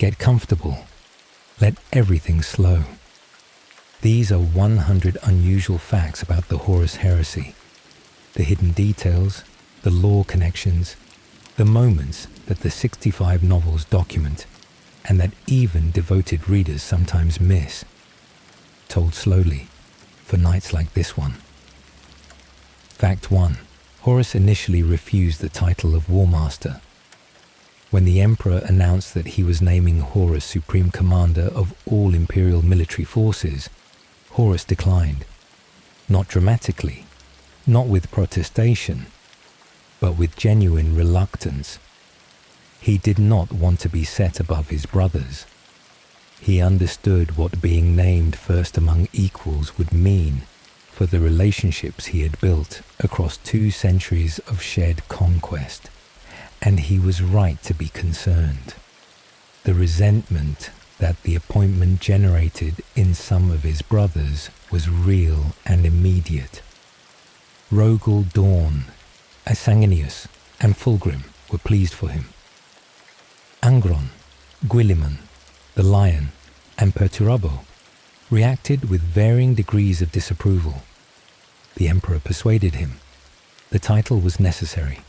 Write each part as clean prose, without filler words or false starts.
Get comfortable. Let everything slow. These are 100 unusual facts about the Horus Heresy. The hidden details, the lore connections, the moments that the 65 novels document, and that even devoted readers sometimes miss. Told slowly, for nights like this one. Fact 1. Horus initially refused the title of Warmaster. When the Emperor announced that he was naming Horus Supreme Commander of all Imperial military forces, Horus declined. Not dramatically, not with protestation, but with genuine reluctance. He did not want to be set above his brothers. He understood what being named first among equals would mean for the relationships he had built across 2 centuries of shared conquest, and he was right to be concerned. The resentment that the appointment generated in some of his brothers was real and immediate. Rogel Dawn, Assanguinius, and Fulgrim were pleased for him. Angron, Guilliman, the Lion, and Perturabo reacted with varying degrees of disapproval. The Emperor persuaded him. The title was necessary.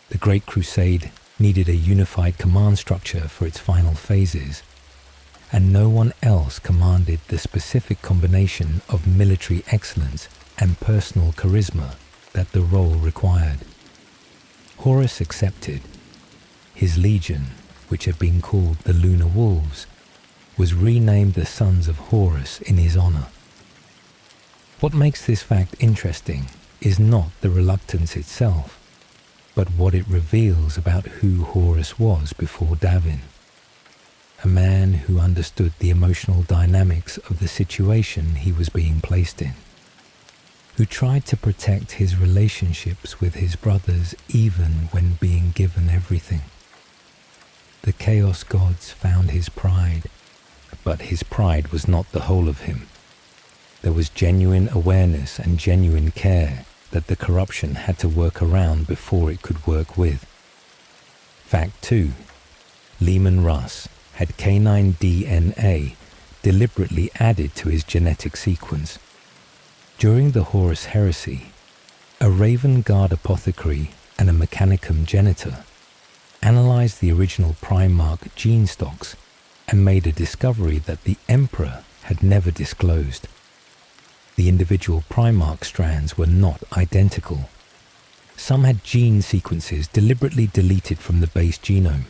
The Great Crusade needed a unified command structure for its final phases, and no one else commanded the specific combination of military excellence and personal charisma that the role required. Horus accepted. His legion, which had been called the Lunar Wolves, was renamed the Sons of Horus in his honor. What makes this fact interesting is not the reluctance itself, but what it reveals about who Horus was before Davin. A man who understood the emotional dynamics of the situation he was being placed in, who tried to protect his relationships with his brothers even when being given everything. The Chaos Gods found his pride, but his pride was not the whole of him. There was genuine awareness and genuine care that the corruption had to work around before it could work with. Fact 2. Leman Russ had canine DNA deliberately added to his genetic sequence. During the Horus Heresy, a Raven Guard apothecary and a Mechanicum genitor analyzed the original Primarch gene stocks and made a discovery that the Emperor had never disclosed. The individual Primarch strands were not identical. Some had gene sequences deliberately deleted from the base genome.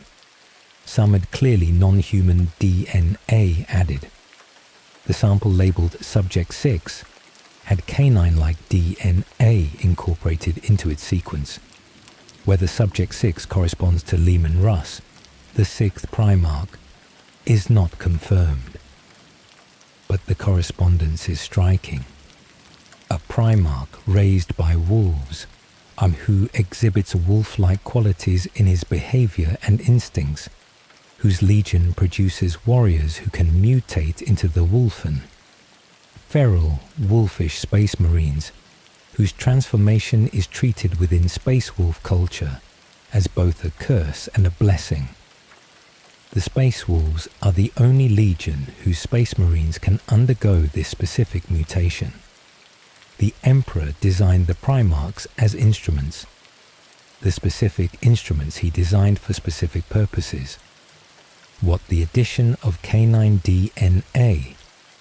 Some had clearly non-human DNA added. The sample labeled Subject 6 had canine-like DNA incorporated into its sequence. Whether Subject 6 corresponds to Leman Russ, the 6th Primarch, is not confirmed. But the correspondence is striking. A Primarch raised by wolves, who exhibits wolf-like qualities in his behavior and instincts, whose legion produces warriors who can mutate into the Wolfen. Feral, wolfish space marines, whose transformation is treated within space wolf culture as both a curse and a blessing. The Space Wolves are the only legion whose space marines can undergo this specific mutation. The Emperor designed the Primarchs as instruments. The specific instruments he designed for specific purposes. What the addition of canine DNA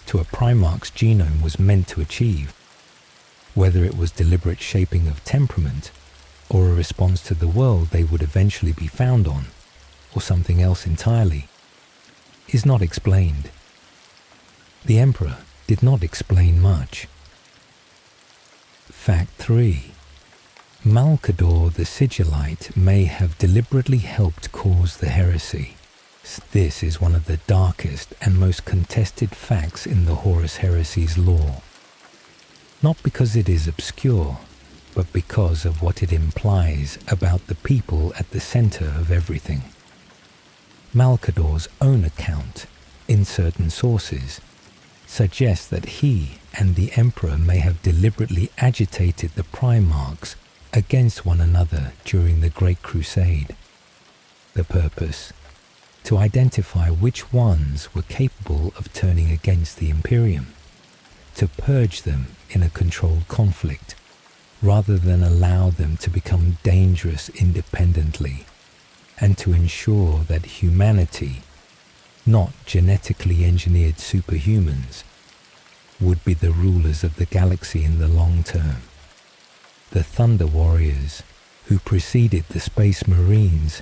to a Primarch's genome was meant to achieve, whether it was deliberate shaping of temperament or a response to the world they would eventually be found on, or something else entirely, is not explained. The Emperor did not explain much. Fact 3. Malcador the Sigillite may have deliberately helped cause the heresy. This is one of the darkest and most contested facts in the Horus Heresy's lore. Not because it is obscure, but because of what it implies about the people at the center of everything. Malcador's own account, in certain sources, suggests that he and the Emperor may have deliberately agitated the Primarchs against one another during the Great Crusade. The purpose? to identify which ones were capable of turning against the Imperium, to purge them in a controlled conflict, rather than allow them to become dangerous independently, and to ensure that humanity, not genetically engineered superhumans, would be the rulers of the galaxy in the long term. The Thunder Warriors, who preceded the Space Marines,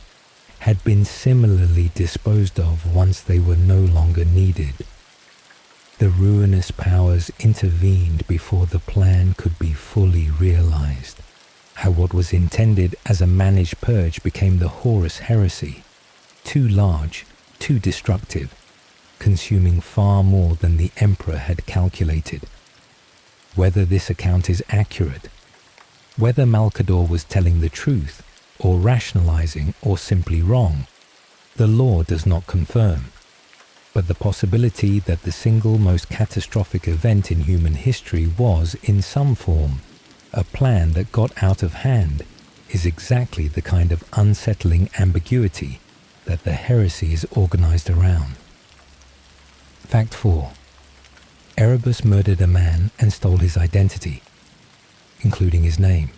had been similarly disposed of once they were no longer needed. The ruinous powers intervened before the plan could be fully realized. How what was intended as a managed purge became the Horus Heresy, too large, too destructive, consuming far more than the Emperor had calculated. Whether this account is accurate, whether Malcador was telling the truth, or rationalizing, or simply wrong, the lore does not confirm. But the possibility that the single most catastrophic event in human history was, in some form, a plan that got out of hand is exactly the kind of unsettling ambiguity that the heresy is organized around. Fact 4. Erebus murdered a man and stole his identity, including his name.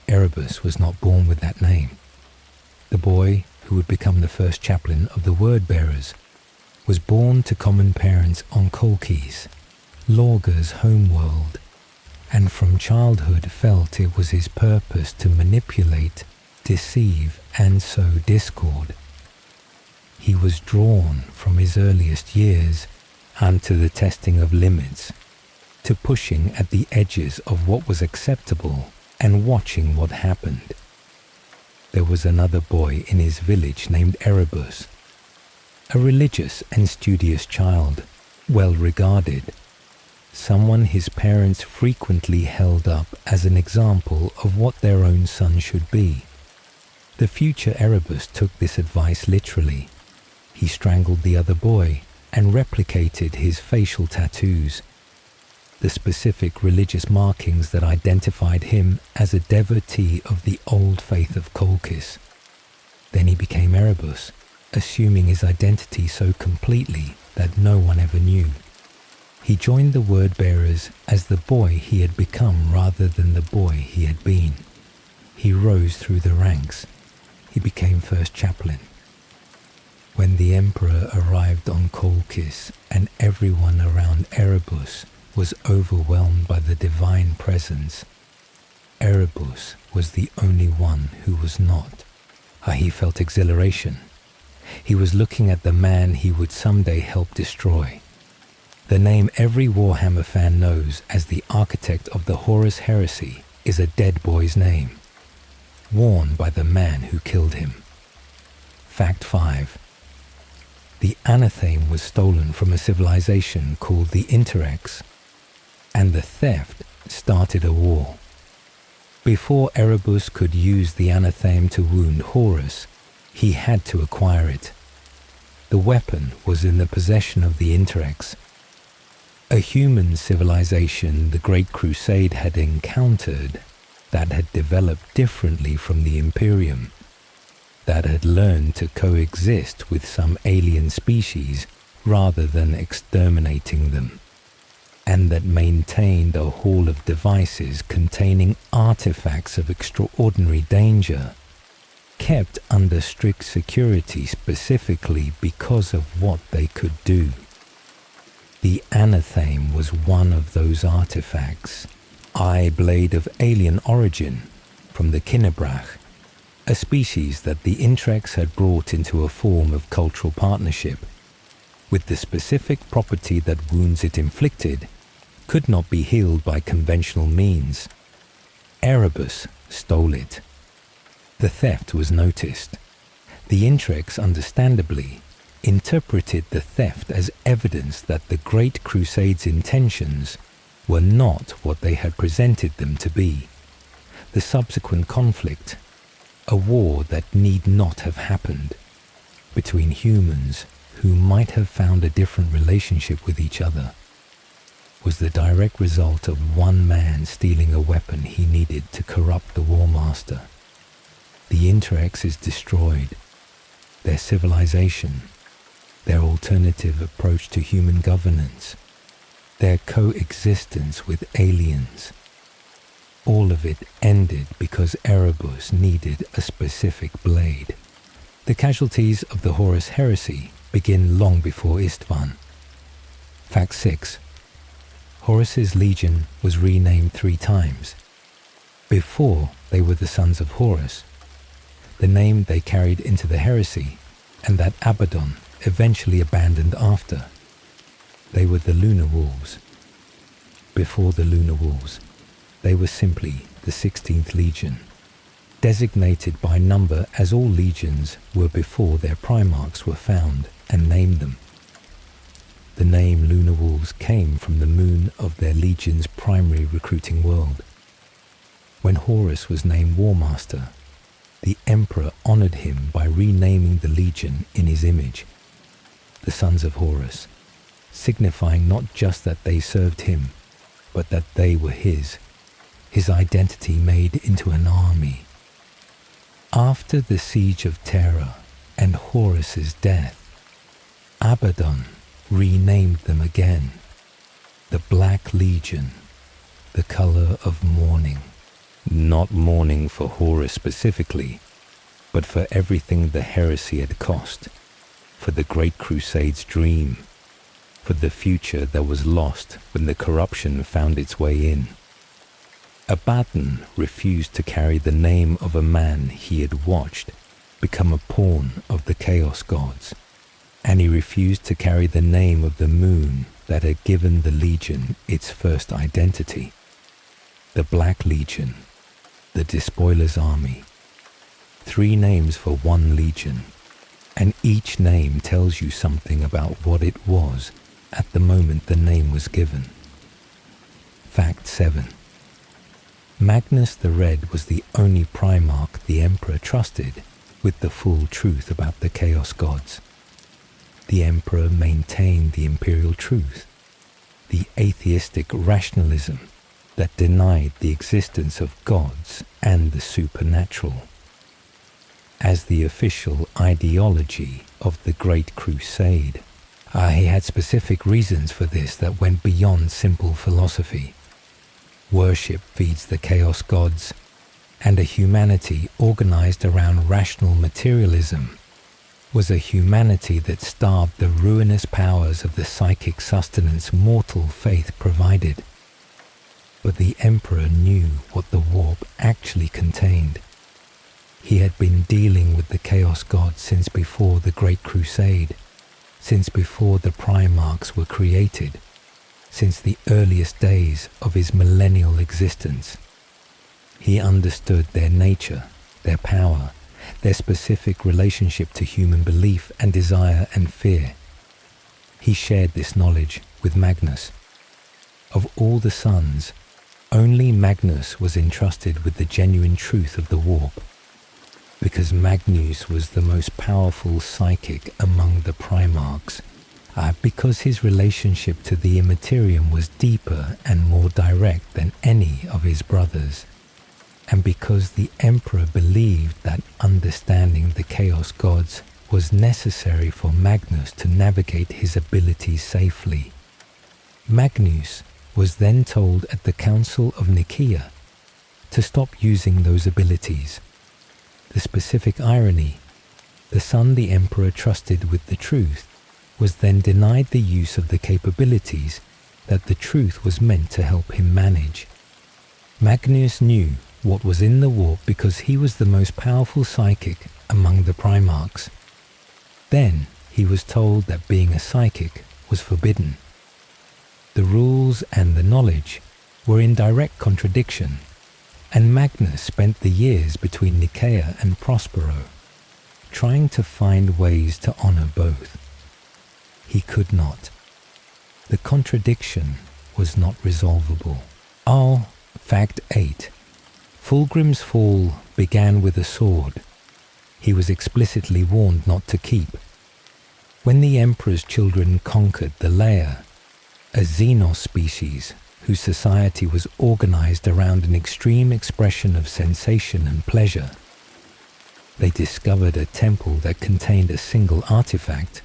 Erebus was not born with that name. The boy, who would become the first chaplain of the Word-Bearers, was born to common parents on Colchis, Lorga's homeworld, and from childhood felt it was his purpose to manipulate, deceive, and sow discord. He was drawn from his earliest years unto the testing of limits, to pushing at the edges of what was acceptable and watching what happened. There was another boy in his village named Erebus, a religious and studious child, well regarded, someone his parents frequently held up as an example of what their own son should be. The future Erebus took this advice literally. He strangled the other boy and replicated his facial tattoos, the specific religious markings that identified him as a devotee of the old faith of Colchis. Then he became Erebus, assuming his identity so completely that no one ever knew. He joined the Word-Bearers as the boy he had become rather than the boy he had been. He rose through the ranks. He became first chaplain. When the Emperor arrived on Colchis and everyone around Erebus was overwhelmed by the divine presence, Erebus was the only one who was not. He felt exhilaration. He was looking at the man he would someday help destroy. The name every Warhammer fan knows as the architect of the Horus Heresy is a dead boy's name, worn by the man who killed him. Fact 5. The anatheme was stolen from a civilization called the Interrex, and the theft started a war. Before Erebus could use the anatheme to wound Horus, he had to acquire it. The weapon was in the possession of the Interrex, a human civilization the Great Crusade had encountered that had developed differently from the Imperium, that had learned to coexist with some alien species rather than exterminating them, and that maintained a hall of devices containing artifacts of extraordinary danger, kept under strict security specifically because of what they could do. The anatheme was one of those artifacts, eye blade of alien origin from the Kinnebrach, a species that the Intrex had brought into a form of cultural partnership, with the specific property that wounds it inflicted could not be healed by conventional means. Erebus stole it. The theft was noticed. The Intrex, understandably, interpreted the theft as evidence that the Great Crusade's intentions were not what they had presented them to be. The subsequent conflict, a war that need not have happened, between humans who might have found a different relationship with each other, was the direct result of one man stealing a weapon he needed to corrupt the Warmaster. The Interrex is destroyed. their civilization, their alternative approach to human governance, their coexistence with aliens. All of it ended because Erebus needed a specific blade. The casualties of the Horus Heresy begin long before Istvan. Fact 6. Horus's legion was renamed 3 times. Before they were the Sons of Horus, the name they carried into the heresy, and that Abaddon eventually abandoned after. They were the Lunar Wolves. Before the Lunar Wolves, they were simply the 16th Legion, designated by number as all legions were before their Primarchs were found and named them. The name Lunar Wolves came from the moon of their legion's primary recruiting world. When Horus was named Warmaster, the Emperor honored him by renaming the legion in his image, the Sons of Horus, signifying not just that they served him, but that they were his identity made into an army. After the siege of Terra and Horus's death, Abaddon renamed them again, the Black Legion, the color of mourning. Not mourning for Horus specifically, but for everything the heresy had cost, for the Great Crusade's dream, for the future that was lost when the corruption found its way in. Abaddon refused to carry the name of a man he had watched become a pawn of the Chaos Gods, and he refused to carry the name of the moon that had given the Legion its first identity. The Black Legion, the Despoiler's Army. 3 names for one legion, and each name tells you something about what it was at the moment the name was given. Fact 7. Magnus the Red was the only Primarch the Emperor trusted with the full truth about the Chaos Gods. The Emperor maintained the Imperial truth, the atheistic rationalism that denied the existence of gods and the supernatural. As the official ideology of the Great Crusade, he had specific reasons for this that went beyond simple philosophy. Worship feeds the Chaos Gods, and a humanity organized around rational materialism was a humanity that starved the ruinous powers of the psychic sustenance mortal faith provided. But the Emperor knew what the warp actually contained. He had been dealing with the Chaos Gods since before the Great Crusade, since before the Primarchs were created, since the earliest days of his millennial existence. He understood their nature, their power, their specific relationship to human belief and desire and fear. He shared this knowledge with Magnus. Of all the sons, only Magnus was entrusted with the genuine truth of the warp, because Magnus was the most powerful psychic among the Primarchs, because his relationship to the Immaterium was deeper and more direct than any of his brothers, and because the Emperor believed that understanding the Chaos Gods was necessary for Magnus to navigate his abilities safely. Magnus was then told at the Council of Nicaea to stop using those abilities. The specific irony, the son the Emperor trusted with the truth was then denied the use of the capabilities that the truth was meant to help him manage. Magnus knew what was in the warp because he was the most powerful psychic among the Primarchs. Then he was told that being a psychic was forbidden. The rules and the knowledge were in direct contradiction, and Magnus spent the years between Nicaea and Prospero trying to find ways to honor both. He could not. The contradiction was not resolvable. Fact 8. Fulgrim's fall began with a sword. He was explicitly warned not to keep. When the Emperor's children conquered the Lair, a Xenos species whose society was organized around an extreme expression of sensation and pleasure, they discovered a temple that contained a single artifact,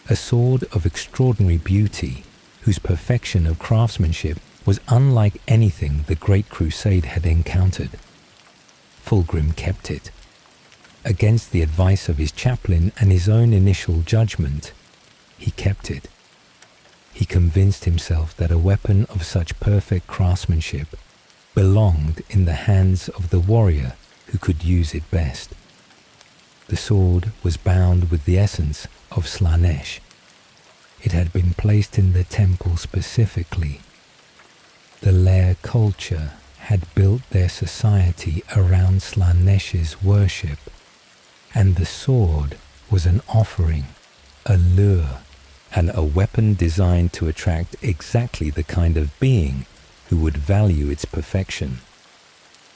a sword of extraordinary beauty whose perfection of craftsmanship was unlike anything the Great Crusade had encountered. Fulgrim kept it. Against the advice of his chaplain and his own initial judgment, he kept it. He convinced himself that a weapon of such perfect craftsmanship belonged in the hands of the warrior who could use it best. The sword was bound with the essence of Slaanesh. It had been placed in the temple specifically. The Lair culture had built their society around Slaanesh's worship, and the sword was an offering, a lure, and a weapon designed to attract exactly the kind of being who would value its perfection.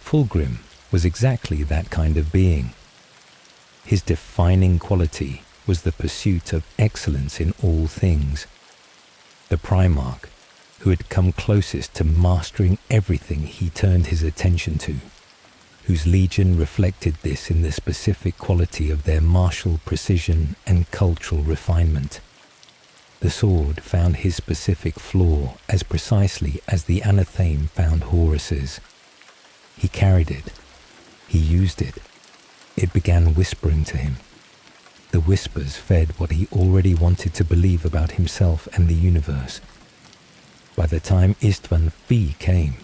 Fulgrim was exactly that kind of being. His defining quality was the pursuit of excellence in all things. The Primarch, who had come closest to mastering everything he turned his attention to, whose legion reflected this in the specific quality of their martial precision and cultural refinement. The sword found his specific flaw as precisely as the anatheme found Horus's. He carried it. He used it. It began whispering to him. The whispers fed what he already wanted to believe about himself and the universe. By the time Istvan Fi came,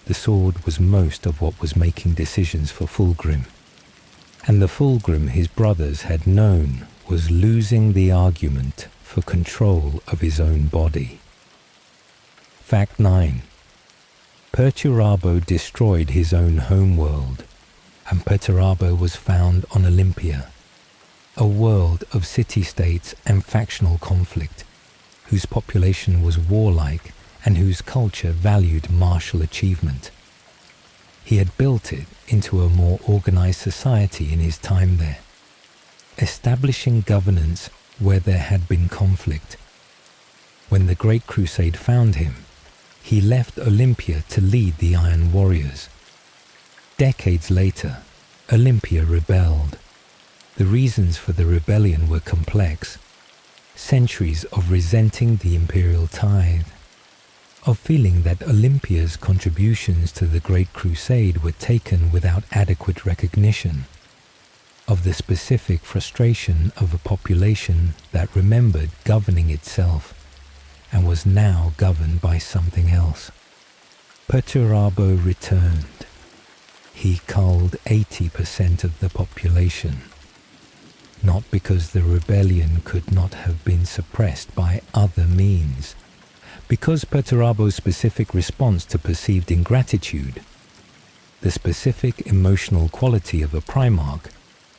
the sword was most of what was making decisions for Fulgrim. And the Fulgrim his brothers had known was losing the argument for control of his own body. Fact 9. Perturabo destroyed his own homeworld, and Perturabo was found on Olympia, a world of city-states and factional conflict, whose population was warlike and whose culture valued martial achievement. He had built it into a more organized society in his time there, establishing governance where there had been conflict. When the Great Crusade found him, he left Olympia to lead the Iron Warriors. Decades later, Olympia rebelled. The reasons for the rebellion were complex. Centuries of resenting the Imperial tithe, of feeling that Olympia's contributions to the Great Crusade were taken without adequate recognition, of the specific frustration of a population that remembered governing itself and was now governed by something else. Perturabo returned. He culled 80% of the population, not because the rebellion could not have been suppressed by other means, because Perturabo's specific response to perceived ingratitude, the specific emotional quality of a Primarch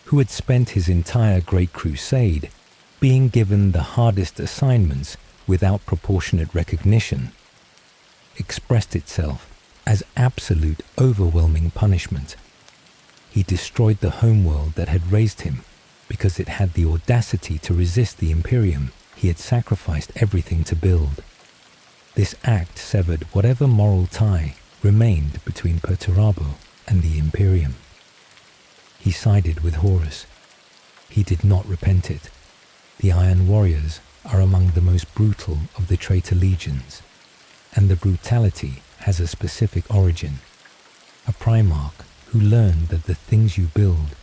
who had spent his entire Great Crusade being given the hardest assignments without proportionate recognition, expressed itself as absolute overwhelming punishment. He destroyed the homeworld that had raised him because it had the audacity to resist the Imperium he had sacrificed everything to build. This act severed whatever moral tie remained between Perturabo and the Imperium. He sided with Horus. He did not repent it. The Iron Warriors are among the most brutal of the traitor legions, and the brutality has a specific origin. A Primarch who learned that the things you build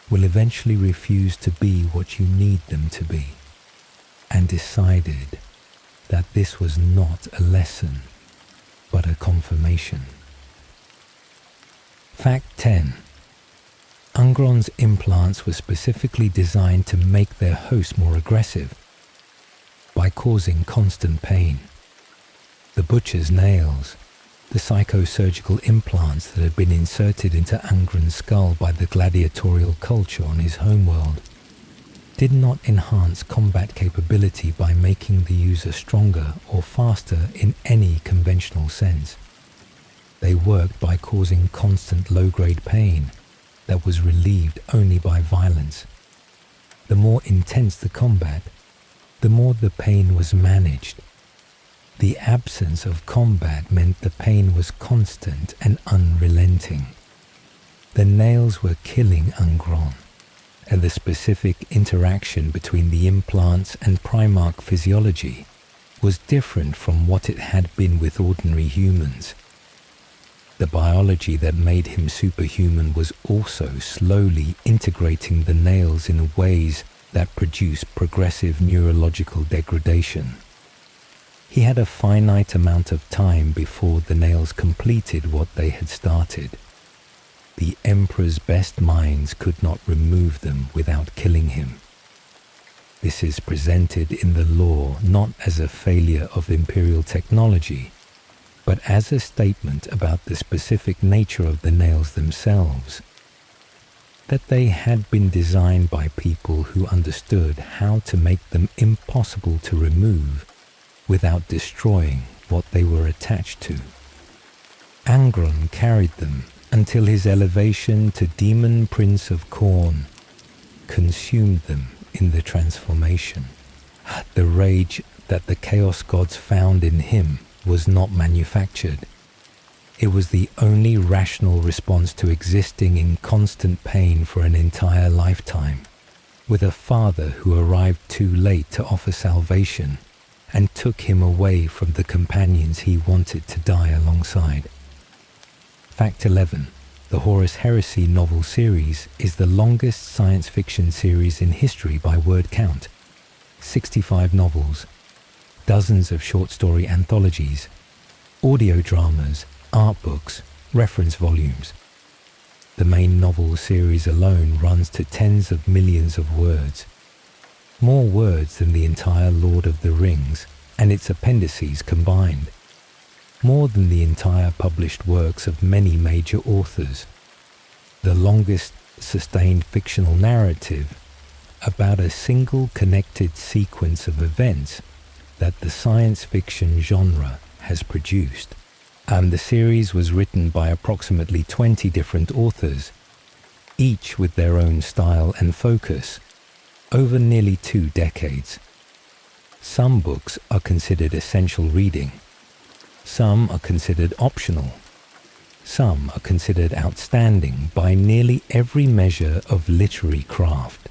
will eventually refuse to be what you need them to be, and decided that this was not a lesson, but a confirmation. Fact 10. Ungron's implants were specifically designed to make their host more aggressive by causing constant pain. The butcher's nails, the psychosurgical implants that had been inserted into Ungron's skull by the gladiatorial culture on his homeworld, did not enhance combat capability by making the user stronger or faster in any conventional sense. They worked by causing constant low-grade pain that was relieved only by violence. The more intense the combat, the more the pain was managed. The absence of combat meant the pain was constant and unrelenting. The nails were killing Ungron, and the specific interaction between the implants and Primarch physiology was different from what it had been with ordinary humans. The biology that made him superhuman was also slowly integrating the nails in ways that produce progressive neurological degradation. He had a finite amount of time before the nails completed what they had started. The Emperor's best minds could not remove them without killing him. This is presented in the lore not as a failure of Imperial technology, but as a statement about the specific nature of the nails themselves, that they had been designed by people who understood how to make them impossible to remove without destroying what they were attached to. Angron carried them until his elevation to Demon Prince of Khorne consumed them in the transformation. The rage that the Chaos Gods found in him was not manufactured. It was the only rational response to existing in constant pain for an entire lifetime, with a father who arrived too late to offer salvation and took him away from the companions he wanted to die alongside. Fact 11. The Horus Heresy novel series is the longest science fiction series in history by word count. 65 novels, dozens of short story anthologies, audio dramas, art books, reference volumes. The main novel series alone runs to tens of millions of words. More words than the entire Lord of the Rings and its appendices combined. More than the entire published works of many major authors. The longest sustained fictional narrative about a single connected sequence of events that the science fiction genre has produced. The series was written by approximately 20 different authors, each with their own style and focus, over nearly 2 decades. Some books are considered essential reading. Some are considered optional. Some are considered outstanding by nearly every measure of literary craft.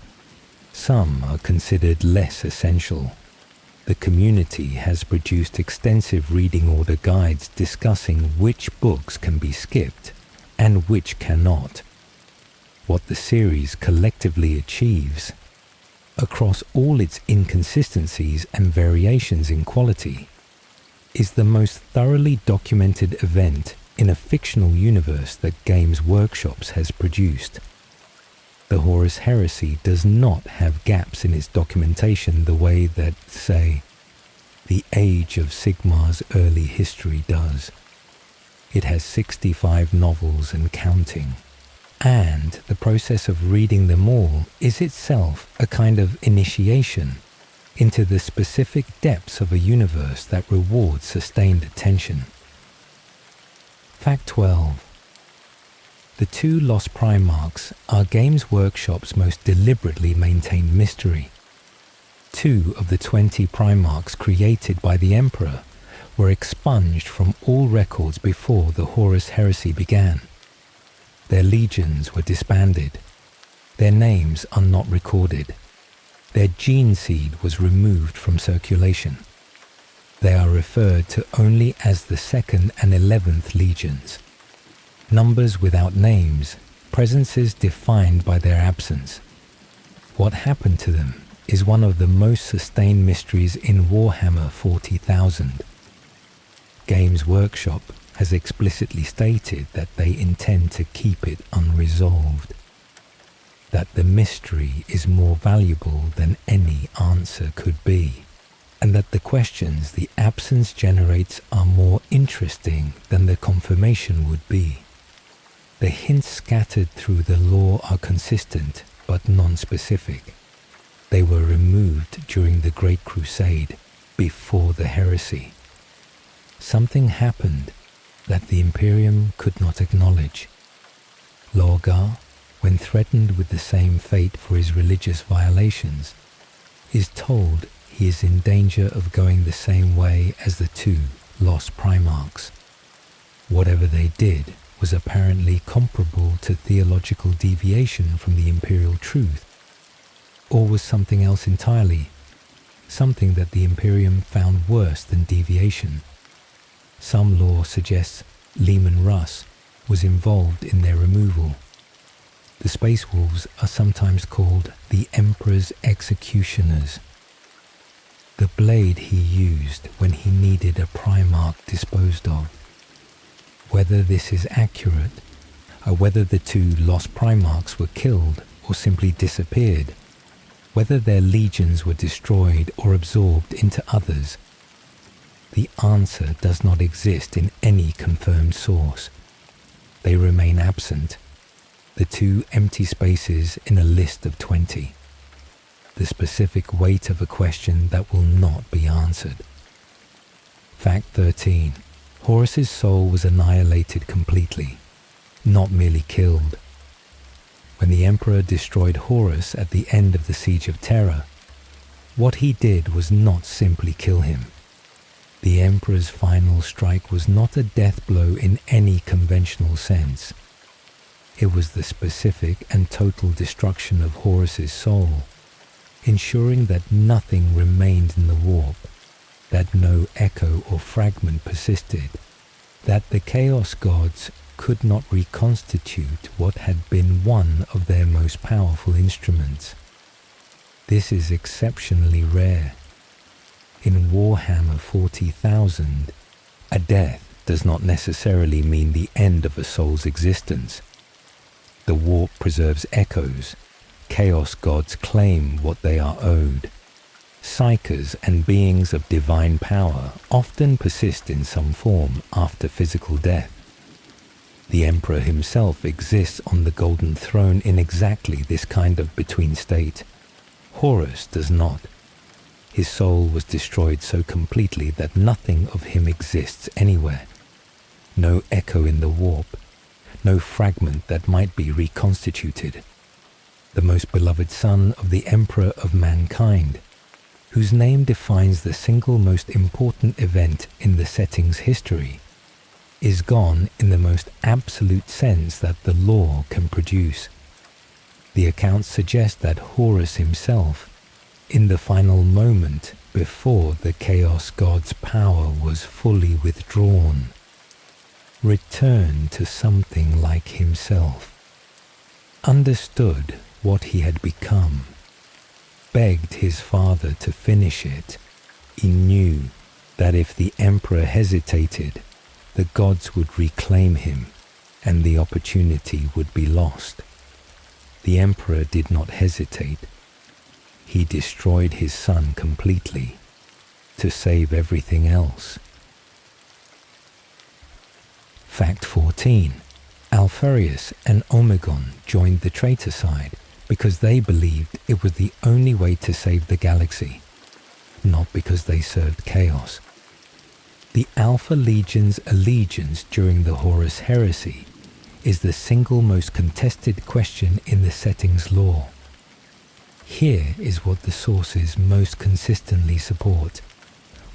Some are considered less essential. The community has produced extensive reading order guides discussing which books can be skipped and which cannot. What the series collectively achieves, across all its inconsistencies and variations in quality, is the most thoroughly documented event in a fictional universe that Games Workshop has produced. The Horus Heresy does not have gaps in its documentation the way that, say, the Age of Sigmar's early history does. It has 65 novels and counting, and the process of reading them all is itself a kind of initiation into the specific depths of a universe that rewards sustained attention. Fact 12. The 2 lost Primarchs are Games Workshop's most deliberately maintained mystery. 2 of the 20 Primarchs created by the Emperor were expunged from all records before the Horus Heresy began. Their legions were disbanded. Their names are not recorded. Their gene seed was removed from circulation. They are referred to only as the 2nd and 11th Legions. Numbers without names, presences defined by their absence. What happened to them is one of the most sustained mysteries in Warhammer 40,000. Games Workshop has explicitly stated that they intend to keep it unresolved. That the mystery is more valuable than any answer could be, and that the questions the absence generates are more interesting than the confirmation would be. The hints scattered through the lore are consistent but non-specific. They were removed during the Great Crusade, before the heresy. Something happened that the Imperium could not acknowledge. Lorgar, when threatened with the same fate for his religious violations, is told he is in danger of going the same way as the 2 lost Primarchs. Whatever they did was apparently comparable to theological deviation from the Imperial truth or was something else entirely, something that the Imperium found worse than deviation. Some lore suggests Leman Russ was involved in their removal. The Space Wolves are sometimes called the Emperor's Executioners. The blade he used when he needed a Primarch disposed of. Whether this is accurate, or whether the two lost Primarchs were killed or simply disappeared, whether their legions were destroyed or absorbed into others, the answer does not exist in any confirmed source. They remain absent, the two empty spaces in a list of 20. The specific weight of a question that will not be answered. Fact 13. Horus's soul was annihilated completely, not merely killed. When the Emperor destroyed Horus at the end of the Siege of Terra, what he did was not simply kill him. The Emperor's final strike was not a death blow in any conventional sense. It was the specific and total destruction of Horus's soul, ensuring that nothing remained in the warp, that no echo or fragment persisted, that the Chaos Gods could not reconstitute what had been one of their most powerful instruments. This is exceptionally rare. In Warhammer 40,000, a death does not necessarily mean the end of a soul's existence. The warp preserves echoes. Chaos gods claim what they are owed. Psychers and beings of divine power often persist in some form after physical death. The Emperor himself exists on the Golden Throne in exactly this kind of between state. Horus does not. His soul was destroyed so completely that nothing of him exists anywhere. No echo in the warp, no fragment that might be reconstituted. The most beloved son of the Emperor of mankind, whose name defines the single most important event in the setting's history, is gone in the most absolute sense that the lore can produce. The accounts suggest that Horus himself, in the final moment before the Chaos God's power was fully withdrawn, returned to something like himself, understood what he had become, begged his father to finish it. He knew that if the Emperor hesitated, the gods would reclaim him and the opportunity would be lost. The Emperor did not hesitate. He destroyed his son completely to save everything else. Fact 14. Alfarius and Omegon joined the traitor side because they believed it was the only way to save the galaxy, not because they served chaos. The Alpha Legion's allegiance during the Horus Heresy is the single most contested question in the setting's lore. Here is what the sources most consistently support,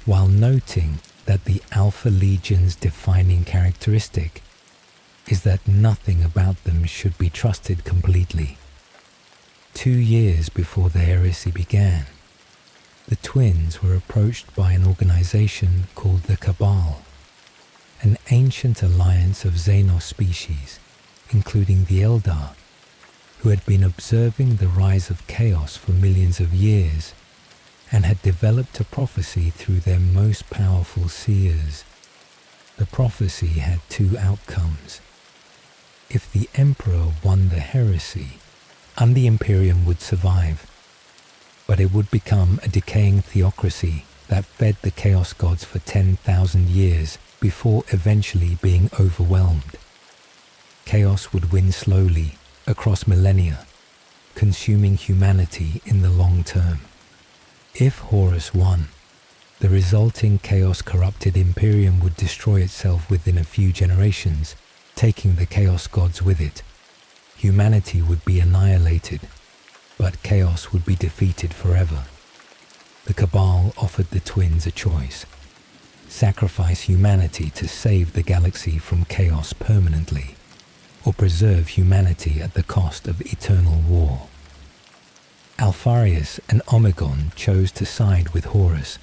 while noting that the Alpha Legion's defining characteristic is that nothing about them should be trusted completely. 2 years before the heresy began, the twins were approached by an organization called the Cabal, an ancient alliance of Xenos species, including the Eldar, who had been observing the rise of chaos for millions of years and had developed a prophecy through their most powerful seers. The prophecy had 2 outcomes. If the Emperor won the heresy, and the Imperium would survive, but it would become a decaying theocracy that fed the Chaos Gods for 10,000 years before eventually being overwhelmed. Chaos would win slowly across millennia, consuming humanity in the long term. If Horus won, the resulting chaos-corrupted Imperium would destroy itself within a few generations, taking the Chaos Gods with it. Humanity would be annihilated, but chaos would be defeated forever. The Cabal offered the twins a choice: sacrifice humanity to save the galaxy from chaos permanently, or preserve humanity at the cost of eternal war. Alfarius and Omegon chose to side with Horus,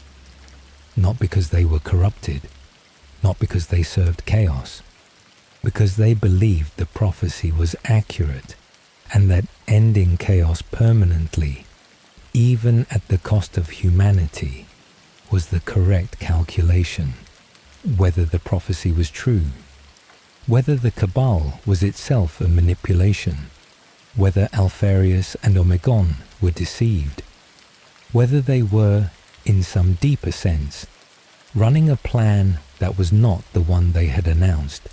not because they were corrupted, not because they served chaos, because they believed the prophecy was accurate and that ending chaos permanently, even at the cost of humanity, was the correct calculation. Whether the prophecy was true, whether the Cabal was itself a manipulation, whether Alfarius and Omegon were deceived, whether they were, in some deeper sense, running a plan that was not the one they had announced.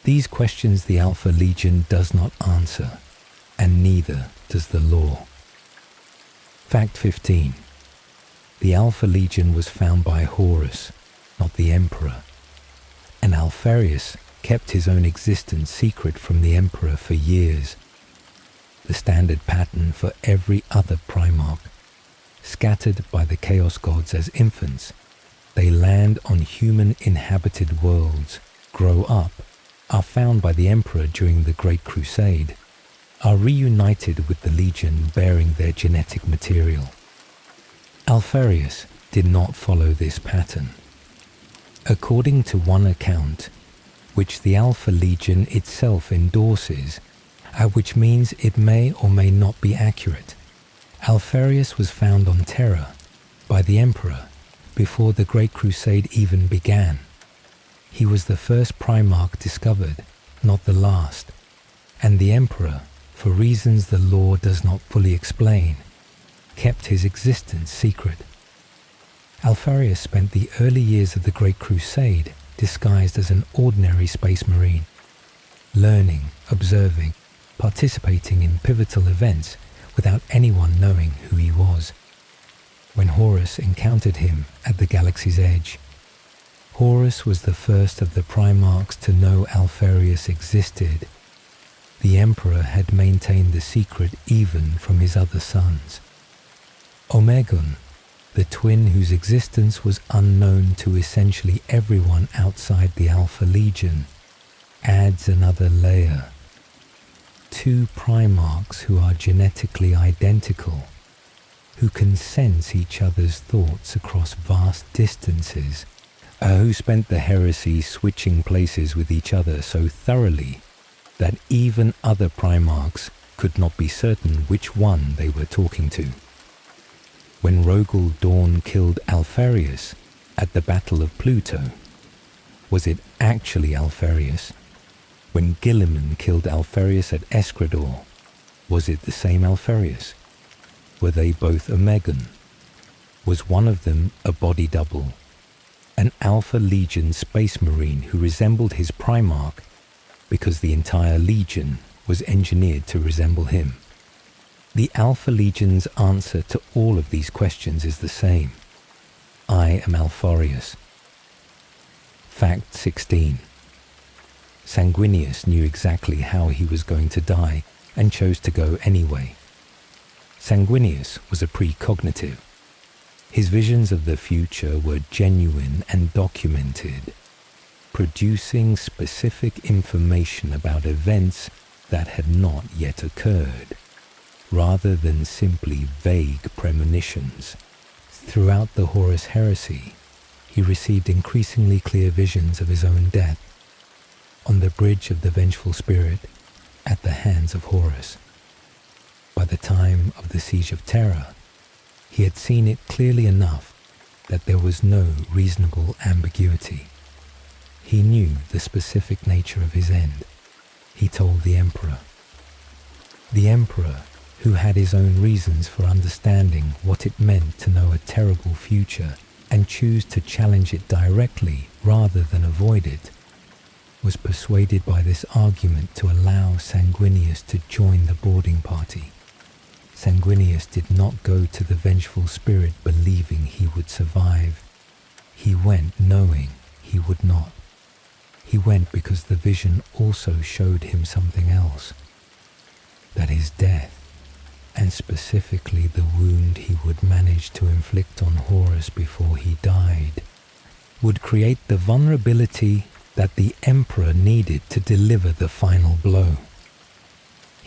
These questions the Alpha Legion does not answer, and neither does the law. Fact 15. The Alpha Legion was found by Horus, not the Emperor, and Alfarius kept his own existence secret from the Emperor for years. The standard pattern for every other Primarch. Scattered by the Chaos Gods as infants, they land on human-inhabited worlds, grow up, are found by the Emperor during the Great Crusade, are reunited with the Legion bearing their genetic material. Alfarius did not follow this pattern. According to one account, which the Alpha Legion itself endorses, which means it may or may not be accurate, Alfarius was found on Terra by the Emperor before the Great Crusade even began. He was the first Primarch discovered, not the last, and the Emperor, for reasons the lore does not fully explain, kept his existence secret. Alfarius spent the early years of the Great Crusade disguised as an ordinary space marine, learning, observing, participating in pivotal events without anyone knowing who he was. When Horus encountered him at the galaxy's edge, Horus was the first of the Primarchs to know Alfarius existed. The Emperor had maintained the secret even from his other sons. Omegon, the twin whose existence was unknown to essentially everyone outside the Alpha Legion, adds another layer. Two Primarchs who are genetically identical, who can sense each other's thoughts across vast distances, who spent the heresy switching places with each other so thoroughly that even other Primarchs could not be certain which one they were talking to. When Rogel Dawn killed Alfarius at the Battle of Pluto, was it actually Alfarius? When Guilliman killed Alfarius at Escrador, was it the same Alfarius? Were they both Omegon? Was one of them a body double? An Alpha Legion space marine who resembled his Primarch because the entire Legion was engineered to resemble him? The Alpha Legion's answer to all of these questions is the same. I am Alfarius. Fact 16. Sanguinius knew exactly how he was going to die and chose to go anyway. Sanguinius was a precognitive. His visions of the future were genuine and documented, producing specific information about events that had not yet occurred, rather than simply vague premonitions. Throughout the Horus Heresy, he received increasingly clear visions of his own death, on the bridge of the vengeful spirit, at the hands of Horus. By the time of the siege of Terra, he had seen it clearly enough that there was no reasonable ambiguity. He knew the specific nature of his end. He told the Emperor. The Emperor, who had his own reasons for understanding what it meant to know a terrible future and choose to challenge it directly rather than avoid it, was persuaded by this argument to allow Sanguinius to join the boarding party. Sanguinius did not go to the vengeful spirit believing he would survive. He went knowing he would not. He went because the vision also showed him something else, that his death, and specifically the wound he would manage to inflict on Horus before he died, would create the vulnerability that the Emperor needed to deliver the final blow.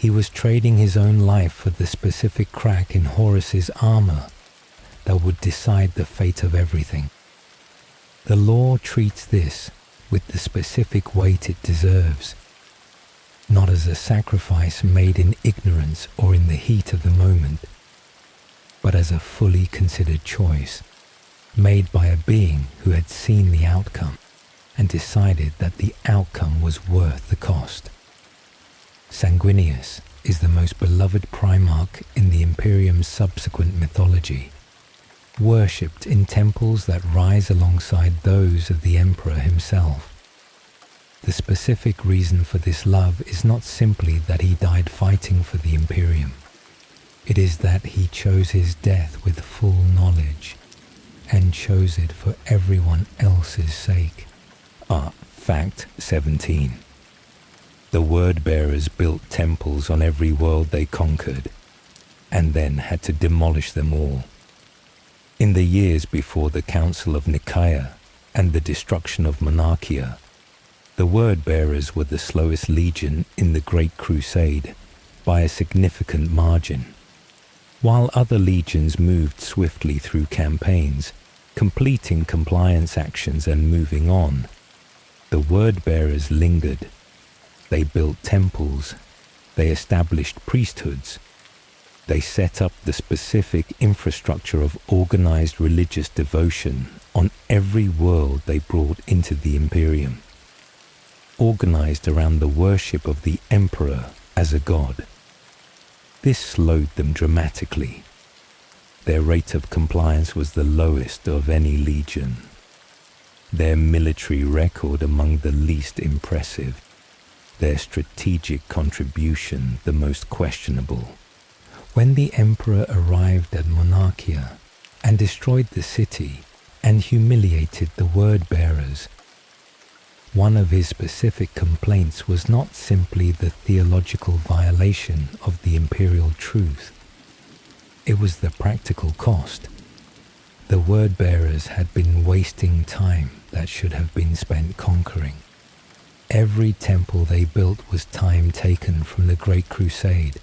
He was trading his own life for the specific crack in Horus's armor that would decide the fate of everything. The law treats this with the specific weight it deserves, not as a sacrifice made in ignorance or in the heat of the moment, but as a fully considered choice, made by a being who had seen the outcome and decided that the outcome was worth the cost. Sanguinius is the most beloved Primarch in the Imperium's subsequent mythology, worshipped in temples that rise alongside those of the Emperor himself. The specific reason for this love is not simply that he died fighting for the Imperium. It is that he chose his death with full knowledge, and chose it for everyone else's sake. Fact 17. The word-bearers built temples on every world they conquered, and then had to demolish them all. In the years before the Council of Nicaea and the destruction of Monarchia, the word-bearers were the slowest legion in the Great Crusade by a significant margin. While other legions moved swiftly through campaigns, completing compliance actions and moving on, the word-bearers lingered. They built temples, they established priesthoods, they set up the specific infrastructure of organized religious devotion on every world they brought into the Imperium, organized around the worship of the Emperor as a god. This slowed them dramatically. Their rate of compliance was the lowest of any legion, their military record among the least impressive, their strategic contribution the most questionable. When the Emperor arrived at Monarchia and destroyed the city and humiliated the word-bearers, one of his specific complaints was not simply the theological violation of the imperial truth. It was the practical cost. The word-bearers had been wasting time that should have been spent conquering. Every temple they built was time taken from the Great Crusade.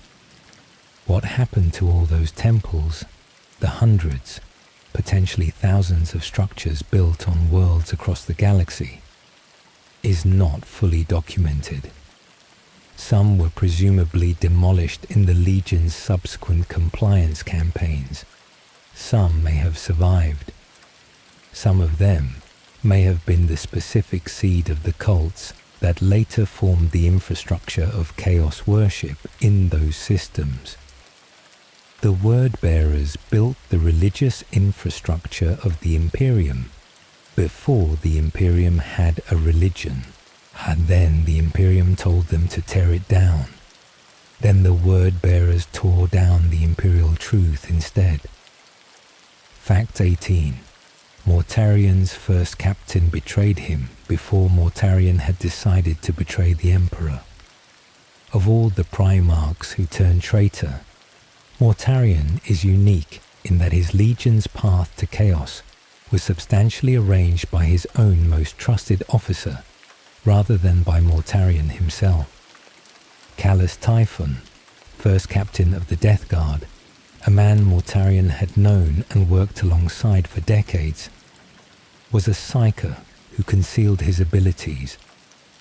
What happened to all those temples, the hundreds, potentially thousands of structures built on worlds across the galaxy, is not fully documented. Some were presumably demolished in the Legion's subsequent compliance campaigns. Some may have survived. Some of them may have been the specific seed of the cults that later formed the infrastructure of chaos worship in those systems. The word-bearers built the religious infrastructure of the Imperium before the Imperium had a religion, and then the Imperium told them to tear it down. Then the word-bearers tore down the imperial truth instead. Fact 18. Mortarian's first captain betrayed him before Mortarian had decided to betray the Emperor. Of all the Primarchs who turned traitor, Mortarian is unique in that his legion's path to chaos was substantially arranged by his own most trusted officer, rather than by Mortarian himself. Callus Typhon, first captain of the Death Guard, a man Mortarian had known and worked alongside for decades, was a psyker who concealed his abilities,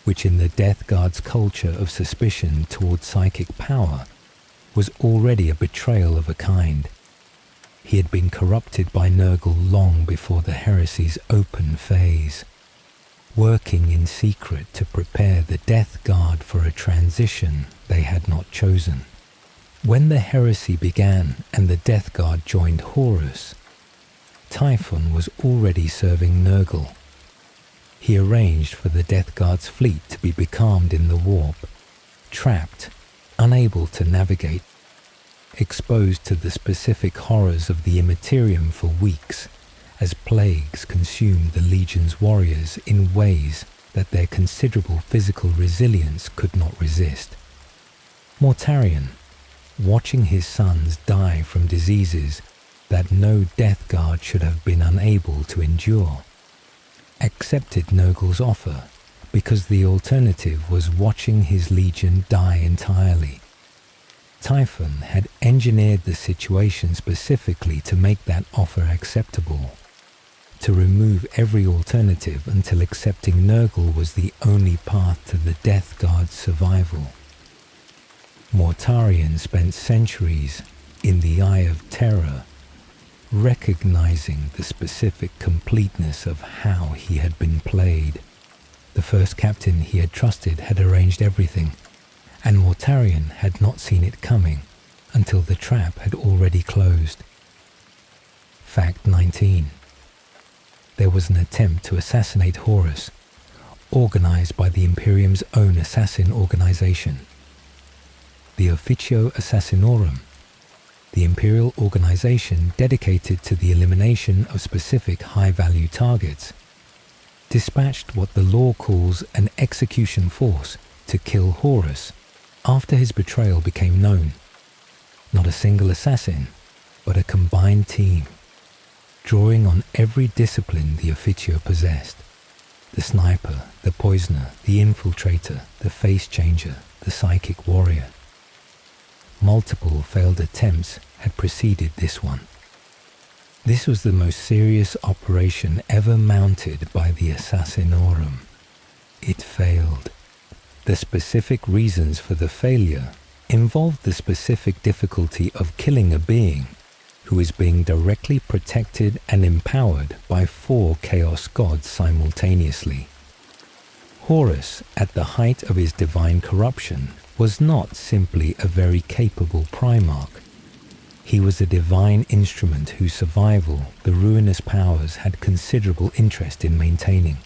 which in the Death Guard's culture of suspicion toward psychic power was already a betrayal of a kind. He had been corrupted by Nurgle long before the heresy's open phase, working in secret to prepare the Death Guard for a transition they had not chosen. When the heresy began and the Death Guard joined Horus, Typhon was already serving Nurgle. He arranged for the Death Guard's fleet to be becalmed in the warp, trapped, unable to navigate, exposed to the specific horrors of the Immaterium for weeks, as plagues consumed the Legion's warriors in ways that their considerable physical resilience could not resist. Mortarian, watching his sons die from diseases that no Death Guard should have been unable to endure, accepted Nurgle's offer because the alternative was watching his legion die entirely. Typhon had engineered the situation specifically to make that offer acceptable, to remove every alternative until accepting Nurgle was the only path to the Death Guard's survival. Mortarion spent centuries in the Eye of Terra, recognizing the specific completeness of how he had been played. The first captain he had trusted had arranged everything, and Mortarion had not seen it coming until the trap had already closed. Fact 19. There was an attempt to assassinate Horus, organized by the Imperium's own assassin organization. The Officio Assassinorum, the Imperial organization dedicated to the elimination of specific high-value targets, dispatched what the law calls an execution force to kill Horus after his betrayal became known. Not a single assassin, but a combined team, drawing on every discipline the Officio possessed: the sniper, the poisoner, the infiltrator, the face changer, the psychic warrior. Multiple failed attempts had preceded this one. This was the most serious operation ever mounted by the Assassinorum. It failed. The specific reasons for the failure involved the specific difficulty of killing a being who is being directly protected and empowered by 4 Chaos gods simultaneously. Horus, at the height of his divine corruption, was not simply a very capable Primarch. He was a divine instrument whose survival the ruinous powers had considerable interest in maintaining.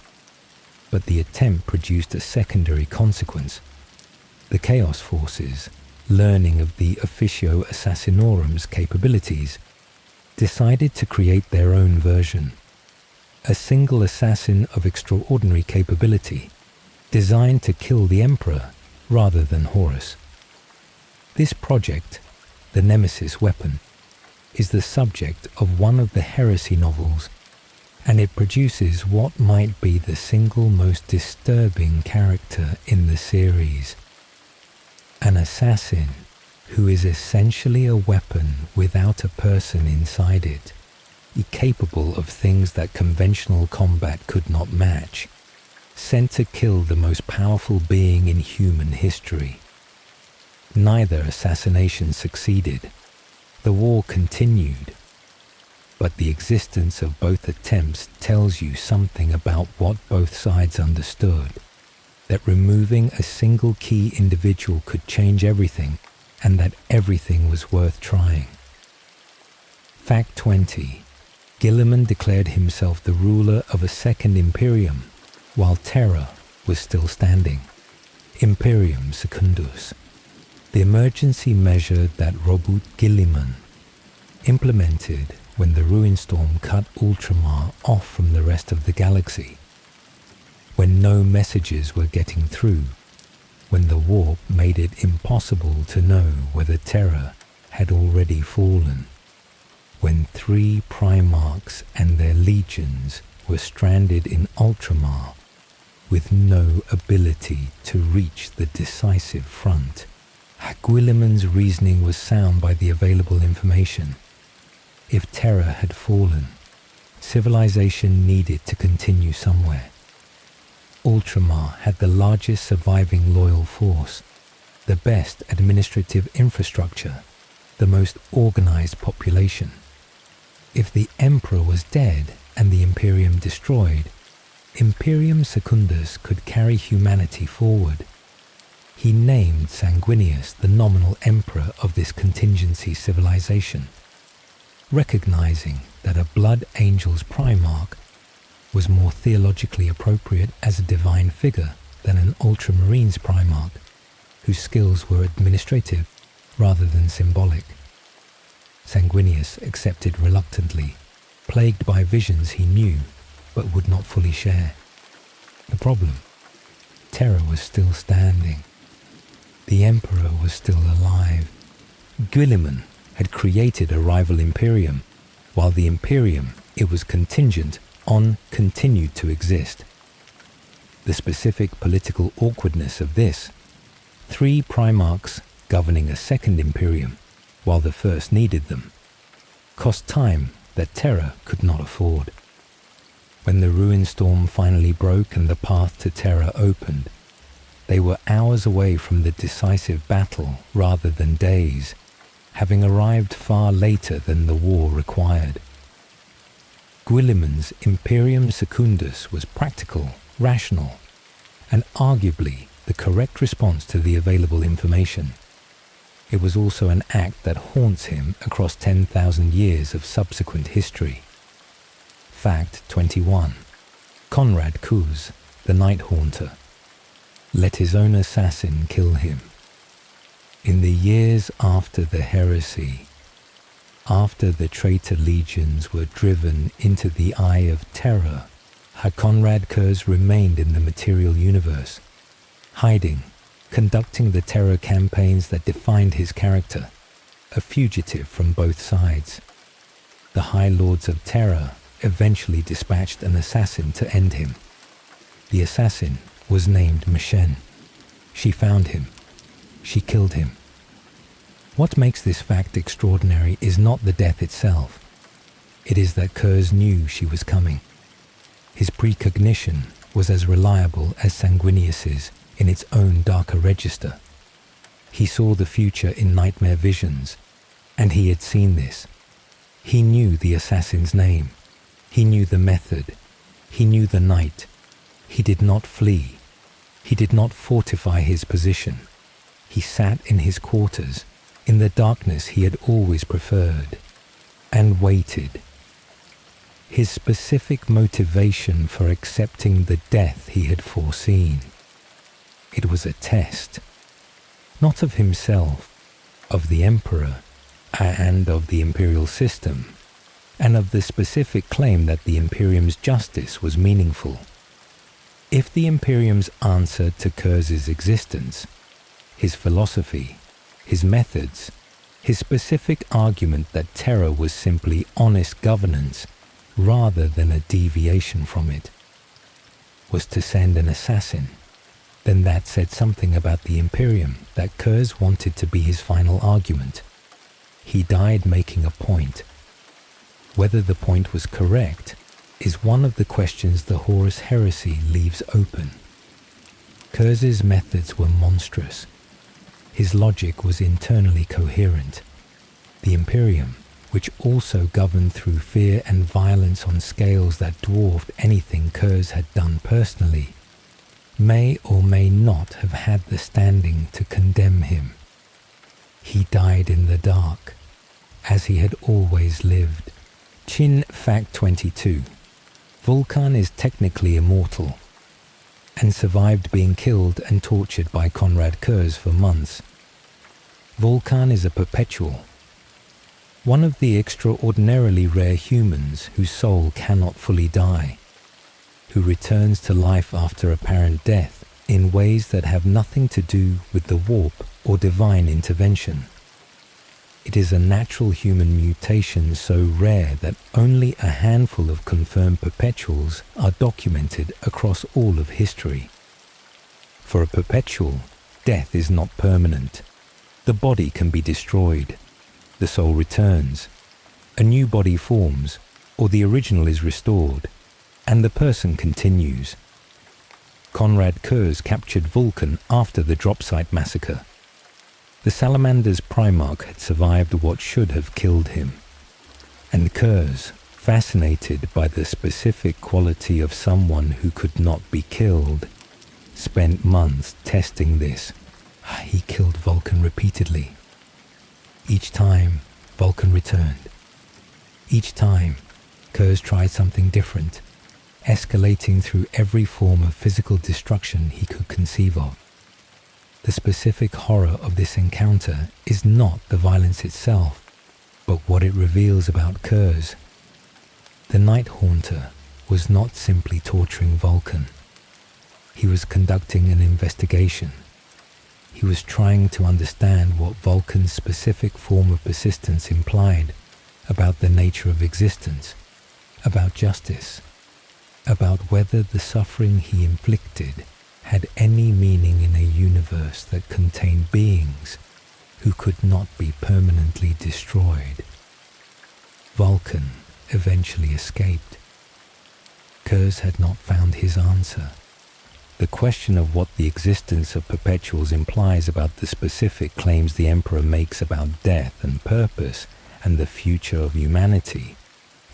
But the attempt produced a secondary consequence. The Chaos forces, learning of the Officio Assassinorum's capabilities, decided to create their own version. A single assassin of extraordinary capability, designed to kill the Emperor rather than Horus. This project, the Nemesis weapon, is the subject of one of the Heresy novels, and it produces what might be the single most disturbing character in the series. An assassin who is essentially a weapon without a person inside it, capable of things that conventional combat could not match, sent to kill the most powerful being in human history. Neither assassination succeeded. The war continued. But the existence of both attempts tells you something about what both sides understood, that removing a single key individual could change everything, and that everything was worth trying. Fact 20. Guilliman declared himself the ruler of a second Imperium, while Terra was still standing. Imperium Secundus, the emergency measure that Robert Guilliman implemented when the ruin storm cut Ultramar off from the rest of the galaxy, when no messages were getting through, when the warp made it impossible to know whether Terra had already fallen, when 3 Primarchs and their legions were stranded in Ultramar with no ability to reach the decisive front. Guilliman's reasoning was sound by the available information. If Terra had fallen, civilization needed to continue somewhere. Ultramar had the largest surviving loyal force, the best administrative infrastructure, the most organized population. If the Emperor was dead and the Imperium destroyed, Imperium Secundus could carry humanity forward. He named Sanguinius the nominal emperor of this contingency civilization, recognizing that a Blood Angel's Primarch was more theologically appropriate as a divine figure than an Ultramarines Primarch, whose skills were administrative rather than symbolic. Sanguinius accepted reluctantly, plagued by visions he knew but would not fully share. The problem: Terra was still standing. The Emperor was still alive. Guilliman had created a rival Imperium, while the Imperium it was contingent on continued to exist. The specific political awkwardness of this: 3 Primarchs governing a second Imperium while the first needed them, cost time that Terra could not afford. When the ruin storm finally broke and the path to Terra opened, they were hours away from the decisive battle rather than days, having arrived far later than the war required. Guilliman's Imperium Secundus was practical, rational, and arguably the correct response to the available information. It was also an act that haunts him across 10,000 years of subsequent history. Fact 21. Conrad Kuz, the Night Haunter. Let his own assassin kill him. In the years after the heresy, after the traitor legions were driven into the Eye of Terror, Conrad Kuz remained in the material universe, hiding, conducting the terror campaigns that defined his character, a fugitive from both sides. The High Lords of Terra eventually dispatched an assassin to end him. The assassin was named M'Shen. She found him. She killed him. What makes this fact extraordinary is not the death itself. It is that Kuz knew she was coming. His precognition was as reliable as Sanguinius's in its own darker register. He saw the future in nightmare visions, and he had seen this. He knew the assassin's name. He knew the method. He knew the night. He did not flee. He did not fortify his position. He sat in his quarters, in the darkness he had always preferred, and waited. His specific motivation for accepting the death he had foreseen. It was a test, not of himself, of the Emperor, and of the Imperial system, and of the specific claim that the Imperium's justice was meaningful. If the Imperium's answer to Kuz's existence, his philosophy, his methods, his specific argument that Terra was simply honest governance rather than a deviation from it, was to send an assassin, then that said something about the Imperium that Kuz wanted to be his final argument. He died making a point. Whether the point was correct is one of the questions the Horus Heresy leaves open. Kuz's methods were monstrous. His logic was internally coherent. The Imperium, which also governed through fear and violence on scales that dwarfed anything Kuz had done personally, may or may not have had the standing to condemn him. He died in the dark, as he had always lived. Chin Fact 22. Vulcan is technically immortal, and survived being killed and tortured by Conrad Kuz for months. Vulcan is a perpetual, one of the extraordinarily rare humans whose soul cannot fully die, who returns to life after apparent death in ways that have nothing to do with the warp or divine intervention. It is a natural human mutation so rare that only a handful of confirmed perpetuals are documented across all of history. For a perpetual, death is not permanent. The body can be destroyed. The soul returns. A new body forms, or the original is restored, and the person continues. Conrad Kuz captured Vulcan after the Dropsite massacre. The Salamander's Primarch had survived what should have killed him, and Kuz, fascinated by the specific quality of someone who could not be killed, spent months testing this. He killed Vulcan repeatedly. Each time, Vulcan returned. Each time, Kuz tried something different, escalating through every form of physical destruction he could conceive of. The specific horror of this encounter is not the violence itself, but what it reveals about Kuz. The Night Haunter was not simply torturing Vulcan. He was conducting an investigation. He was trying to understand what Vulcan's specific form of persistence implied about the nature of existence, about justice, about whether the suffering he inflicted had any meaning in a universe that contained beings who could not be permanently destroyed. Vulcan eventually escaped. Kurz had not found his answer. The question of what the existence of perpetuals implies about the specific claims the Emperor makes about death and purpose and the future of humanity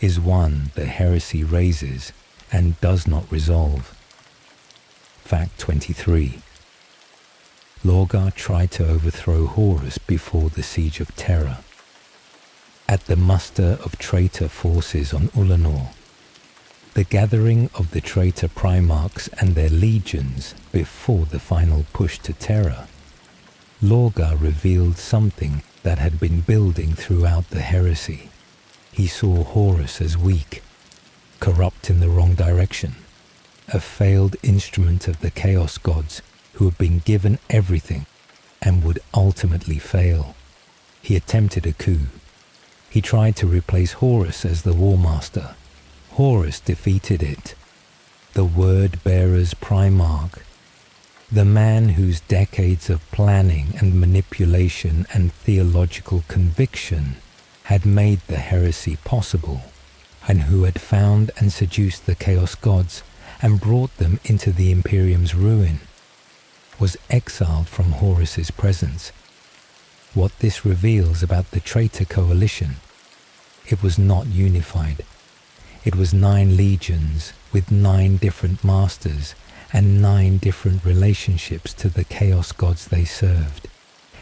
is one the heresy raises and does not resolve. Fact 23. Lorgar tried to overthrow Horus before the siege of Terra. At the muster of traitor forces on Ulanor, the gathering of the traitor Primarchs and their legions before the final push to Terra, Lorgar revealed something that had been building throughout the heresy. He saw Horus as weak, corrupt in the wrong direction, a failed instrument of the Chaos Gods who had been given everything and would ultimately fail. He attempted a coup. He tried to replace Horus as the Warmaster. Horus defeated it. The word-bearer's Primarch, the man whose decades of planning and manipulation and theological conviction had made the heresy possible, and who had found and seduced the Chaos Gods and brought them into the Imperium's ruin, was exiled from Horus's presence. What this reveals about the traitor coalition: it was not unified. It was 9 legions with 9 different masters and 9 different relationships to the Chaos Gods they served,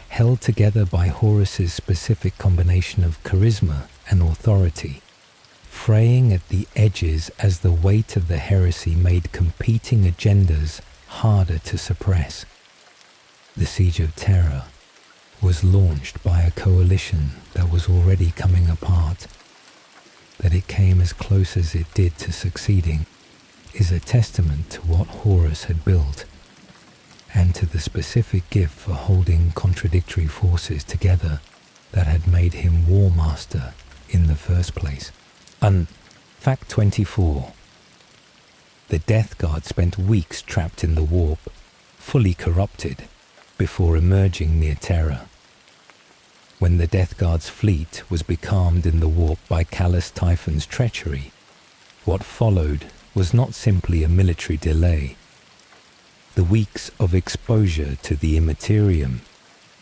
held together by Horus's specific combination of charisma and authority, fraying at the edges as the weight of the heresy made competing agendas harder to suppress. The Siege of Terra was launched by a coalition that was already coming apart. That it came as close as it did to succeeding is a testament to what Horus had built, and to the specific gift for holding contradictory forces together that had made him Warmaster in the first place. Fact 24. The Death Guard spent weeks trapped in the warp, fully corrupted, before emerging near Terra. When the Death Guard's fleet was becalmed in the warp by Callus Typhon's treachery, what followed was not simply a military delay. The weeks of exposure to the Immaterium,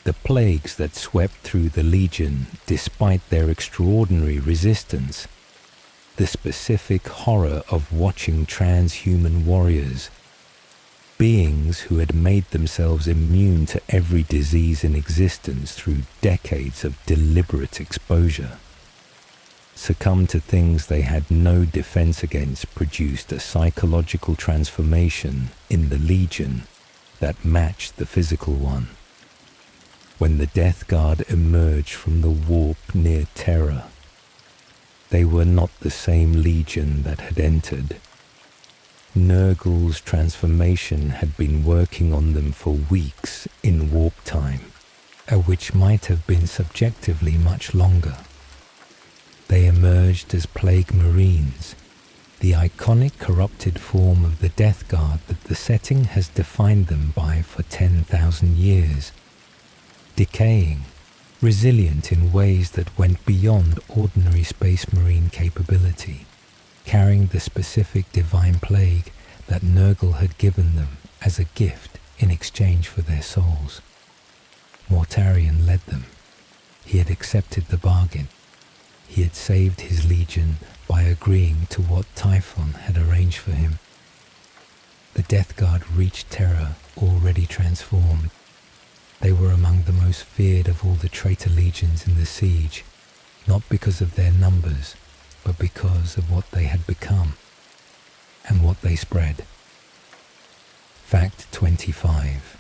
the plagues that swept through the Legion despite their extraordinary resistance, the specific horror of watching transhuman warriors, beings who had made themselves immune to every disease in existence through decades of deliberate exposure, succumb to things they had no defense against, produced a psychological transformation in the Legion that matched the physical one. When the Death Guard emerged from the warp near Terra, they were not the same Legion that had entered. Nurgle's transformation had been working on them for weeks in warp time, which might have been subjectively much longer. They emerged as Plague Marines, the iconic corrupted form of the Death Guard that the setting has defined them by for 10,000 years, decaying, resilient in ways that went beyond ordinary Space Marine capability, carrying the specific divine plague that Nurgle had given them as a gift in exchange for their souls. Mortarion led them. He had accepted the bargain. He had saved his legion by agreeing to what Typhon had arranged for him. The Death Guard reached Terra already transformed. They were among the most feared of all the traitor legions in the siege, not because of their numbers, but because of what they had become and what they spread. Fact 25.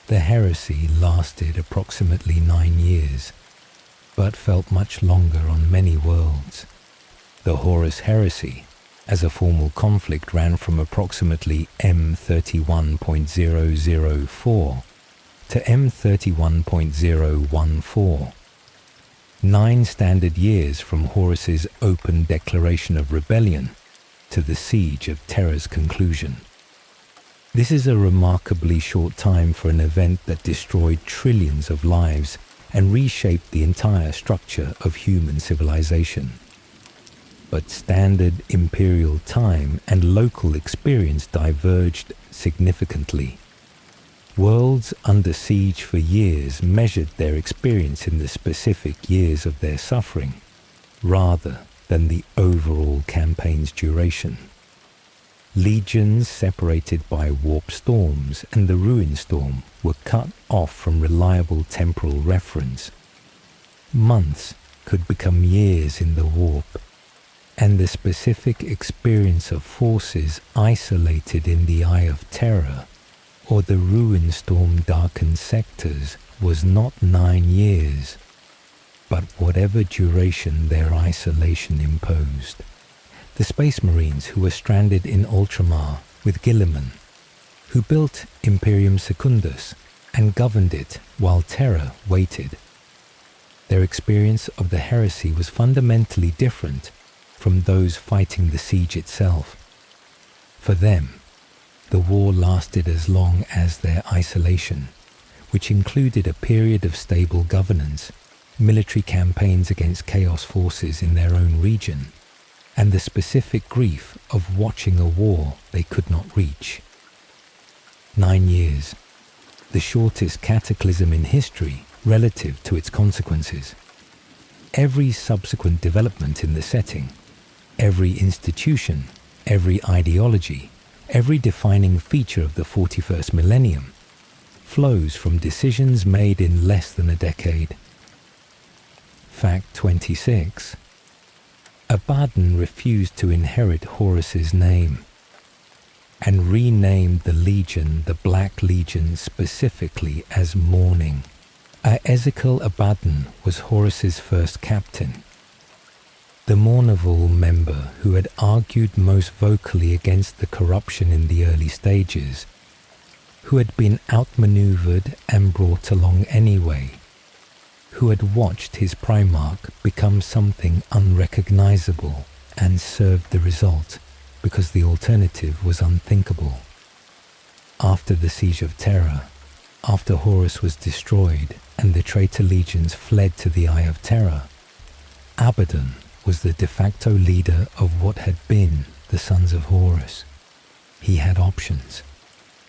The heresy lasted approximately 9 years, but felt much longer on many worlds. The Horus Heresy, as a formal conflict, ran from approximately M31.004 to M31.014. 9 standard years from Horus's open declaration of rebellion to the siege of Terra's conclusion. This is a remarkably short time for an event that destroyed trillions of lives and reshaped the entire structure of human civilization. But standard Imperial time and local experience diverged significantly. Worlds under siege for years measured their experience in the specific years of their suffering, rather than the overall campaign's duration. Legions separated by warp storms and the ruin storm were cut off from reliable temporal reference. Months could become years in the warp, and the specific experience of forces isolated in the Eye of Terra or the ruin storm darkened sectors was not 9 years, but whatever duration their isolation imposed. The Space Marines who were stranded in Ultramar with Guilliman, who built Imperium Secundus and governed it while Terra waited. Their experience of the heresy was fundamentally different from those fighting the siege itself. For them, the war lasted as long as their isolation, which included a period of stable governance, military campaigns against chaos forces in their own region, and the specific grief of watching a war they could not reach. 9 years, the shortest cataclysm in history relative to its consequences. Every subsequent development in the setting, every institution, every ideology, every defining feature of the 41st millennium flows from decisions made in less than a decade. Fact 26. Abaddon refused to inherit Horus's name and renamed the Legion the Black Legion specifically as Mourning. Ezekiel Abaddon was Horus's first captain, the Mournival member who had argued most vocally against the corruption in the early stages, who had been outmaneuvered and brought along anyway, who had watched his Primarch become something unrecognizable and served the result because the alternative was unthinkable. After the siege of Terra, after Horus was destroyed and the traitor legions fled to the Eye of Terra, Abaddon was the de facto leader of what had been the Sons of Horus. He had options.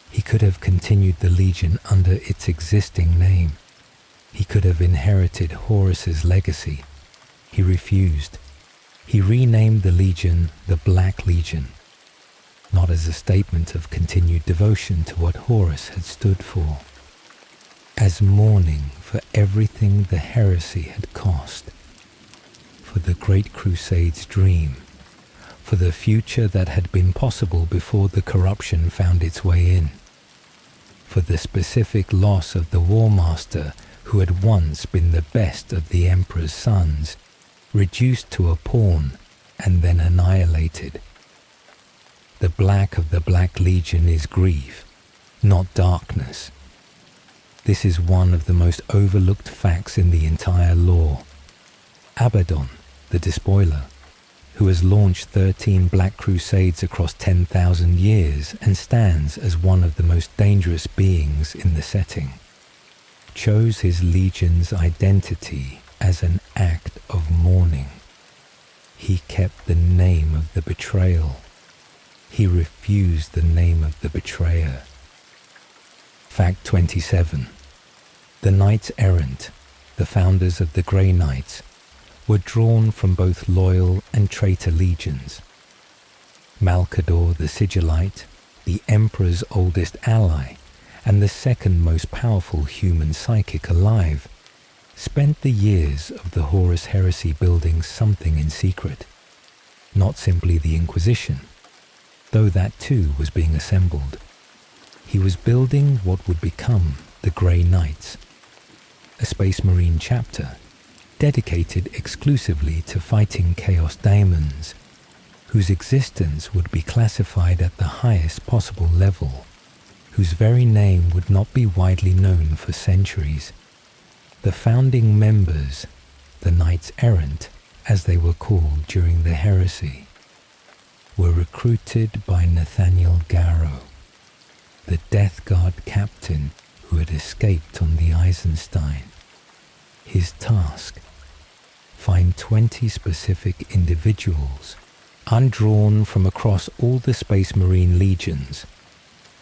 He could have continued the Legion under its existing name. He could have inherited Horus's legacy. He refused. He renamed the Legion the Black Legion, not as a statement of continued devotion to what Horus had stood for, as mourning for everything the heresy had cost, for the Great Crusade's dream, for the future that had been possible before the corruption found its way in, for the specific loss of the Warmaster who had once been the best of the Emperor's sons, reduced to a pawn and then annihilated. The black of the Black Legion is grief, not darkness. This is one of the most overlooked facts in the entire lore. Abaddon, the Despoiler, who has launched 13 Black Crusades across 10,000 years and stands as one of the most dangerous beings in the setting, chose his legion's identity as an act of mourning. He kept the name of the betrayal. He refused the name of the betrayer. Fact 27. The Knights Errant, the founders of the Grey Knights, were drawn from both loyal and traitor legions. Malcador the Sigillite, the Emperor's oldest ally and the second most powerful human psychic alive, spent the years of the Horus Heresy building something in secret, not simply the Inquisition, though that too was being assembled. He was building what would become the Grey Knights, a Space Marine chapter dedicated exclusively to fighting chaos daemons, whose existence would be classified at the highest possible level, whose very name would not be widely known for centuries. The founding members, the Knights Errant, as they were called during the heresy, were recruited by Nathaniel Garrow, the Death Guard captain who had escaped on the Eisenstein. His task: find 20 specific individuals, undrawn from across all the Space Marine legions,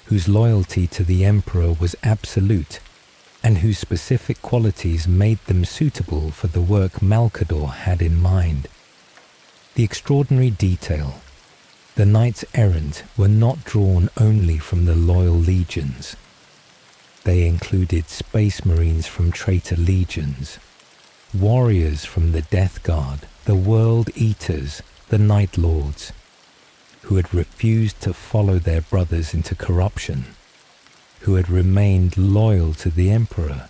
whose loyalty to the Emperor was absolute, and whose specific qualities made them suitable for the work Malkador had in mind. The extraordinary detail: the Knights Errant were not drawn only from the loyal legions. They included Space Marines from traitor legions, warriors from the Death Guard, the World Eaters, the Night Lords, who had refused to follow their brothers into corruption, who had remained loyal to the Emperor,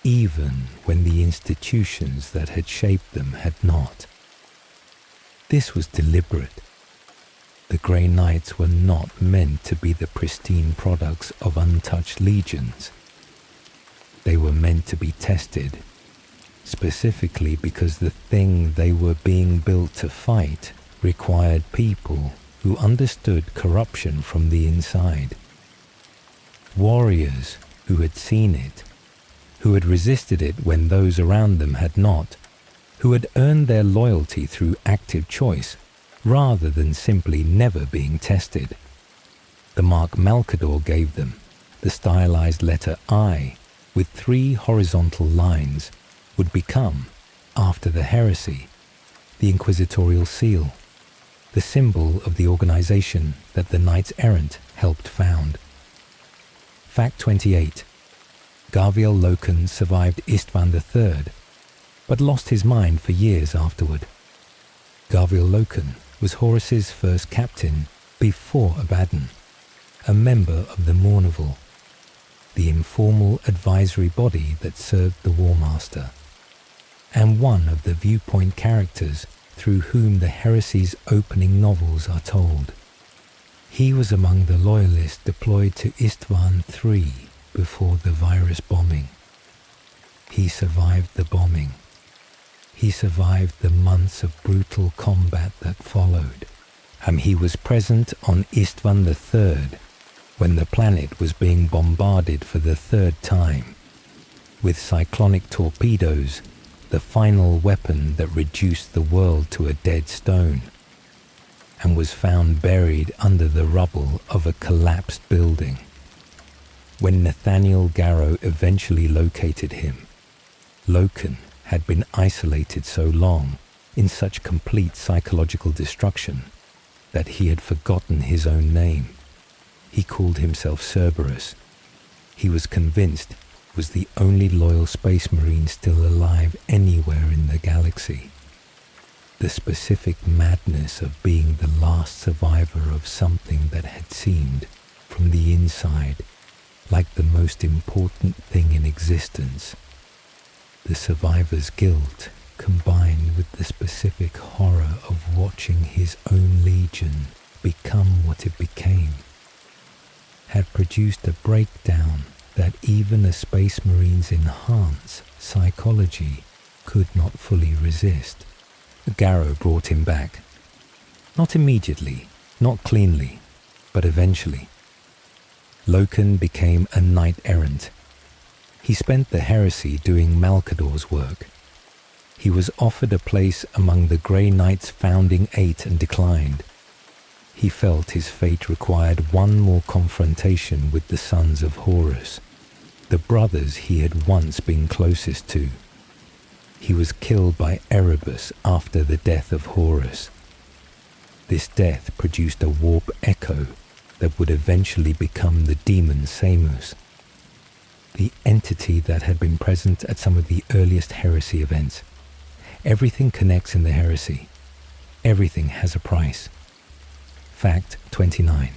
even when the institutions that had shaped them had not. This was deliberate. The Grey Knights were not meant to be the pristine products of untouched legions. They were meant to be tested, specifically because the thing they were being built to fight required people who understood corruption from the inside. Warriors who had seen it, who had resisted it when those around them had not, who had earned their loyalty through active choice rather than simply never being tested. The mark Malkador gave them, the stylized letter I with 3 horizontal lines, would become, after the heresy, the inquisitorial seal, the symbol of the organization that the Knights Errant helped found. Fact 28. Garviel Loken survived Istvan III, but lost his mind for years afterward. Garviel Loken was Horus's first captain before Abaddon, a member of the Mournival, the informal advisory body that served the Warmaster, and one of the viewpoint characters through whom the Heresy's opening novels are told. He was among the loyalists deployed to Istvan III before the virus bombing. He survived the bombing. He survived the months of brutal combat that followed, and he was present on Istvan III when the planet was being bombarded for the 3rd time, with cyclonic torpedoes, the final weapon that reduced the world to a dead stone, and was found buried under the rubble of a collapsed building. When Nathaniel Garrow eventually located him, Loken had been isolated so long, in such complete psychological destruction, that he had forgotten his own name. He called himself Cerberus. He was convinced was the only loyal space marine still alive anywhere in the galaxy. The specific madness of being the last survivor of something that had seemed, from the inside, like the most important thing in existence. The survivor's guilt, combined with the specific horror of watching his own legion become what it became, had produced a breakdown that even a Space Marine's enhanced psychology could not fully resist. Garrow brought him back. Not immediately, not cleanly, but eventually. Loken became a Knight Errant. He spent the heresy doing Malkador's work. He was offered a place among the Grey Knights' founding 8 and declined. He felt his fate required one more confrontation with the sons of Horus, the brothers he had once been closest to. He was killed by Erebus after the death of Horus. This death produced a warp echo that would eventually become the demon Samus, the entity that had been present at some of the earliest heresy events. Everything connects in the heresy. Everything has a price. Fact 29.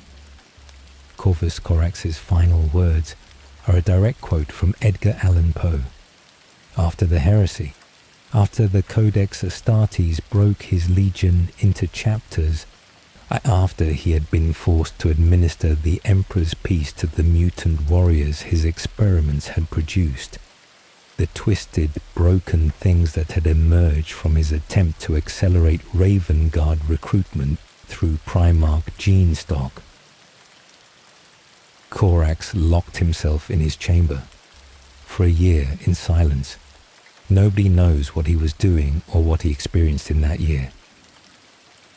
Corvus Corax's final words are a direct quote from Edgar Allan Poe. After the heresy, after the Codex Astartes broke his legion into chapters, after he had been forced to administer the Emperor's peace to the mutant warriors his experiments had produced, the twisted, broken things that had emerged from his attempt to accelerate Raven Guard recruitment through Primarch gene stock. Korax locked himself in his chamber. For a year, in silence. Nobody knows what he was doing or what he experienced in that year.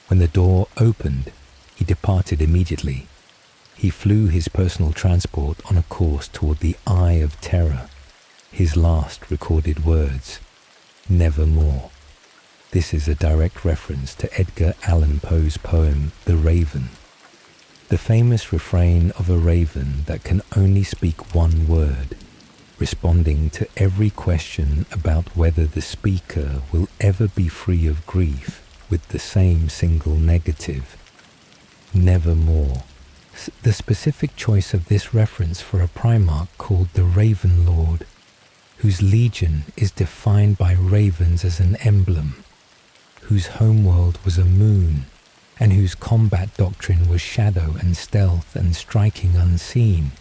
When the door opened, he departed immediately. He flew his personal transport on a course toward the Eye of Terra. His last recorded words, "Nevermore." This is a direct reference to Edgar Allan Poe's poem, The Raven. The famous refrain of a raven that can only speak one word, responding to every question about whether the speaker will ever be free of grief with the same single negative, "Nevermore." The specific choice of this reference for a Primarch called the Raven Lord, whose legion is defined by ravens as an emblem, whose homeworld was a moon, and whose combat doctrine was shadow and stealth and striking unseen,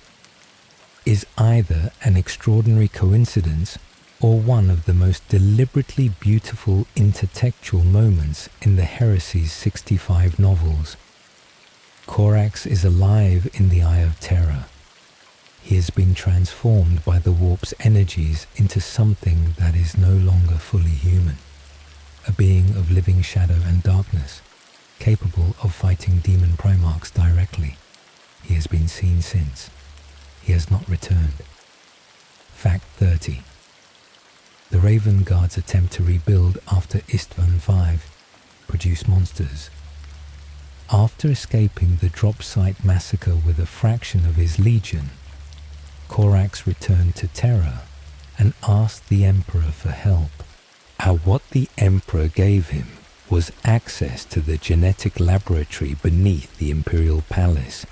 is either an extraordinary coincidence or one of the most deliberately beautiful intertextual moments in the Heresy's 65 novels. Korax is alive in the Eye of Terra. He has been transformed by the warp's energies into something that is no longer fully human, a being of living shadow and darkness, capable of fighting demon Primarchs directly. He has been seen since. He has not returned. Fact 30. The Raven Guard's attempt to rebuild after Istvan V produced monsters. After escaping the drop site massacre with a fraction of his legion, Korax returned to Terra and asked the Emperor for help. And what the Emperor gave him was access to the genetic laboratory beneath the Imperial Palace,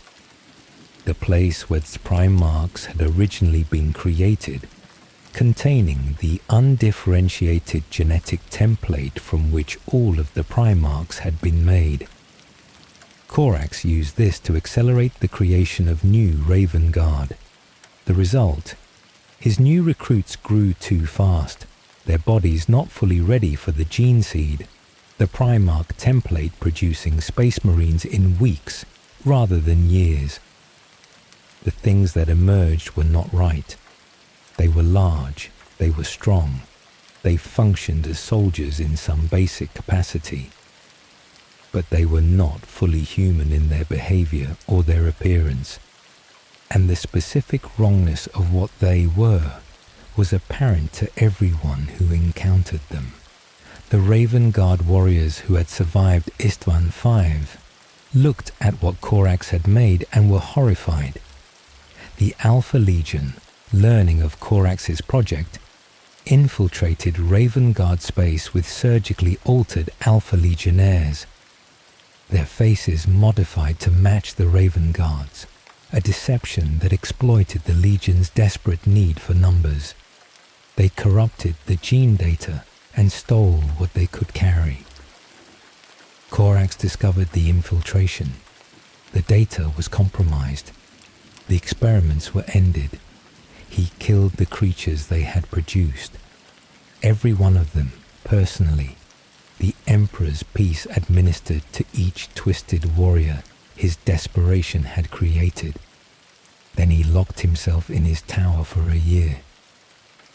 the place where the Primarchs had originally been created, containing the undifferentiated genetic template from which all of the Primarchs had been made. Korax used this to accelerate the creation of new Raven Guard. The result? His new recruits grew too fast, their bodies not fully ready for the gene seed, the Primarch template producing Space Marines in weeks rather than years. The things that emerged were not right. They were large, they were strong, they functioned as soldiers in some basic capacity. But they were not fully human in their behavior or their appearance. And the specific wrongness of what they were was apparent to everyone who encountered them. The Raven Guard warriors who had survived Istvan V looked at what Korax had made and were horrified. The Alpha Legion, learning of Korax's project, infiltrated Raven Guard space with surgically altered Alpha Legionnaires, their faces modified to match the Raven Guards, a deception that exploited the Legion's desperate need for numbers. They corrupted the gene data and stole what they could carry. Korax discovered the infiltration. The data was compromised. The experiments were ended. He killed the creatures they had produced. Every one of them, personally. The Emperor's peace administered to each twisted warrior his desperation had created. Then he locked himself in his tower for a year.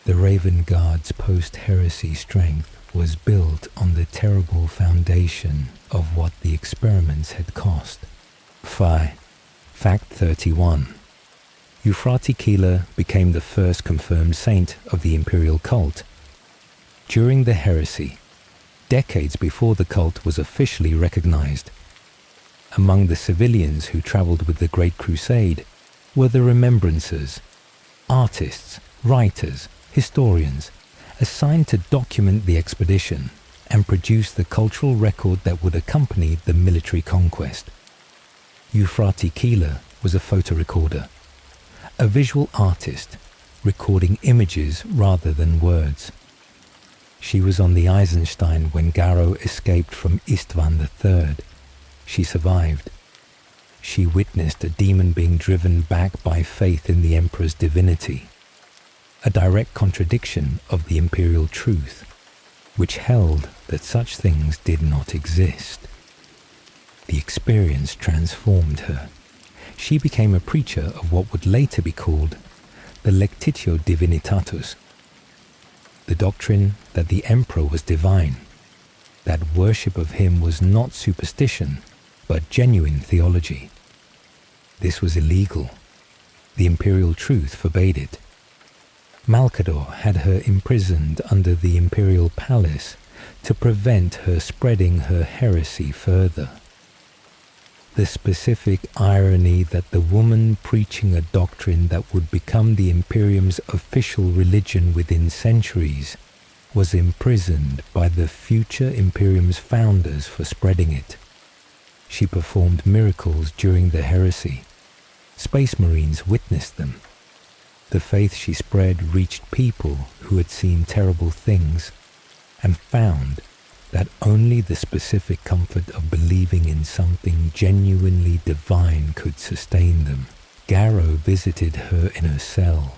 The Raven Guard's post-heresy strength was built on the terrible foundation of what the experiments had cost. Fact 31. Euphrati Keeler became the first confirmed saint of the Imperial cult. During the heresy, decades before the cult was officially recognized, among the civilians who traveled with the Great Crusade were the remembrancers, artists, writers, historians, assigned to document the expedition and produce the cultural record that would accompany the military conquest. Euphrati Keeler was a photo recorder, a visual artist, recording images rather than words. She was on the Eisenstein when Garo escaped from Istvan III. She survived. She witnessed a demon being driven back by faith in the Emperor's divinity, a direct contradiction of the Imperial truth, which held that such things did not exist. The experience transformed her. she became a preacher of what would later be called the Lectitio Divinitatus, the doctrine that the emperor was divine, that worship of him was not superstition, but genuine theology. This was illegal. The imperial truth forbade it. Malcador had her imprisoned under the imperial palace to prevent her spreading her heresy further. The specific irony that the woman preaching a doctrine that would become the Imperium's official religion within centuries was imprisoned by the future Imperium's founders for spreading it. She performed miracles during the heresy. Space Marines witnessed them. The faith she spread reached people who had seen terrible things and found that only the specific comfort of believing in something genuinely divine could sustain them. Garrow visited her in her cell.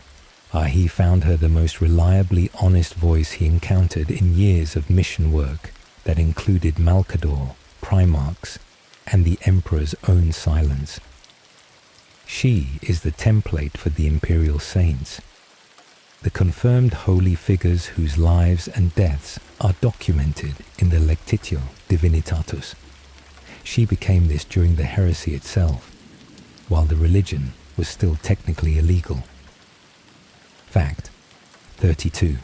He found her the most reliably honest voice he encountered in years of mission work that included Malcador, Primarchs, and the Emperor's own silence. She is the template for the Imperial Saints, the confirmed holy figures whose lives and deaths are documented in the Lectitio Divinitatus. She became this during the heresy itself, while the religion was still technically illegal. Fact 32.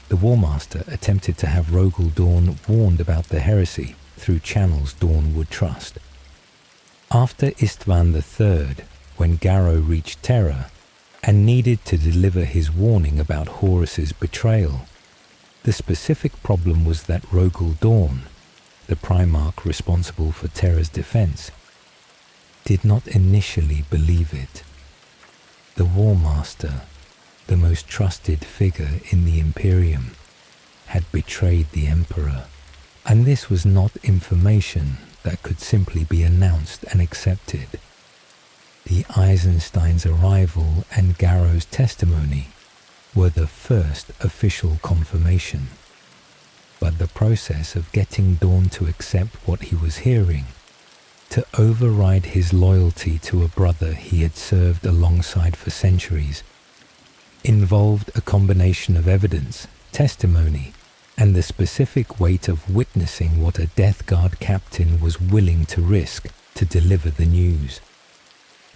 The Warmaster attempted to have Rogel Dawn warned about the heresy through channels Dawn would trust. After Istvan III, when Garrow reached Terra and needed to deliver his warning about Horus's betrayal, the specific problem was that Rogel Dawn, the Primarch responsible for Terra's defense, did not initially believe it. The Warmaster, the most trusted figure in the Imperium, had betrayed the Emperor, and this was not information that could simply be announced and accepted. The Eisenstein's arrival and Garrow's testimony were the first official confirmation, but the process of getting Dawn to accept what he was hearing, to override his loyalty to a brother he had served alongside for centuries, involved a combination of evidence, testimony, and the specific weight of witnessing what a Death Guard captain was willing to risk to deliver the news.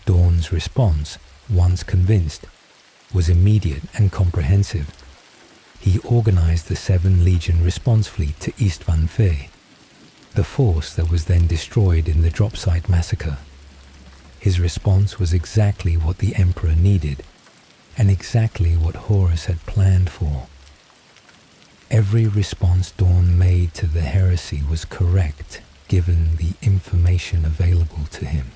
Dawn's response, once convinced, was immediate and comprehensive. He organized the 7 Legion response fleet to Istvan IV, the force that was then destroyed in the drop site massacre. His response was exactly what the Emperor needed, and exactly what Horus had planned for. Every response Dawn made to the heresy was correct, given the information available to him.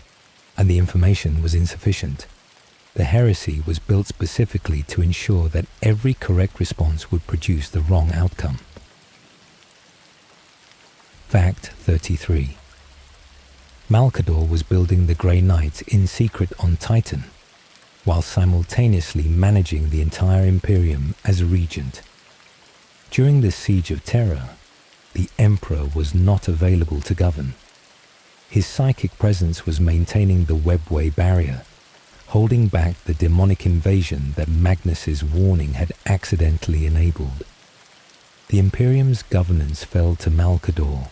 And the information was insufficient. The heresy was built specifically to ensure that every correct response would produce the wrong outcome. Fact 33. Malcador was building the Grey Knights in secret on Titan, while simultaneously managing the entire Imperium as regent. During the siege of Terra, the Emperor was not available to govern. His psychic presence was maintaining the webway barrier, holding back the demonic invasion that Magnus's warning had accidentally enabled. The Imperium's governance fell to Malcador,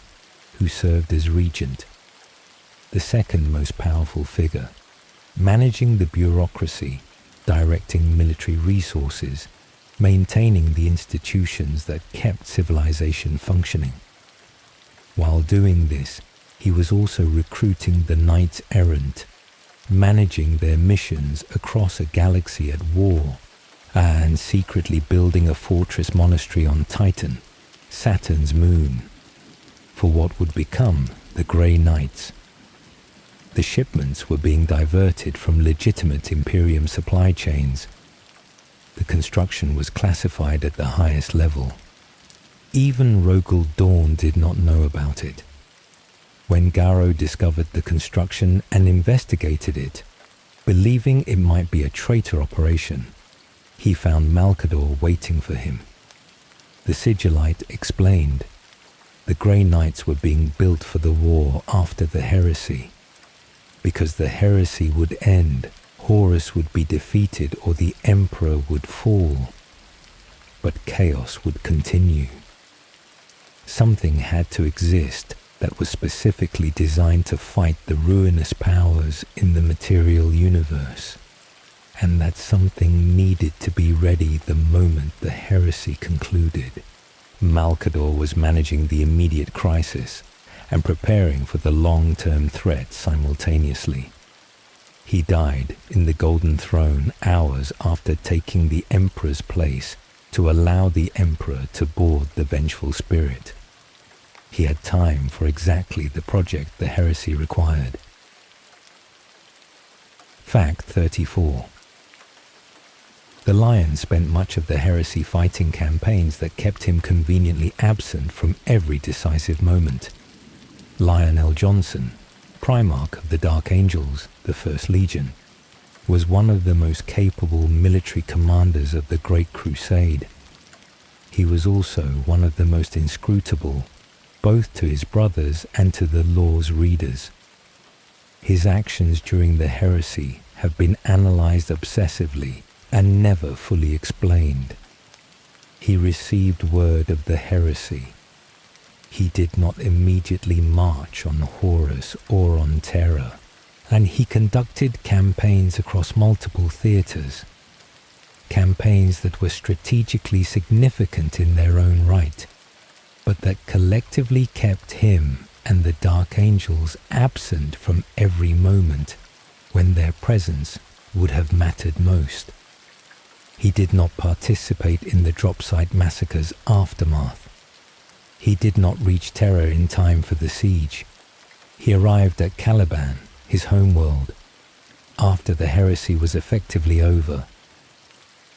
who served as regent, the second most powerful figure, managing the bureaucracy, directing military resources, maintaining the institutions that kept civilization functioning. While doing this, he was also recruiting the Knights Errant, managing their missions across a galaxy at war, and secretly building a fortress monastery on Titan, Saturn's moon, for what would become the Grey Knights. The shipments were being diverted from legitimate Imperium supply chains. The construction was classified at the highest level. Even Rogel Dawn did not know about it. When Garrow discovered the construction and investigated it, believing it might be a traitor operation, he found Malcador waiting for him. The Sigillite explained, the Grey Knights were being built for the war after the heresy. because the heresy would end, Horus would be defeated, or the Emperor would fall. But chaos would continue. Something had to exist that was specifically designed to fight the ruinous powers in the material universe, and that something needed to be ready the moment the heresy concluded. Malcador was managing the immediate crisis and preparing for the long-term threat simultaneously. He died in the Golden Throne hours after taking the Emperor's place to allow the Emperor to board the vengeful spirit. He had time for exactly the project the heresy required. Fact 34. The Lion spent much of the heresy fighting campaigns that kept him conveniently absent from every decisive moment. Lionel Johnson, Primarch of the Dark Angels, the First Legion, was one of the most capable military commanders of the Great Crusade. He was also one of the most inscrutable, both to his brothers and to the law's readers. His actions during the heresy have been analyzed obsessively and never fully explained. He received word of the heresy. He did not immediately march on Horus or on Terra, and he conducted campaigns across multiple theaters, campaigns that were strategically significant in their own right, but that collectively kept him and the Dark Angels absent from every moment when their presence would have mattered most. He did not participate in the drop site massacre's aftermath. He did not reach Terra in time for the siege. He arrived at Caliban, his homeworld, after the heresy was effectively over,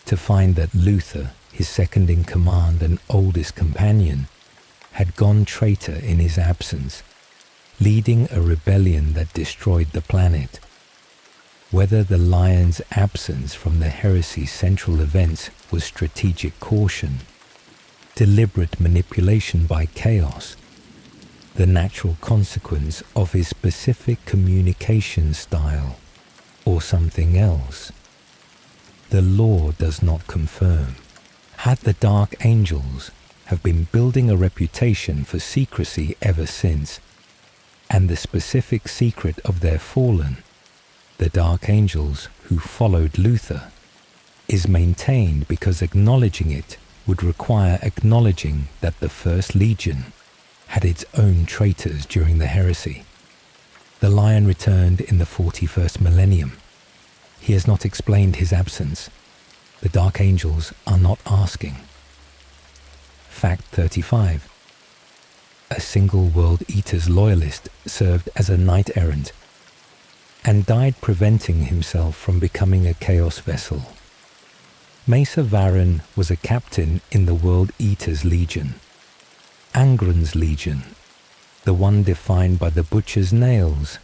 to find that Luther, his second-in-command and oldest companion, had gone traitor in his absence, leading a rebellion that destroyed the planet. Whether the Lion's absence from the heresy's central events was strategic caution, deliberate manipulation by chaos, the natural consequence of his specific communication style, or something else, the law does not confirm. Had the Dark Angels have been building a reputation for secrecy ever since, and the specific secret of their fallen, the Dark Angels who followed Luther, is maintained because acknowledging it would require acknowledging that the First Legion had its own traitors during the heresy. The Lion returned in the 41st millennium. He has not explained his absence. The Dark Angels are not asking. Fact 35. A single World Eater's loyalist served as a knight-errant and died preventing himself from becoming a Chaos vessel. Mesa Varan was a captain in the World Eater's Legion, Angron's Legion, the one defined by the butcher's nails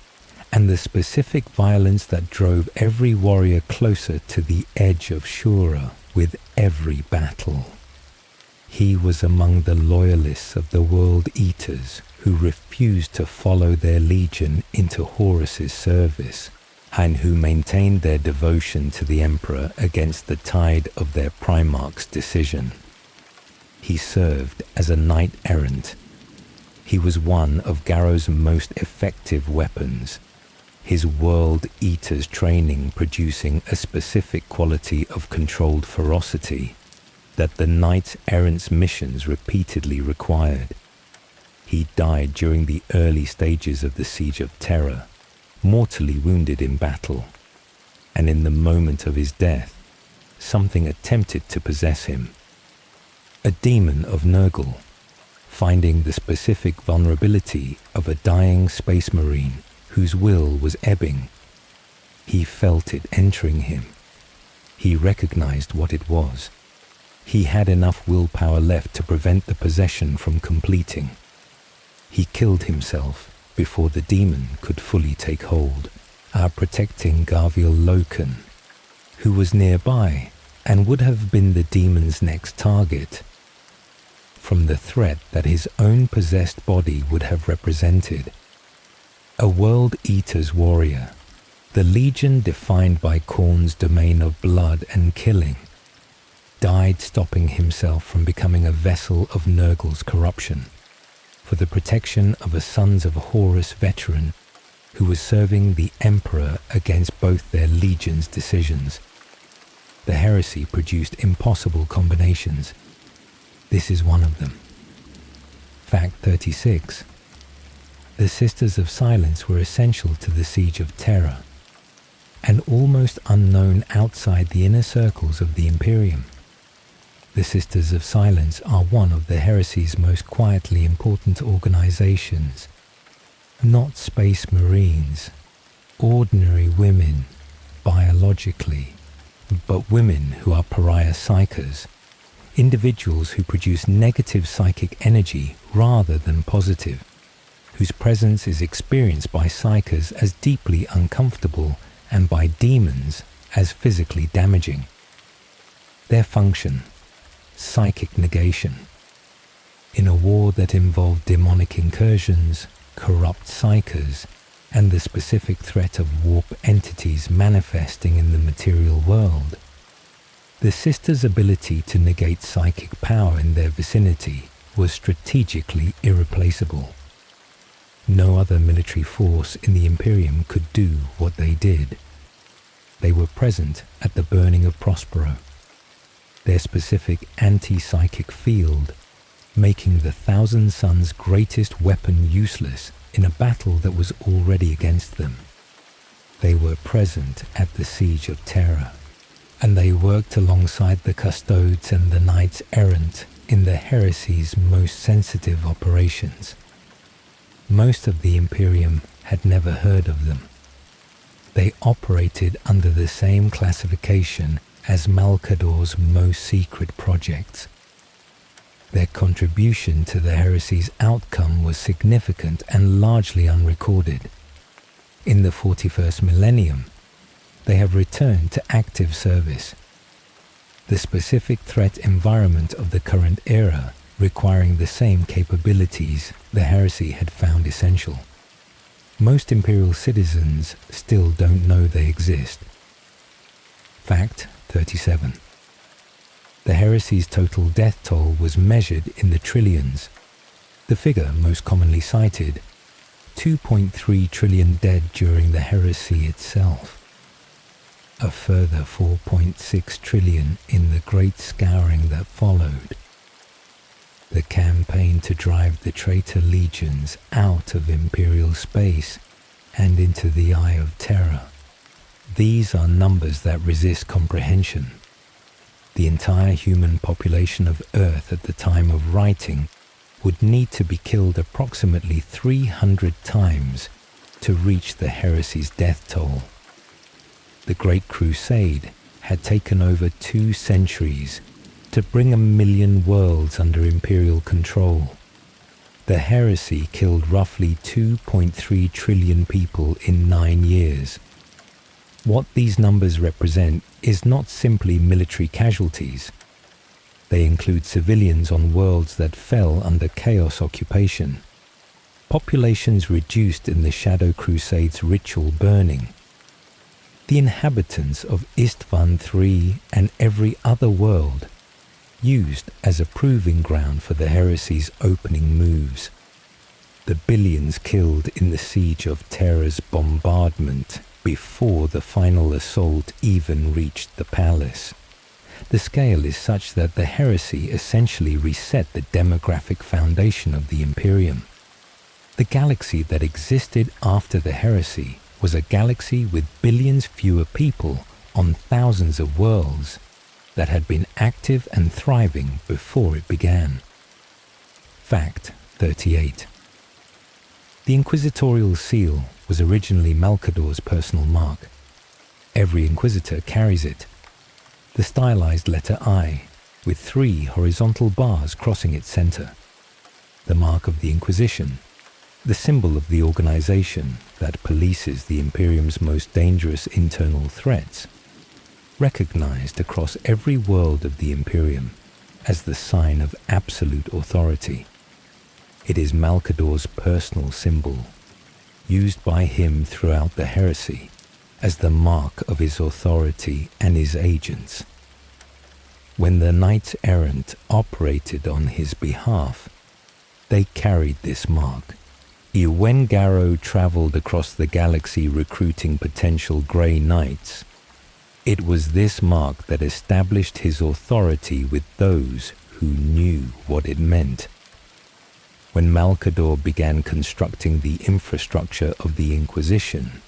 and the specific violence that drove every warrior closer to the edge of Shura with every battle. He was among the loyalists of the World Eaters who refused to follow their legion into Horus's service, and who maintained their devotion to the Emperor against the tide of their Primarch's decision. He served as a knight-errant. He was one of Garrow's most effective weapons, his World Eater's training producing a specific quality of controlled ferocity that the knight-errant's missions repeatedly required. He died during the early stages of the Siege of Terra, mortally wounded in battle, and in the moment of his death, something attempted to possess him. A demon of Nurgle, finding the specific vulnerability of a dying space marine whose will was ebbing. He felt it entering him. He recognized what it was. He had enough willpower left to prevent the possession from completing. He killed himself before the demon could fully take hold. Our protecting Garviel Loken, who was nearby and would have been the demon's next target, from the threat that his own possessed body would have represented. A World Eater's warrior, the legion defined by Khorne's domain of blood and killing, died stopping himself from becoming a vessel of Nurgle's corruption, for the protection of a Sons of Horus veteran who was serving the Emperor against both their legion's decisions. The heresy produced impossible combinations. This is one of them. Fact 36. The Sisters of Silence were essential to the siege of Terra, and almost unknown outside the inner circles of the Imperium. The Sisters of Silence are one of the heresy's most quietly important organizations. Not space marines, ordinary women, biologically, but women who are pariah psychers, individuals who produce negative psychic energy rather than positive, whose presence is experienced by psychers as deeply uncomfortable and by demons as physically damaging. Their function: psychic negation. In a war that involved demonic incursions, corrupt psychers, and the specific threat of warp entities manifesting in the material world, the Sisters' ability to negate psychic power in their vicinity was strategically irreplaceable. No other military force in the Imperium could do what they did. They were present at the burning of Prospero, their specific anti-psychic field, making the Thousand Suns' greatest weapon useless in a battle that was already against them. They were present at the siege of Terra, and they worked alongside the Custodes and the Knights Errant in the heresy's most sensitive operations. Most of the Imperium had never heard of them. They operated under the same classification as Malcador's most secret projects. Their contribution to the heresy's outcome was significant and largely unrecorded. In the 41st millennium, they have returned to active service. The specific threat environment of the current era requiring the same capabilities the heresy had found essential. Most Imperial citizens still don't know they exist. Fact 37. The heresy's total death toll was measured in the trillions. The figure most commonly cited, 2.3 trillion dead during the heresy itself. A further 4.6 trillion in the great scouring that followed. The campaign to drive the traitor legions out of Imperial space and into the Eye of Terra. These are numbers that resist comprehension. The entire human population of Earth at the time of writing would need to be killed approximately 300 times to reach the heresy's death toll. The Great Crusade had taken over 2 centuries to bring 1 million worlds under Imperial control. The heresy killed roughly 2.3 trillion people in 9 years. What these numbers represent is not simply military casualties. They include civilians on worlds that fell under Chaos occupation, populations reduced in the Shadow Crusade's ritual burning, the inhabitants of Istvan III and every other world, used as a proving ground for the heresy's opening moves, the billions killed in the siege of Terra's bombardment before the final assault even reached the palace. The scale is such that the heresy essentially reset the demographic foundation of the Imperium. The galaxy that existed after the heresy was a galaxy with billions fewer people on thousands of worlds that had been active and thriving before it began. Fact 38. The inquisitorial seal was originally Malcador's personal mark. Every inquisitor carries it. The stylized letter I, with 3 horizontal bars crossing its center. The mark of the Inquisition, the symbol of the organization that polices the Imperium's most dangerous internal threats, recognized across every world of the Imperium as the sign of absolute authority. It is Malcador's personal symbol, used by him throughout the heresy as the mark of his authority and his agents. When the knights errant operated on his behalf, they carried this mark. When Garrow traveled across the galaxy recruiting potential Grey Knights, it was this mark that established his authority with those who knew what it meant. When Malcador began constructing the infrastructure of the Inquisition,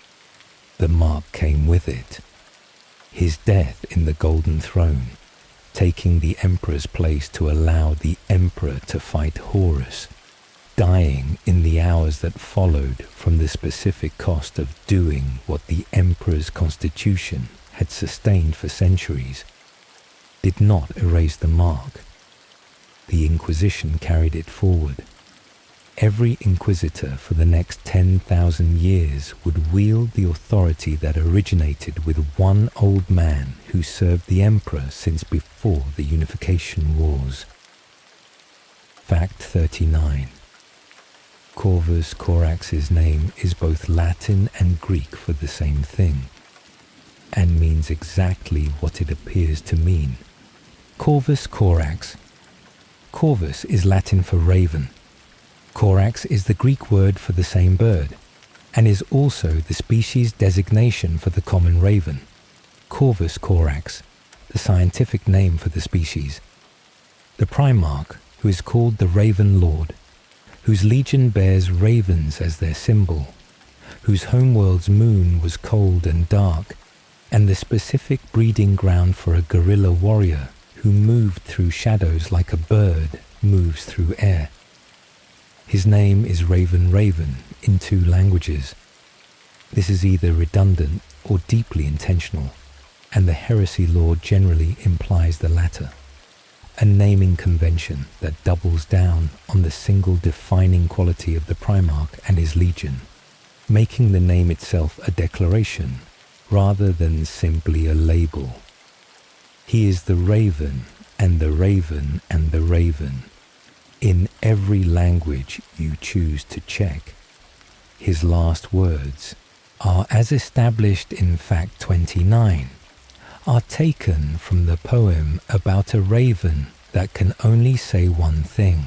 the mark came with it. His death in the Golden Throne, taking the Emperor's place to allow the Emperor to fight Horus, dying in the hours that followed from the specific cost of doing what the Emperor's constitution had sustained for centuries, did not erase the mark. The Inquisition carried it forward. Every Inquisitor for the next 10,000 years would wield the authority that originated with one old man who served the Emperor since before the Unification Wars. Fact 39. Corvus Corax's name is both Latin and Greek for the same thing, and means exactly what it appears to mean. Corvus Corax. Corvus is Latin for raven. Corax is the Greek word for the same bird, and is also the species designation for the common raven. Corvus corax, the scientific name for the species. The Primarch, who is called the Raven Lord, whose legion bears ravens as their symbol, whose homeworld's moon was cold and dark, and the specific breeding ground for a guerrilla warrior who moved through shadows like a bird moves through air. His name is Raven in 2 languages. This is either redundant or deeply intentional, and the heresy lore generally implies the latter. A naming convention that doubles down on the single defining quality of the Primarch and his legion, making the name itself a declaration rather than simply a label. He is the Raven and the Raven and the Raven, in every language you choose to check. His last words are, as established in Fact 29, are taken from the poem about a raven that can only say one thing.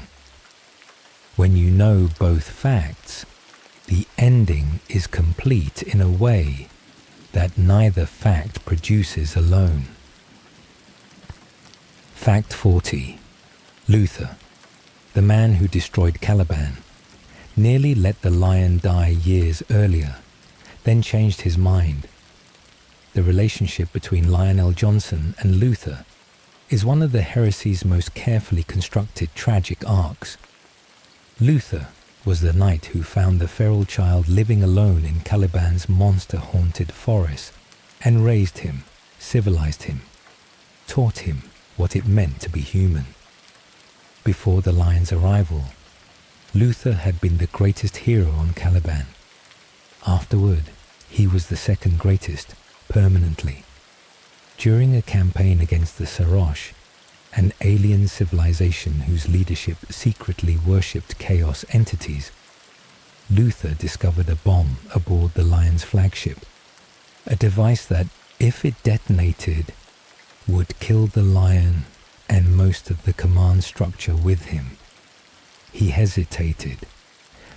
When you know both facts, the ending is complete in a way that neither fact produces alone. Fact 40. Luther, the man who destroyed Caliban, nearly let the lion die years earlier, then changed his mind. The relationship between Lionel Johnson and Luther is one of the heresy's most carefully constructed tragic arcs. Luther was the knight who found the feral child living alone in Caliban's monster-haunted forest and raised him, civilized him, taught him what it meant to be human. Before the lion's arrival, Luther had been the greatest hero on Caliban. Afterward, he was the second greatest, permanently. During a campaign against the Sarosh, an alien civilization whose leadership secretly worshipped chaos entities, Luther discovered a bomb aboard the Lion's flagship, a device that, if it detonated, would kill the Lion and most of the command structure with him. He hesitated.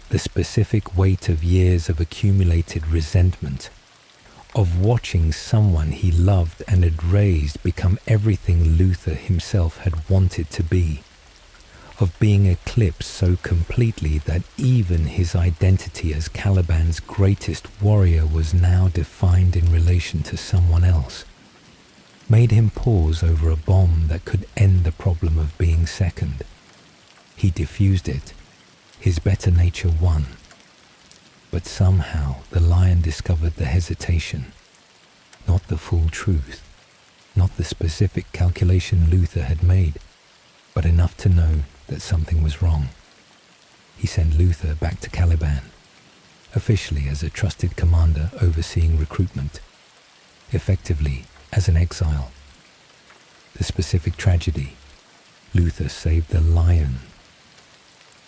The specific weight of years of accumulated resentment, of watching someone he loved and had raised become everything Luther himself had wanted to be, of being eclipsed so completely that even his identity as Caliban's greatest warrior was now defined in relation to someone else, made him pause over a bomb that could end the problem of being second. He diffused it. His better nature won. But somehow the Lion discovered the hesitation, not the full truth, not the specific calculation Luther had made, but enough to know that something was wrong. He sent Luther back to Caliban, officially as a trusted commander overseeing recruitment, effectively as an exile. The specific tragedy: Luther saved the Lion.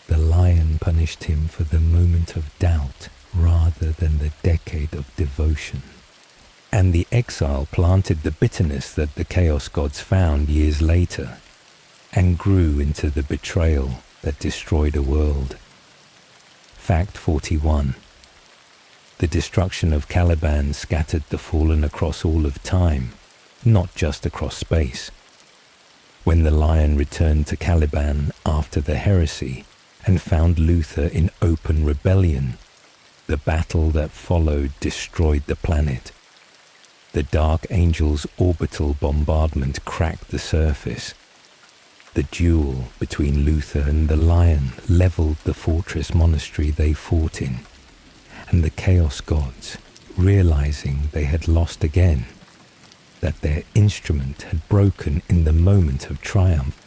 The Lion punished him for the moment of doubt rather rather than the decade of devotion. And the exile planted the bitterness that the Chaos Gods found years later, and grew into the betrayal that destroyed a world. Fact 41. The destruction of Caliban scattered the fallen across all of time, not just across space. When the Lion returned to Caliban after the heresy and found Luther in open rebellion, the battle that followed destroyed the planet. The Dark Angel's orbital bombardment cracked the surface. The duel between Luther and the Lion leveled the fortress monastery they fought in, and the Chaos Gods, realizing they had lost again, that their instrument had broken in the moment of triumph,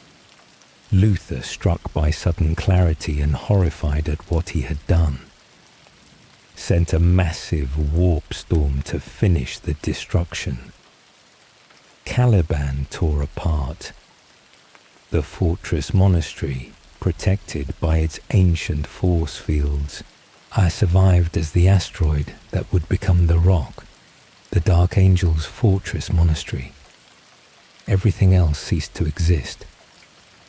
Luther, struck by sudden clarity and horrified at what he had done, sent a massive warp storm to finish the destruction. Caliban tore apart. The fortress monastery, protected by its ancient force fields, I survived as the asteroid that would become the rock, the Dark Angel's fortress monastery. Everything else ceased to exist,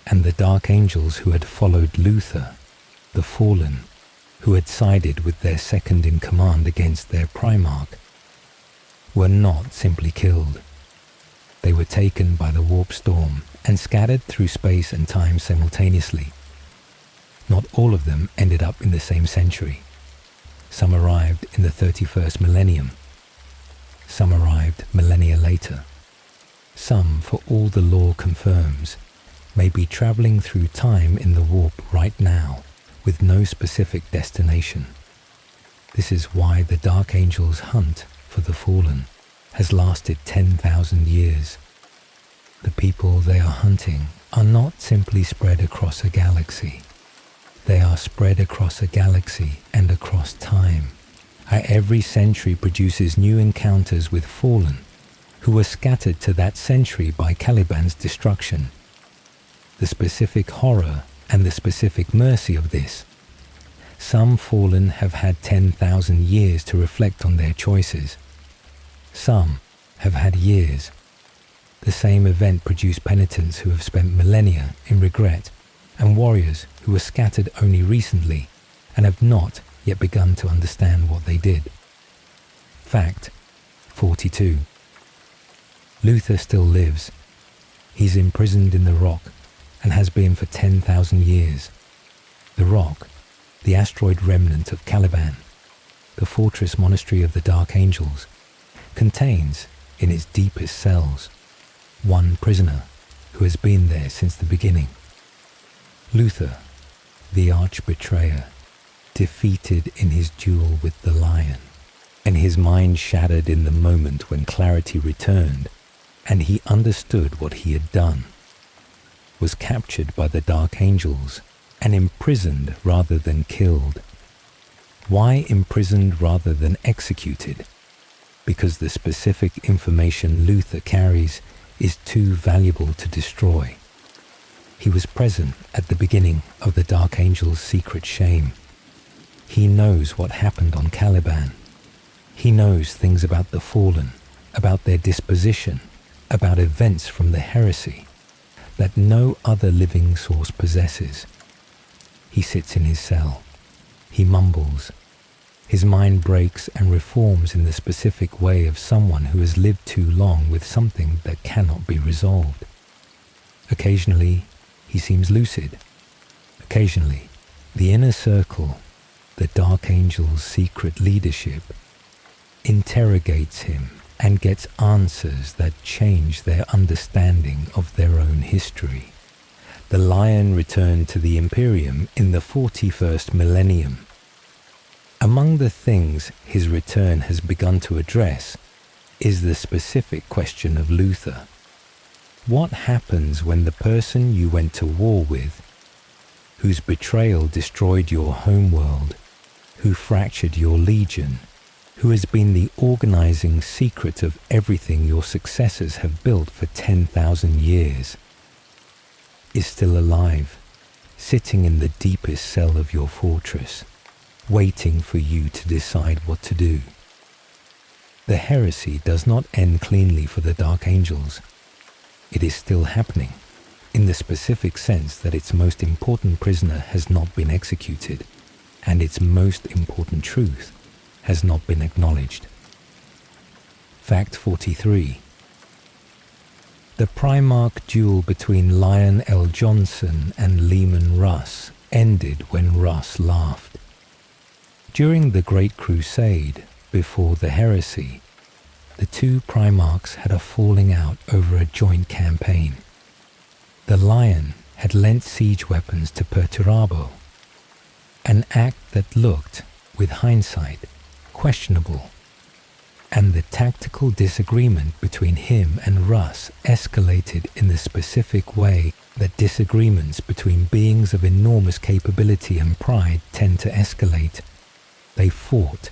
and the Dark Angels who had followed Luther, the fallen, who had sided with their second-in-command against their Primarch, were not simply killed. They were taken by the warp storm and scattered through space and time simultaneously. Not all of them ended up in the same century. Some arrived in the 31st millennium. Some arrived millennia later. Some, for all the lore confirms, may be traveling through time in the warp right now, with no specific destination. This is why the Dark Angel's hunt for the fallen has lasted 10,000 years. The people they are hunting are not simply spread across a galaxy. They are spread across a galaxy and across time. Every century produces new encounters with fallen, who were scattered to that century by Caliban's destruction. The specific horror and the specific mercy of this. Some fallen have had 10,000 years to reflect on their choices. Some have had years. The same event produced penitents who have spent millennia in regret, and warriors who were scattered only recently and have not yet begun to understand what they did. Fact 42. Luther still lives. He's imprisoned in the rock and has been for 10,000 years. The rock, the asteroid remnant of Caliban, the fortress monastery of the Dark Angels, contains, in its deepest cells, one prisoner who has been there since the beginning. Luther, the arch-betrayer, defeated in his duel with the Lion, and his mind shattered in the moment when clarity returned and he understood what he had done, was captured by the Dark Angels and imprisoned rather than killed. Why imprisoned rather than executed? Because the specific information Luther carries is too valuable to destroy. He was present at the beginning of the Dark Angel's secret shame. He knows what happened on Caliban. He knows things about the fallen, about their disposition, about events from the heresy that no other living source possesses. He sits in his cell. He mumbles. His mind breaks and reforms in the specific way of someone who has lived too long with something that cannot be resolved. Occasionally, he seems lucid. Occasionally, the inner circle, the Dark Angel's secret leadership, interrogates him and gets answers that change their understanding of their own history. The Lion returned to the Imperium in the 41st millennium. Among the things his return has begun to address is the specific question of Luther. What happens when the person you went to war with, whose betrayal destroyed your homeworld, who fractured your legion, who has been the organizing secret of everything your successors have built for 10,000 years, is still alive, sitting in the deepest cell of your fortress, waiting for you to decide what to do. The heresy does not end cleanly for the Dark Angels. It is still happening, in the specific sense that its most important prisoner has not been executed, and its most important truth has not been acknowledged. Fact 43. The Primarch duel between Lion L. Johnson and Lehman Russ ended when Russ laughed. During the Great Crusade, before the heresy, the two Primarchs had a falling out over a joint campaign. The Lion had lent siege weapons to Perturabo, an act that looked, with hindsight, questionable, and the tactical disagreement between him and Russ escalated in the specific way that disagreements between beings of enormous capability and pride tend to escalate. They fought,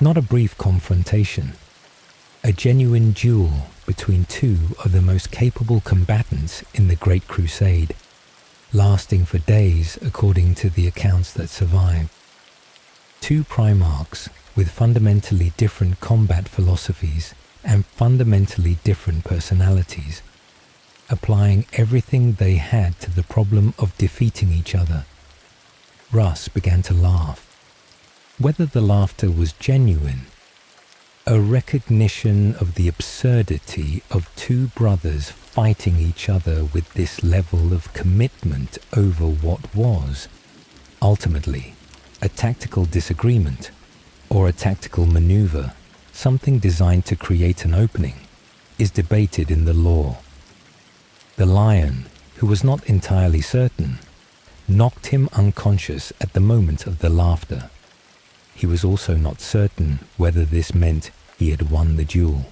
not a brief confrontation, a genuine duel between two of the most capable combatants in the Great Crusade, lasting for days according to the accounts that survive. Two Primarchs with fundamentally different combat philosophies and fundamentally different personalities, applying everything they had to the problem of defeating each other. Russ began to laugh. Whether the laughter was genuine, a recognition of the absurdity of two brothers fighting each other with this level of commitment over what was, ultimately, a tactical disagreement or a tactical maneuver, something designed to create an opening, is debated in the lore. The Lion, who was not entirely certain, knocked him unconscious at the moment of the laughter. He was also not certain whether this meant he had won the duel.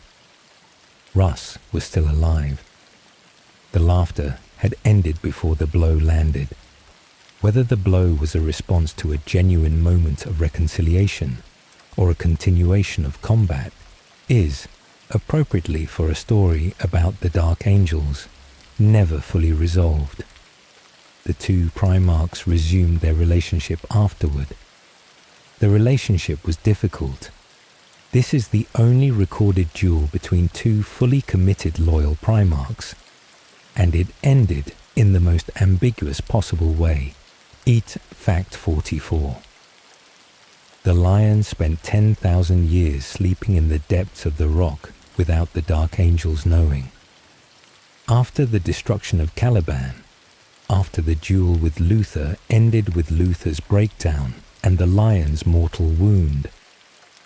Russ was still alive. The laughter had ended before the blow landed. Whether the blow was a response to a genuine moment of reconciliation or a continuation of combat is, appropriately for a story about the Dark Angels, never fully resolved. The two Primarchs resumed their relationship afterward. The relationship was difficult. This is the only recorded duel between two fully committed loyal Primarchs, and it ended in the most ambiguous possible way. Eat Fact 44. The Lion spent 10,000 years sleeping in the depths of the rock without the Dark Angels knowing. After the destruction of Caliban, after the duel with Luther ended with Luther's breakdown and the Lion's mortal wound,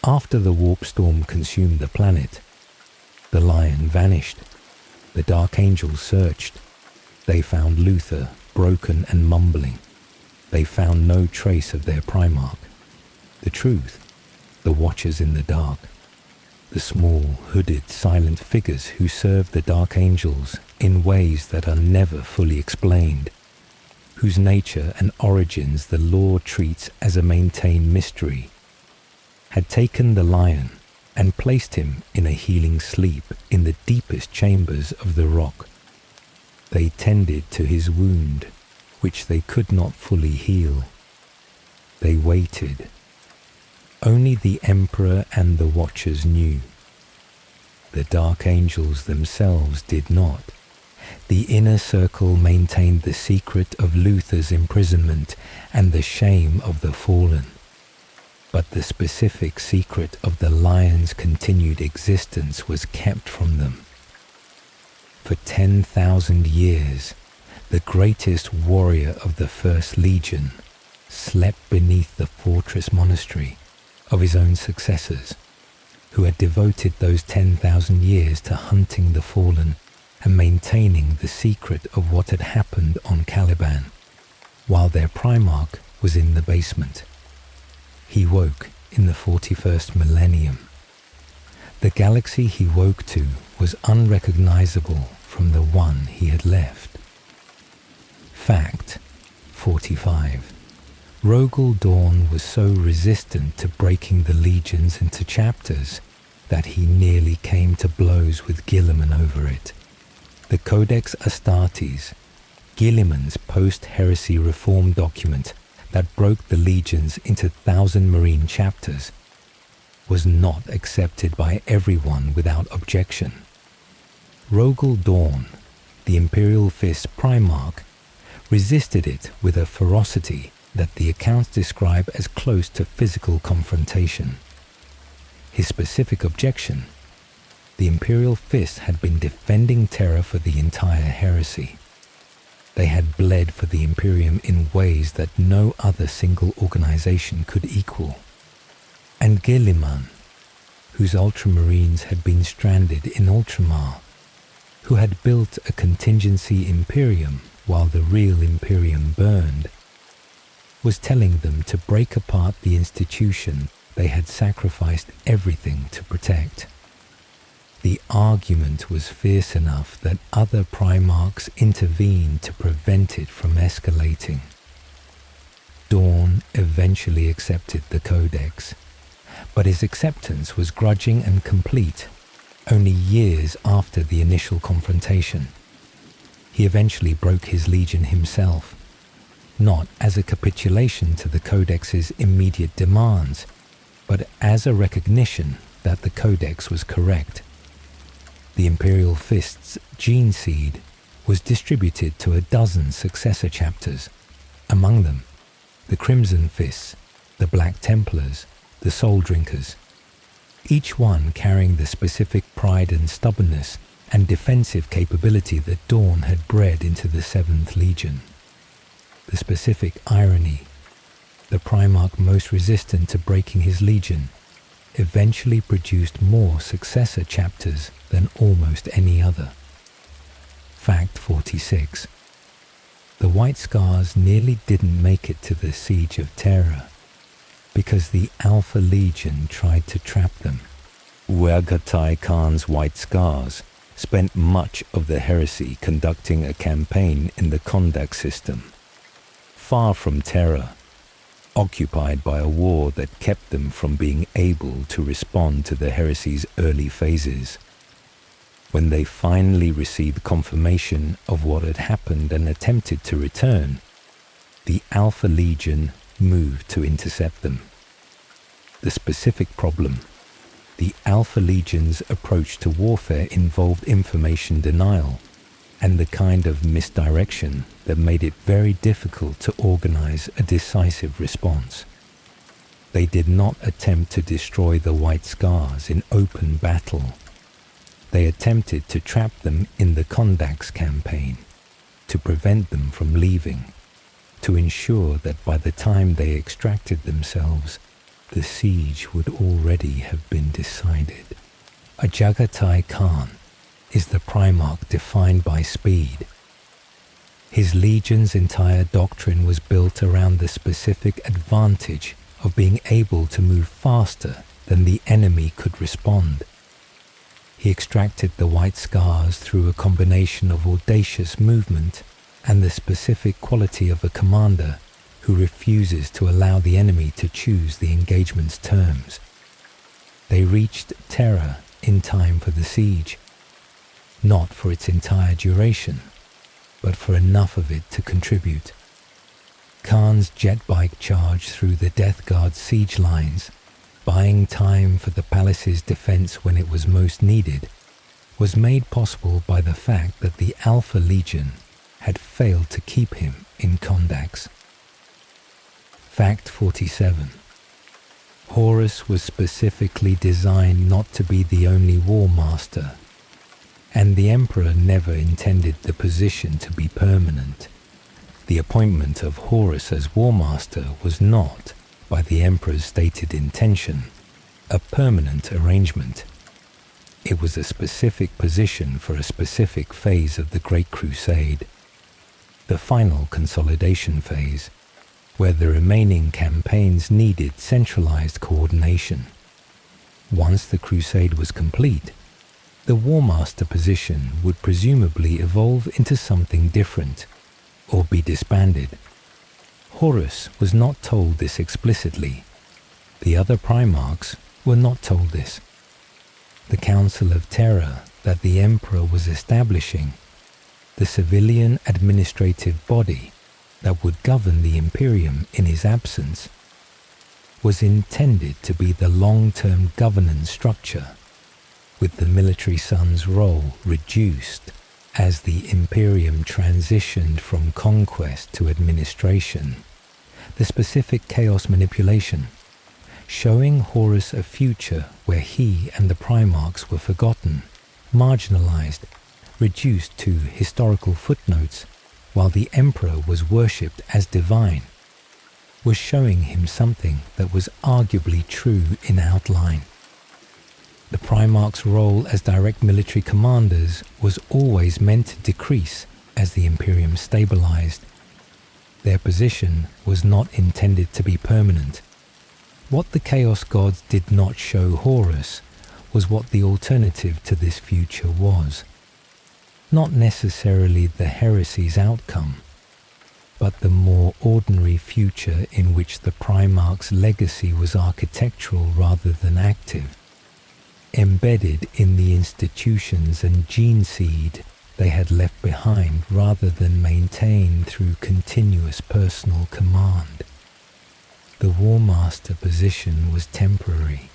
after the warp storm consumed the planet, the Lion vanished. The Dark Angels searched. They found Luther broken and mumbling. They found no trace of their Primarch. The truth, the Watchers in the dark, the small, hooded, silent figures who serve the Dark Angels in ways that are never fully explained, whose nature and origins the lore treats as a maintained mystery, had taken the Lion and placed him in a healing sleep in the deepest chambers of the rock. They tended to his wound, which they could not fully heal. They waited. Only the Emperor and the Watchers knew. The Dark Angels themselves did not. The inner circle maintained the secret of Luther's imprisonment and the shame of the fallen. But the specific secret of the Lion's continued existence was kept from them. For 10,000 years, the greatest warrior of the First Legion slept beneath the fortress monastery of his own successors, who had devoted those 10,000 years to hunting the fallen and maintaining the secret of what had happened on Caliban, while their Primarch was in the basement. He woke in the 41st millennium. The galaxy he woke to was unrecognizable from the one he had left. Fact 45. Rogel Dawn was so resistant to breaking the legions into chapters that he nearly came to blows with Guilliman over it. The Codex Astartes, Guilliman's post-heresy reform document, that broke the legions into 1,000 marine chapters was not accepted by everyone without objection. Rogel Dawn, the Imperial Fist's Primarch, resisted it with a ferocity that the accounts describe as close to physical confrontation. His specific objection: the Imperial Fist had been defending Terra for the entire heresy. They had bled for the Imperium in ways that no other single organization could equal. And Guilliman, whose Ultramarines had been stranded in Ultramar, who had built a contingency Imperium while the real Imperium burned, was telling them to break apart the institution they had sacrificed everything to protect. The argument was fierce enough that other Primarchs intervened to prevent it from escalating. Dawn eventually accepted the Codex, but his acceptance was grudging and complete only years after the initial confrontation. He eventually broke his legion himself, not as a capitulation to the Codex's immediate demands, but as a recognition that the Codex was correct. The Imperial Fist's gene seed was distributed to 12 successor chapters, among them the Crimson Fists, the Black Templars, the Soul Drinkers, each one carrying the specific pride and stubbornness and defensive capability that Dawn had bred into the 7th Legion. The specific irony: the Primarch most resistant to breaking his legion eventually produced more successor chapters than almost any other. Fact 46. The White Scars nearly didn't make it to the siege of Terra because the Alpha Legion tried to trap them. Uagatai Khan's White Scars spent much of the heresy conducting a campaign in the Kondak system, far from Terra, occupied by a war that kept them from being able to respond to the heresy's early phases. When they finally received confirmation of what had happened and attempted to return, the Alpha Legion moved to intercept them. The specific problem: the Alpha Legion's approach to warfare involved information denial and the kind of misdirection that made it very difficult to organize a decisive response. They did not attempt to destroy the White Scars in open battle. They attempted to trap them in the Kondak's campaign, to prevent them from leaving, to ensure that by the time they extracted themselves, the siege would already have been decided. A Jagatai Khan is the Primarch defined by speed. His legion's entire doctrine was built around the specific advantage of being able to move faster than the enemy could respond. He extracted the White Scars through a combination of audacious movement and the specific quality of a commander who refuses to allow the enemy to choose the engagement's terms. They reached Terra in time for the siege, not for its entire duration, but for enough of it to contribute. Khan's jet bike charge through the Death Guard's siege lines, buying time for the palace's defense when it was most needed, was made possible by the fact that the Alpha Legion had failed to keep him in Kondax. Fact 47. Horus was specifically designed not to be the only Warmaster, and the Emperor never intended the position to be permanent. The appointment of Horus as Warmaster was not, by the Emperor's stated intention, a permanent arrangement. It was a specific position for a specific phase of the Great Crusade, the final consolidation phase, where the remaining campaigns needed centralized coordination. Once the crusade was complete, the Warmaster position would presumably evolve into something different, or be disbanded. Horus was not told this explicitly. The other Primarchs were not told this. The Council of Terra that the Emperor was establishing, the civilian administrative body that would govern the Imperium in his absence was intended to be the long-term governance structure, with the military sun's role reduced as the Imperium transitioned from conquest to administration. The specific chaos manipulation, showing Horus a future where he and the Primarchs were forgotten, marginalized, reduced to historical footnotes, while the Emperor was worshipped as divine, was showing him something that was arguably true in outline. The Primarchs' role as direct military commanders was always meant to decrease as the Imperium stabilized. Their position was not intended to be permanent. What the Chaos Gods did not show Horus was what the alternative to this future was. Not necessarily the heresy's outcome, but the more ordinary future in which the Primarch's legacy was architectural rather than active, embedded in the institutions and gene seed they had left behind rather than maintained through continuous personal command. The Warmaster position was temporary.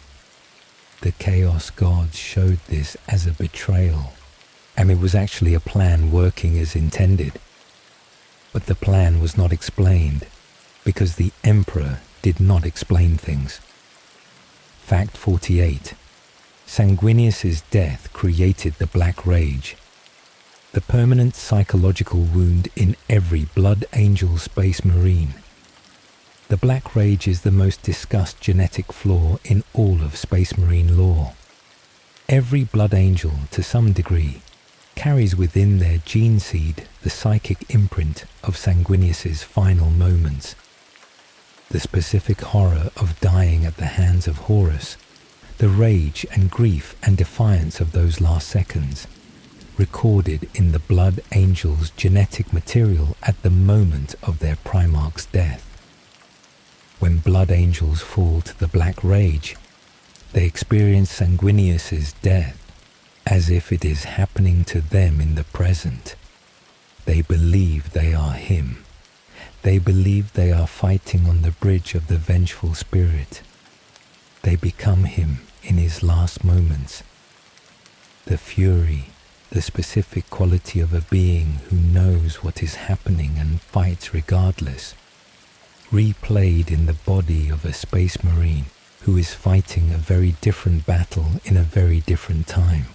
The Chaos Gods showed this as a betrayal, and it was actually a plan working as intended. But the plan was not explained, because the Emperor did not explain things. Fact 48. Sanguinius's death created the Black Rage, the permanent psychological wound in every Blood Angel Space Marine. The Black Rage is the most discussed genetic flaw in all of Space Marine lore. Every Blood Angel, to some degree, carries within their gene seed the psychic imprint of Sanguinius's final moments. The specific horror of dying at the hands of Horus, the rage and grief and defiance of those last seconds, recorded in the Blood Angels' genetic material at the moment of their Primarch's death. When Blood Angels fall to the Black Rage, they experience Sanguinius's death as if it is happening to them in the present. They believe they are him. They believe they are fighting on the bridge of the vengeful spirit. They become him in his last moments. The fury, the specific quality of a being who knows what is happening and fights regardless, replayed in the body of a Space Marine who is fighting a very different battle in a very different time.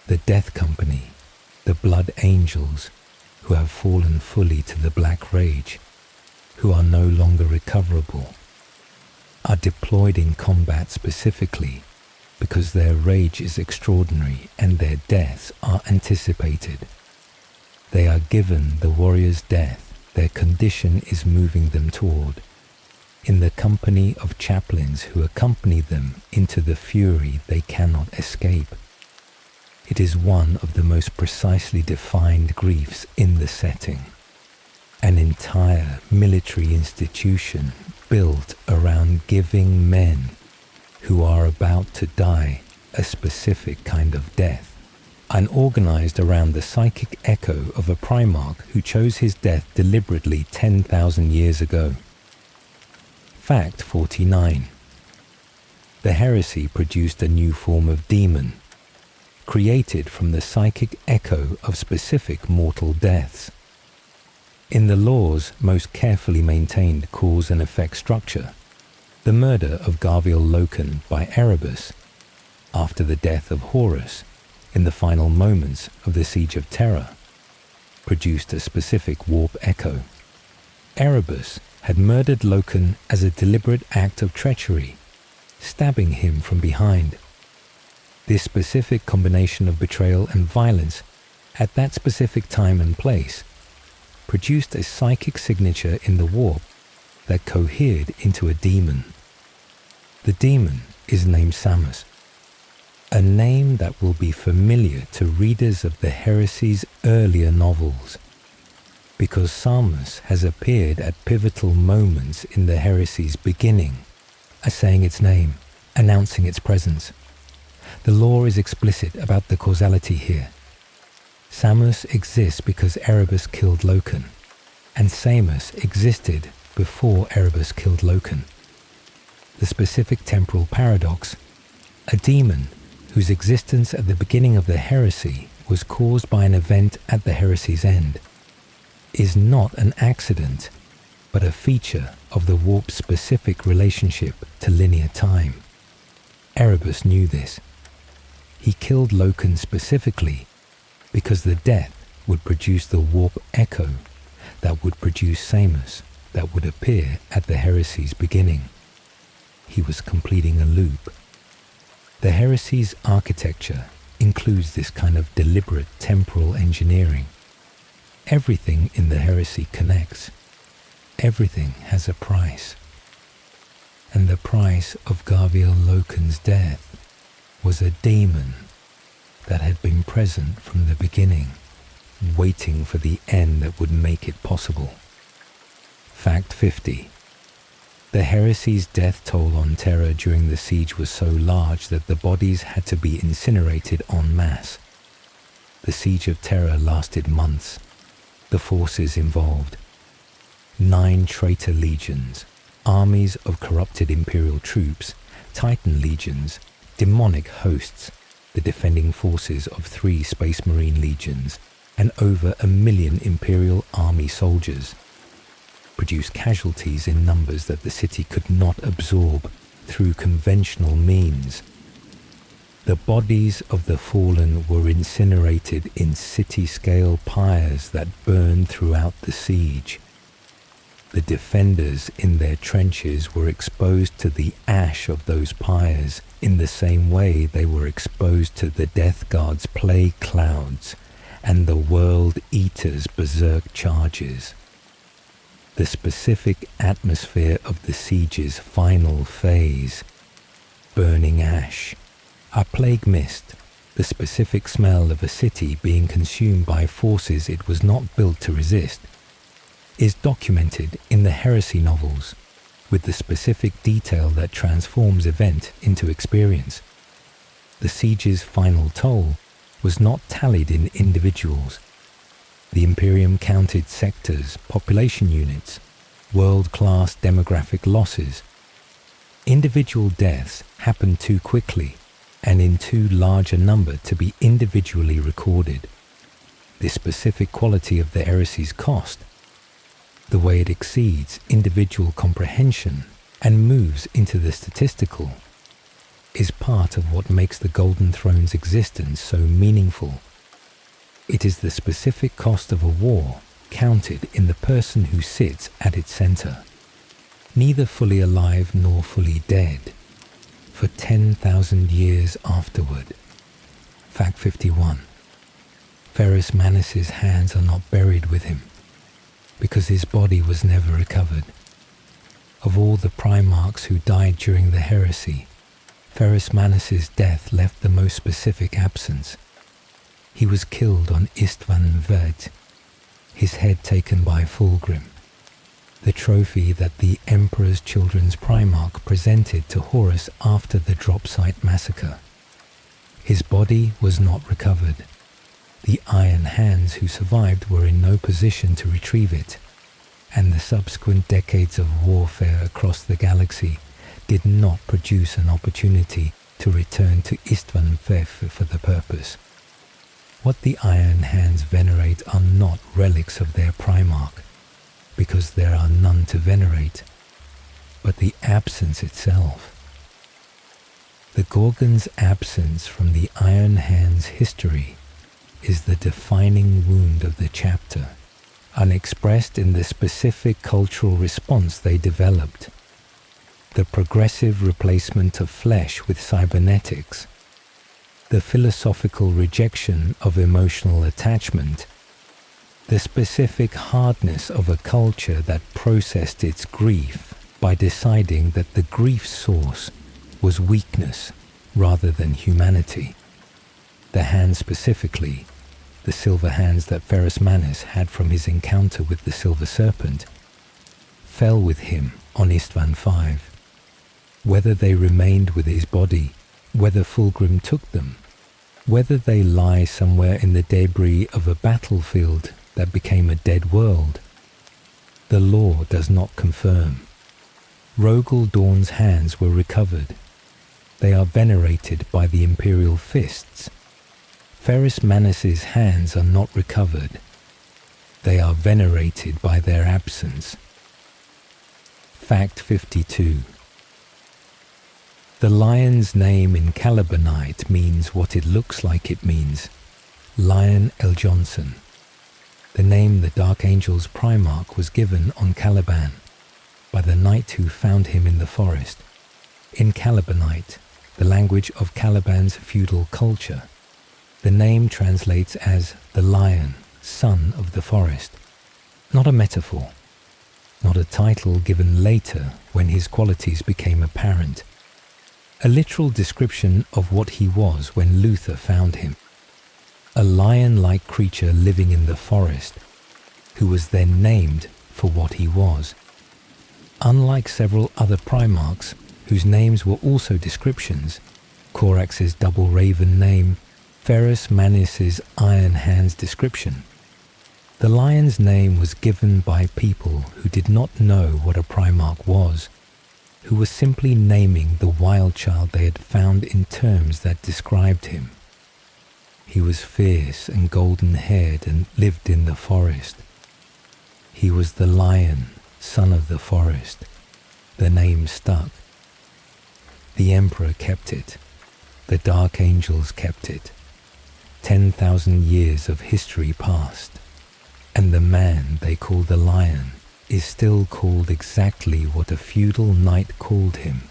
The Death Company, the Blood Angels, who have fallen fully to the Black Rage, who are no longer recoverable, are deployed in combat specifically because their rage is extraordinary and their deaths are anticipated. They are given the warrior's death their condition is moving them toward, in the company of chaplains who accompany them into the fury they cannot escape. It is one of the most precisely defined griefs in the setting. An entire military institution built around giving men who are about to die a specific kind of death, and organized around the psychic echo of a Primarch who chose his death deliberately 10,000 years ago. Fact 49. The heresy produced a new form of demon, created from the psychic echo of specific mortal deaths. In the lore's most carefully maintained cause and effect structure, the murder of Garviel Loken by Erebus, after the death of Horus, in the final moments of the Siege of Terra, produced a specific warp echo. Erebus had murdered Loken as a deliberate act of treachery, stabbing him from behind. This specific combination of betrayal and violence at that specific time and place produced a psychic signature in the warp that cohered into a demon. The demon is named Samus, a name that will be familiar to readers of the Heresy's earlier novels, because Samus has appeared at pivotal moments in the Heresy's beginning, as saying its name, announcing its presence. The lore is explicit about the causality here. Samus exists because Erebus killed Loken, and Samus existed before Erebus killed Loken. The specific temporal paradox, a demon whose existence at the beginning of the heresy was caused by an event at the heresy's end, is not an accident, but a feature of the warp's specific relationship to linear time. Erebus knew this. He killed Loken specifically because the death would produce the warp echo that would produce Samus that would appear at the heresy's beginning. He was completing a loop. The heresy's architecture includes this kind of deliberate temporal engineering. Everything in the heresy connects. Everything has a price. And the price of Garviel Loken's death was a demon that had been present from the beginning, waiting for the end that would make it possible. Fact 50. The heresy's death toll on Terra during the siege was so large that the bodies had to be incinerated en masse. The siege of Terra lasted months. The forces involved: 9 traitor legions, armies of corrupted Imperial troops, Titan legions, demonic hosts, the defending forces of 3 Space Marine legions, and over 1 million Imperial army soldiers. Produced casualties in numbers that the city could not absorb through conventional means. The bodies of the fallen were incinerated in city-scale pyres that burned throughout the siege. The defenders in their trenches were exposed to the ash of those pyres in the same way they were exposed to the Death Guard's plague clouds and the World Eater's berserk charges. The specific atmosphere of the siege's final phase: burning ash, a plague mist, the specific smell of a city being consumed by forces it was not built to resist, is documented in the heresy novels with the specific detail that transforms event into experience. The siege's final toll was not tallied in individuals. The Imperium counted sectors, population units, world-class demographic losses. Individual deaths happened too quickly and in too large a number to be individually recorded. The specific quality of the heresy's cost, the way it exceeds individual comprehension and moves into the statistical, is part of what makes the Golden Throne's existence so meaningful. It is the specific cost of a war counted in the person who sits at its center, neither fully alive nor fully dead, for 10,000 years afterward. Fact 51. Ferrus Manus' hands are not buried with him, because his body was never recovered. Of all the Primarchs who died during the heresy, Ferrus Manus' death left the most specific absence. He was killed on Istvan Vert, his head taken by Fulgrim, the trophy that the Emperor's Children's Primarch presented to Horus after the drop site massacre. His body was not recovered. The Iron Hands who survived were in no position to retrieve it, and the subsequent decades of warfare across the galaxy did not produce an opportunity to return to Istvan Vert for the purpose. What the Iron Hands venerate are not relics of their Primarch, because there are none to venerate, but the absence itself. The Gorgon's absence from the Iron Hands' history is the defining wound of the chapter, unexpressed in the specific cultural response they developed. The progressive replacement of flesh with cybernetics, the philosophical rejection of emotional attachment, the specific hardness of a culture that processed its grief by deciding that the grief source was weakness rather than humanity. The hands specifically, the silver hands that Ferrus Manus had from his encounter with the Silver Serpent, fell with him on Istvan V. Whether they remained with his body, whether Fulgrim took them, whether they lie somewhere in the debris of a battlefield that became a dead world, the law does not confirm. Rogel Dawn's hands were recovered. They are venerated by the Imperial fists. Ferrus Manus's hands are not recovered. They are venerated by their absence. Fact 52. The lion's name in Calibanite means what it looks like it means. Lion El Johnson. The name the Dark Angel's Primarch was given on Caliban by the knight who found him in the forest. In Calibanite, the language of Caliban's feudal culture, the name translates as the lion, son of the forest. Not a metaphor, not a title given later when his qualities became apparent. A literal description of what he was when Luther found him. A lion-like creature living in the forest, who was then named for what he was. Unlike several other Primarchs, whose names were also descriptions, Corax's double raven name, Ferrus Manus's iron hands description, the lion's name was given by people who did not know what a Primarch was, who were simply naming the wild child they had found in terms that described him. He was fierce and golden-haired and lived in the forest. He was the lion, son of the forest. The name stuck. The Emperor kept it. The Dark Angels kept it. 10,000 years of history passed, and the man they call the lion is still called exactly what a feudal knight called him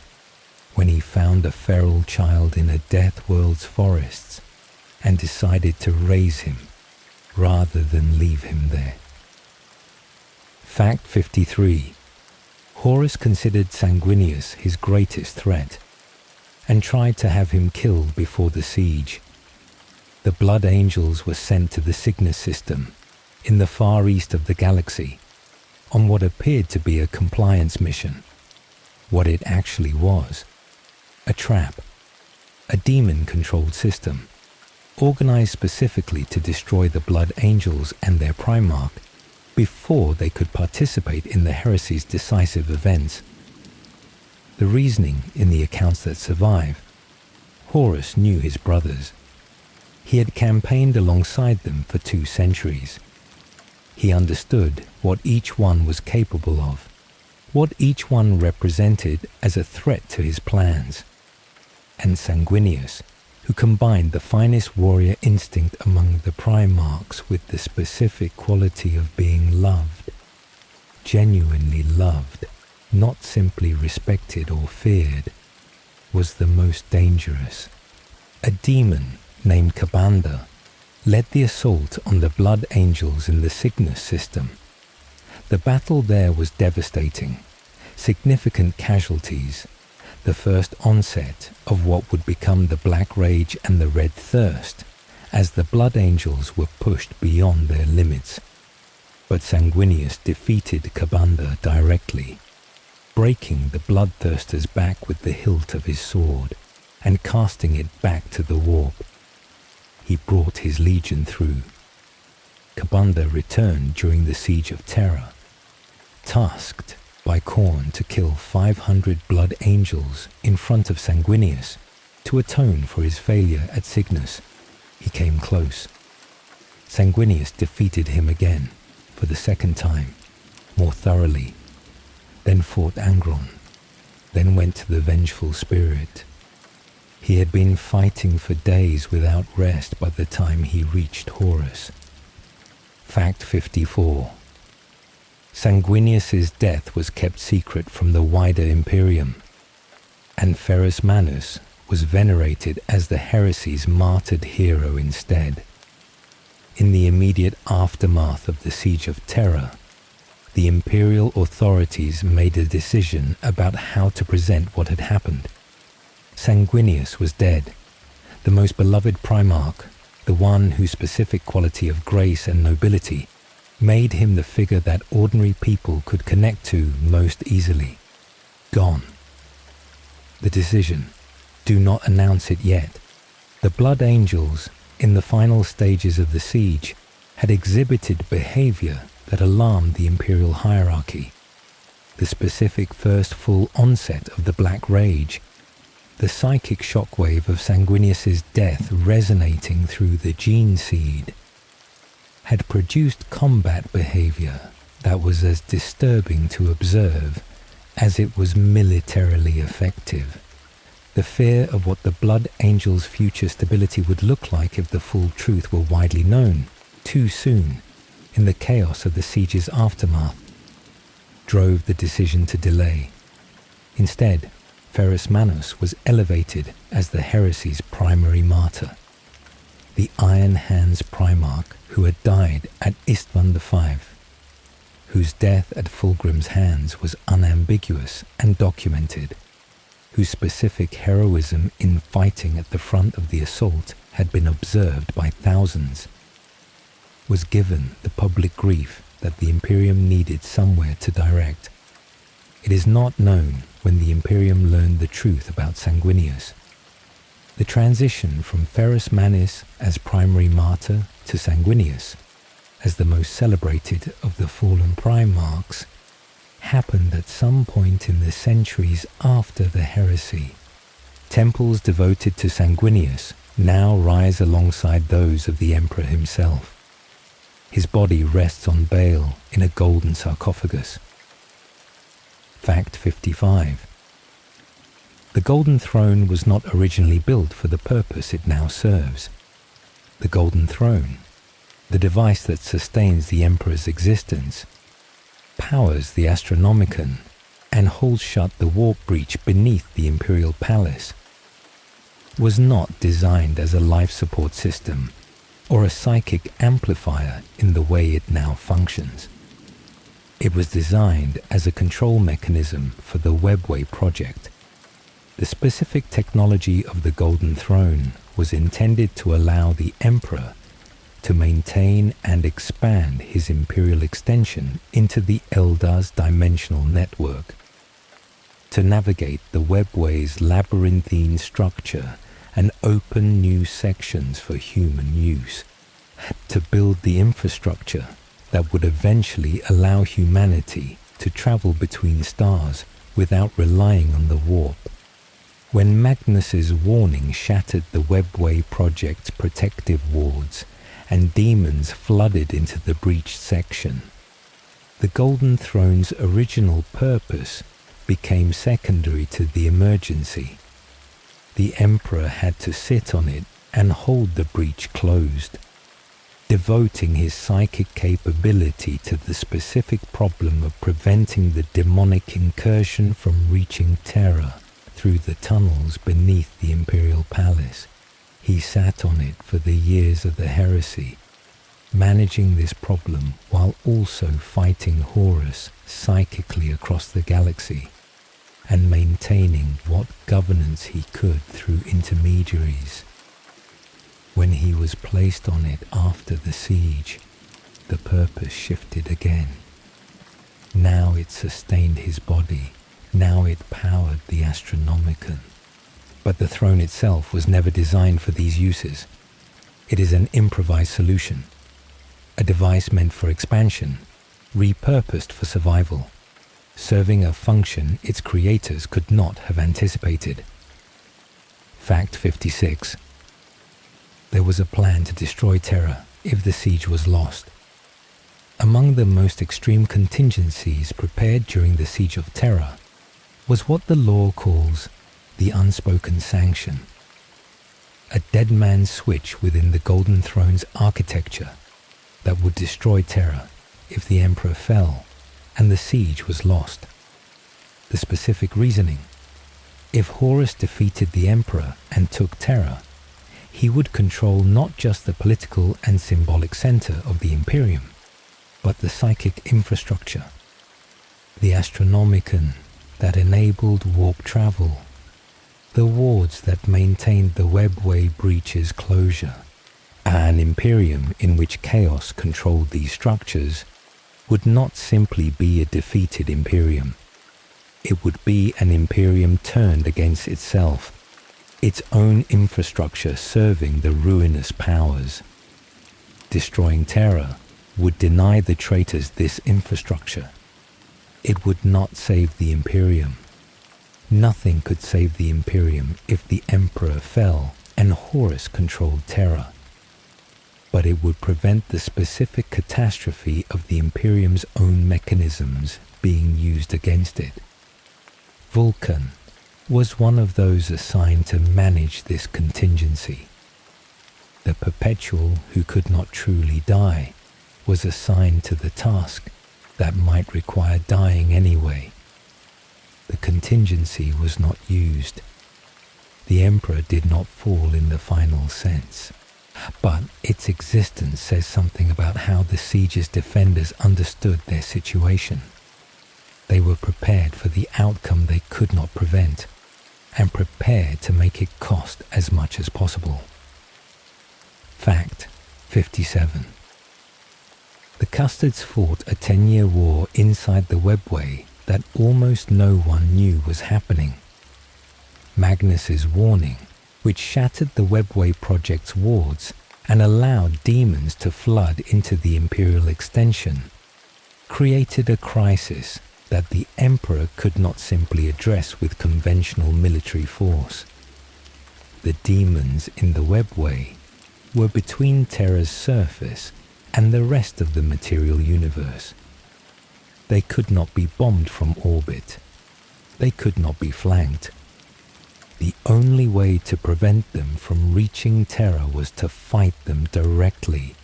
when he found a feral child in a death world's forests and decided to raise him rather than leave him there. Fact 53. Horus considered Sanguinius his greatest threat and tried to have him killed before the siege. The Blood Angels were sent to the Cygnus system in the far east of the galaxy on what appeared to be a compliance mission. What it actually was: a trap, a demon-controlled system, organized specifically to destroy the Blood Angels and their Primarch before they could participate in the heresy's decisive events. The reasoning in the accounts that survive: Horus knew his brothers. He had campaigned alongside them for 2 centuries. He understood what each one was capable of, what each one represented as a threat to his plans. And Sanguinius, who combined the finest warrior instinct among the Primarchs with the specific quality of being loved, genuinely loved, not simply respected or feared, was the most dangerous. A demon named Kabanda led the assault on the Blood Angels in the Cygnus system. The battle there was devastating, significant casualties, the first onset of what would become the Black Rage and the Red Thirst, as the Blood Angels were pushed beyond their limits. But Sanguinius defeated Kabanda directly, breaking the Bloodthirster's back with the hilt of his sword and casting it back to the warp. He brought his legion through. Kabanda returned during the siege of Terra, tasked by Khorne to kill 500 Blood Angels in front of Sanguinius to atone for his failure at Cygnus. He came close. Sanguinius defeated him again, for the second time, more thoroughly, then fought Angron, then went to the Vengeful Spirit. He had been fighting for days without rest by the time he reached Horus. Fact 54. Sanguinius's death was kept secret from the wider Imperium, and Ferrus Manus was venerated as the heresy's martyred hero instead. In the immediate aftermath of the siege of Terra, the Imperial authorities made a decision about how to present what had happened. Sanguinius was dead, the most beloved Primarch, the one whose specific quality of grace and nobility made him the figure that ordinary people could connect to most easily. Gone. The decision: do not announce it yet. The Blood Angels, in the final stages of the siege, had exhibited behavior that alarmed the Imperial hierarchy, the specific first full onset of the Black Rage, the psychic shockwave of Sanguinius's death resonating through the gene seed, had produced combat behavior that was as disturbing to observe as it was militarily effective. The fear of what the Blood Angel's future stability would look like if the full truth were widely known too soon in the chaos of the siege's aftermath drove the decision to delay. Instead, Ferrus Manus was elevated as the heresy's primary martyr. The Iron Hands Primarch who had died at Istvan V, whose death at Fulgrim's hands was unambiguous and documented, whose specific heroism in fighting at the front of the assault had been observed by thousands, was given the public grief that the Imperium needed somewhere to direct. It is not known when the Imperium learned the truth about Sanguinius. The transition from Ferrus Manus as primary martyr to Sanguinius as the most celebrated of the fallen Primarchs happened at some point in the centuries after the heresy. Temples devoted to Sanguinius now rise alongside those of the Emperor himself. His body rests on bale in a golden sarcophagus. Fact 55. The Golden Throne was not originally built for the purpose it now serves. The Golden Throne, the device that sustains the Emperor's existence, powers the Astronomicon, and holds shut the warp breach beneath the Imperial Palace, was not designed as a life support system or a psychic amplifier in the way it now functions. It was designed as a control mechanism for the Webway project. The specific technology of the Golden Throne was intended to allow the Emperor to maintain and expand his Imperial extension into the Eldar's dimensional network, to navigate the Webway's labyrinthine structure and open new sections for human use, to build the infrastructure that would eventually allow humanity to travel between stars without relying on the warp. When Magnus's warning shattered the Webway project's protective wards and demons flooded into the breached section, the Golden Throne's original purpose became secondary to the emergency. The Emperor had to sit on it and hold the breach closed, devoting his psychic capability to the specific problem of preventing the demonic incursion from reaching Terra through the tunnels beneath the Imperial Palace. He sat on it for the years of the heresy, managing this problem while also fighting Horus psychically across the galaxy and maintaining what governance he could through intermediaries. When he was placed on it after the siege, the purpose shifted again. Now it sustained his body, now it powered the Astronomicon. But the throne itself was never designed for these uses. It is an improvised solution, a device meant for expansion, repurposed for survival, serving a function its creators could not have anticipated. Fact 56. There was a plan to destroy Terra if the siege was lost. Among the most extreme contingencies prepared during the siege of Terra was what the law calls the unspoken sanction, a dead man's switch within the Golden Throne's architecture that would destroy Terra if the Emperor fell and the siege was lost. The specific reasoning: if Horus defeated the Emperor and took Terra, he would control not just the political and symbolic center of the Imperium, but the psychic infrastructure, the Astronomicon that enabled warp travel, the wards that maintained the Webway breach's closure. An Imperium in which chaos controlled these structures would not simply be a defeated Imperium. It would be an Imperium turned against itself, its own infrastructure serving the ruinous powers. Destroying Terra would deny the traitors this infrastructure. It would not save the Imperium. Nothing could save the Imperium if the Emperor fell and Horus controlled Terra. But it would prevent the specific catastrophe of the Imperium's own mechanisms being used against it. Vulcan was one of those assigned to manage this contingency. The Perpetual, who could not truly die, was assigned to the task that might require dying anyway. The contingency was not used. The Emperor did not fall in the final sense, but its existence says something about how the siege's defenders understood their situation. They were prepared for the outcome they could not prevent, and prepared to make it cost as much as possible. Fact 57. The Custards fought a 10-year war inside the webway that almost no one knew was happening. Magnus's warning, which shattered the webway project's wards and allowed demons to flood into the Imperial extension, created a crisis that the Emperor could not simply address with conventional military force. The demons in the webway were between Terra's surface and the rest of the material universe. They could not be bombed from orbit. They could not be flanked. The only way to prevent them from reaching Terra was to fight them directly,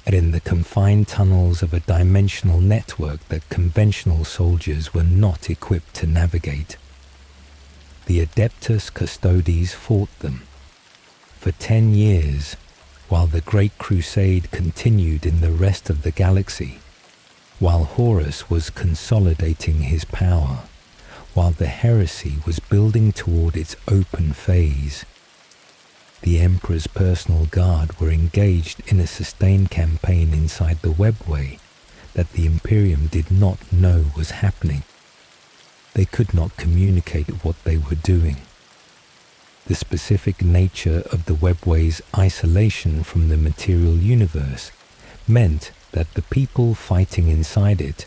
and in the confined tunnels of a dimensional network that conventional soldiers were not equipped to navigate. The Adeptus Custodes fought them. For 10 years, while the Great Crusade continued in the rest of the galaxy, while Horus was consolidating his power, while the heresy was building toward its open phase, the Emperor's personal guard were engaged in a sustained campaign inside the webway that the Imperium did not know was happening. They could not communicate what they were doing. The specific nature of the webway's isolation from the material universe meant that the people fighting inside it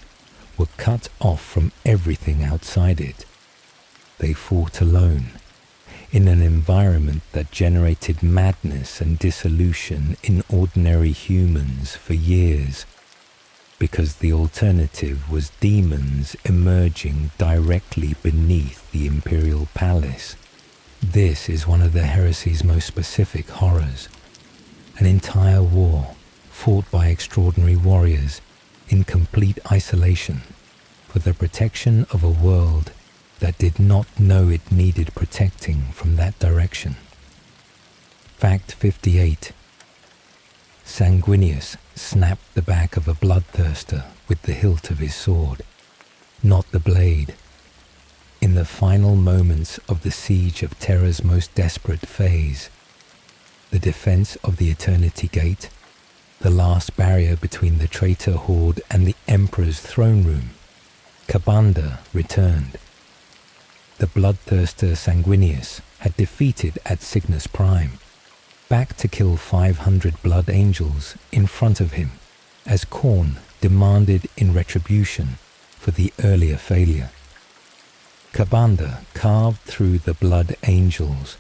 were cut off from everything outside it. They fought alone, in an environment that generated madness and dissolution in ordinary humans for years, because the alternative was demons emerging directly beneath the Imperial Palace. This is one of the heresy's most specific horrors. An entire war fought by extraordinary warriors in complete isolation for the protection of a world that did not know it needed protecting from that direction. Fact 58. Sanguinius snapped the back of a bloodthirster with the hilt of his sword, not the blade. In the final moments of the siege of Terra's most desperate phase, the defense of the Eternity Gate, the last barrier between the traitor horde and the Emperor's throne room, Kabanda returned. The bloodthirster Sanguinius had defeated at Cygnus Prime, back to kill 500 blood angels in front of him, as Khorne demanded in retribution for the earlier failure. Kabanda carved through the blood angels,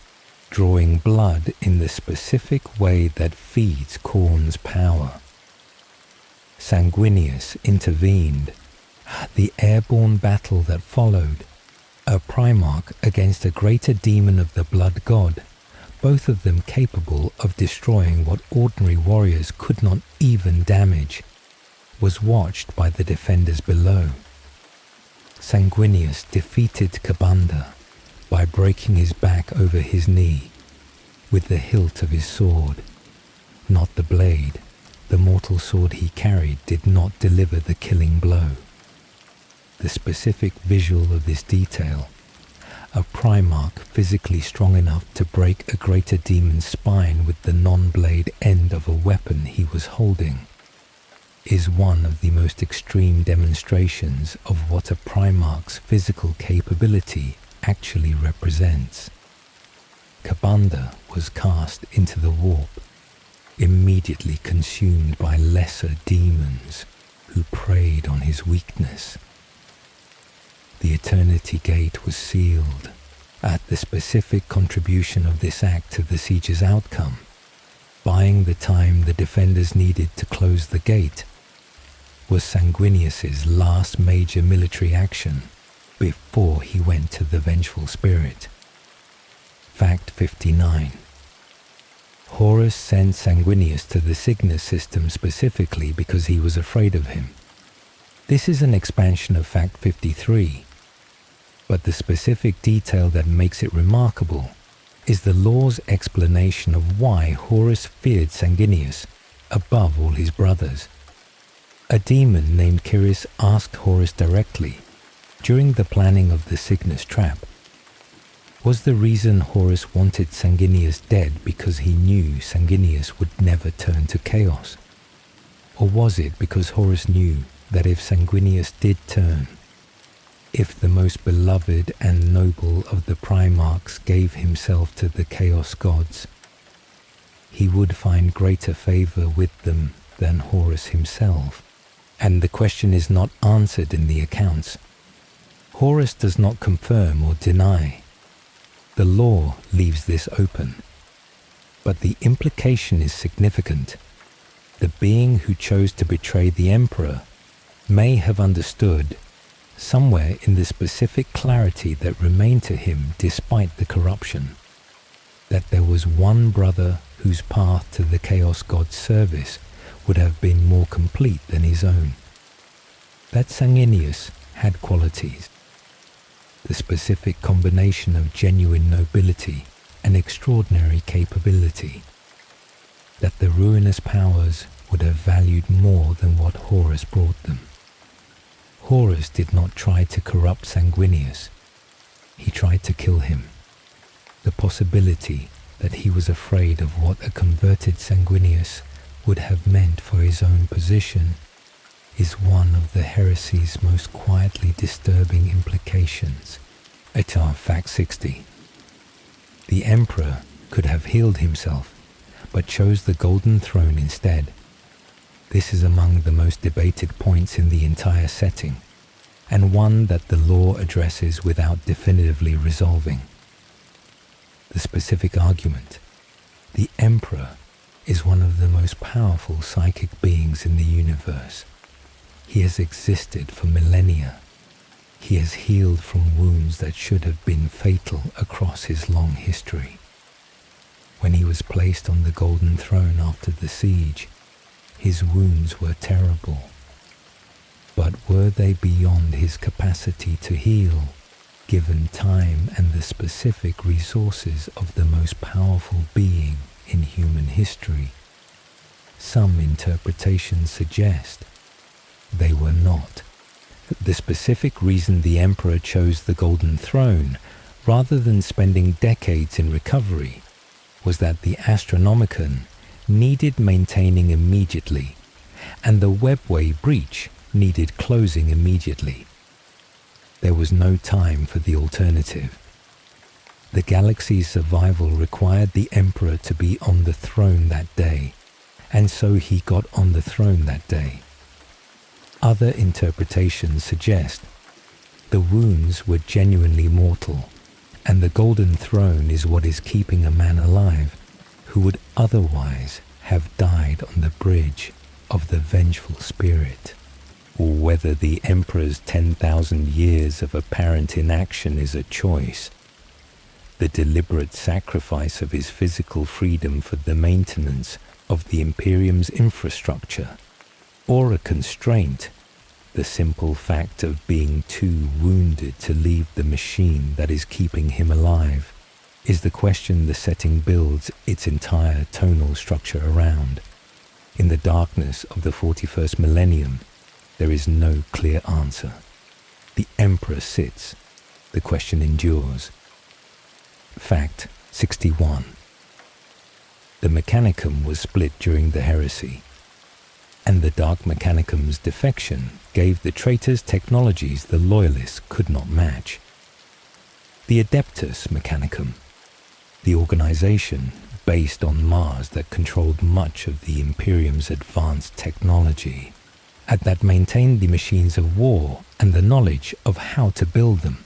drawing blood in the specific way that feeds Khorne's power. Sanguinius intervened. The airborne battle that followed, a Primarch against a greater demon of the blood god, both of them capable of destroying what ordinary warriors could not even damage, was watched by the defenders below. Sanguinius defeated Kabanda by breaking his back over his knee with the hilt of his sword, not the blade. The mortal sword he carried did not deliver the killing blow. The specific visual of this detail, a Primarch physically strong enough to break a greater demon's spine with the non-blade end of a weapon he was holding, is one of the most extreme demonstrations of what a Primarch's physical capability actually represents. Kabanda was cast into the warp. immediately consumed by lesser demons who preyed on his weakness. The Eternity Gate was sealed at the specific contribution of this act to the siege's outcome, buying the time the defenders needed to close the gate. Was Sanguinius's last major military action before he went to the Vengeful Spirit. Fact 59. Horus sent Sanguinius to the Cygnus system specifically because he was afraid of him. This is an expansion of Fact 53, but the specific detail that makes it remarkable is the lore's explanation of why Horus feared Sanguinius above all his brothers. A demon named Kiris asked Horus directly, during the planning of the Cygnus trap, was the reason Horus wanted Sanguinius dead because he knew Sanguinius would never turn to chaos? Or was it because Horus knew that if Sanguinius did turn, if the most beloved and noble of the Primarchs gave himself to the Chaos Gods, he would find greater favor with them than Horus himself? And the question is not answered in the accounts. Horus does not confirm or deny. The lore leaves this open. But the implication is significant. The being who chose to betray the Emperor may have understood, somewhere in the specific clarity that remained to him despite the corruption, that there was one brother whose path to the Chaos God's service would have been more complete than his own. That Sanguinius had qualities, the specific combination of genuine nobility and extraordinary capability, that the ruinous powers would have valued more than what Horus brought them. Horus did not try to corrupt Sanguinius, he tried to kill him. The possibility that he was afraid of what a converted Sanguinius would have meant for his own position is one of the heresy's most quietly disturbing implications. Etar Fact 60. The Emperor could have healed himself, but chose the Golden Throne instead. This is among the most debated points in the entire setting, and one that the lore addresses without definitively resolving. The specific argument: the Emperor is one of the most powerful psychic beings in the universe. He has existed for millennia. He has healed from wounds that should have been fatal across his long history. When he was placed on the Golden Throne after the siege, his wounds were terrible. But were they beyond his capacity to heal, given time and the specific resources of the most powerful being in human history? Some interpretations suggest they were not. The specific reason the Emperor chose the Golden Throne, rather than spending decades in recovery, was that the Astronomicon needed maintaining immediately, and the webway breach needed closing immediately. There was no time for the alternative. The galaxy's survival required the Emperor to be on the throne that day, and so he got on the throne that day. Other interpretations suggest the wounds were genuinely mortal, and the Golden Throne is what is keeping a man alive who would otherwise have died on the bridge of the Vengeful Spirit. Or whether the Emperor's 10,000 years of apparent inaction is a choice, the deliberate sacrifice of his physical freedom for the maintenance of the Imperium's infrastructure, or a constraint, the simple fact of being too wounded to leave the machine that is keeping him alive, is the question the setting builds its entire tonal structure around. In the darkness of the 41st millennium, there is no clear answer. The Emperor sits, the question endures. Fact 61. The Mechanicum was split during the heresy, and the Dark Mechanicum's defection gave the traitors technologies the loyalists could not match. The Adeptus Mechanicum, the organization based on Mars that controlled much of the Imperium's advanced technology, and that maintained the machines of war and the knowledge of how to build them,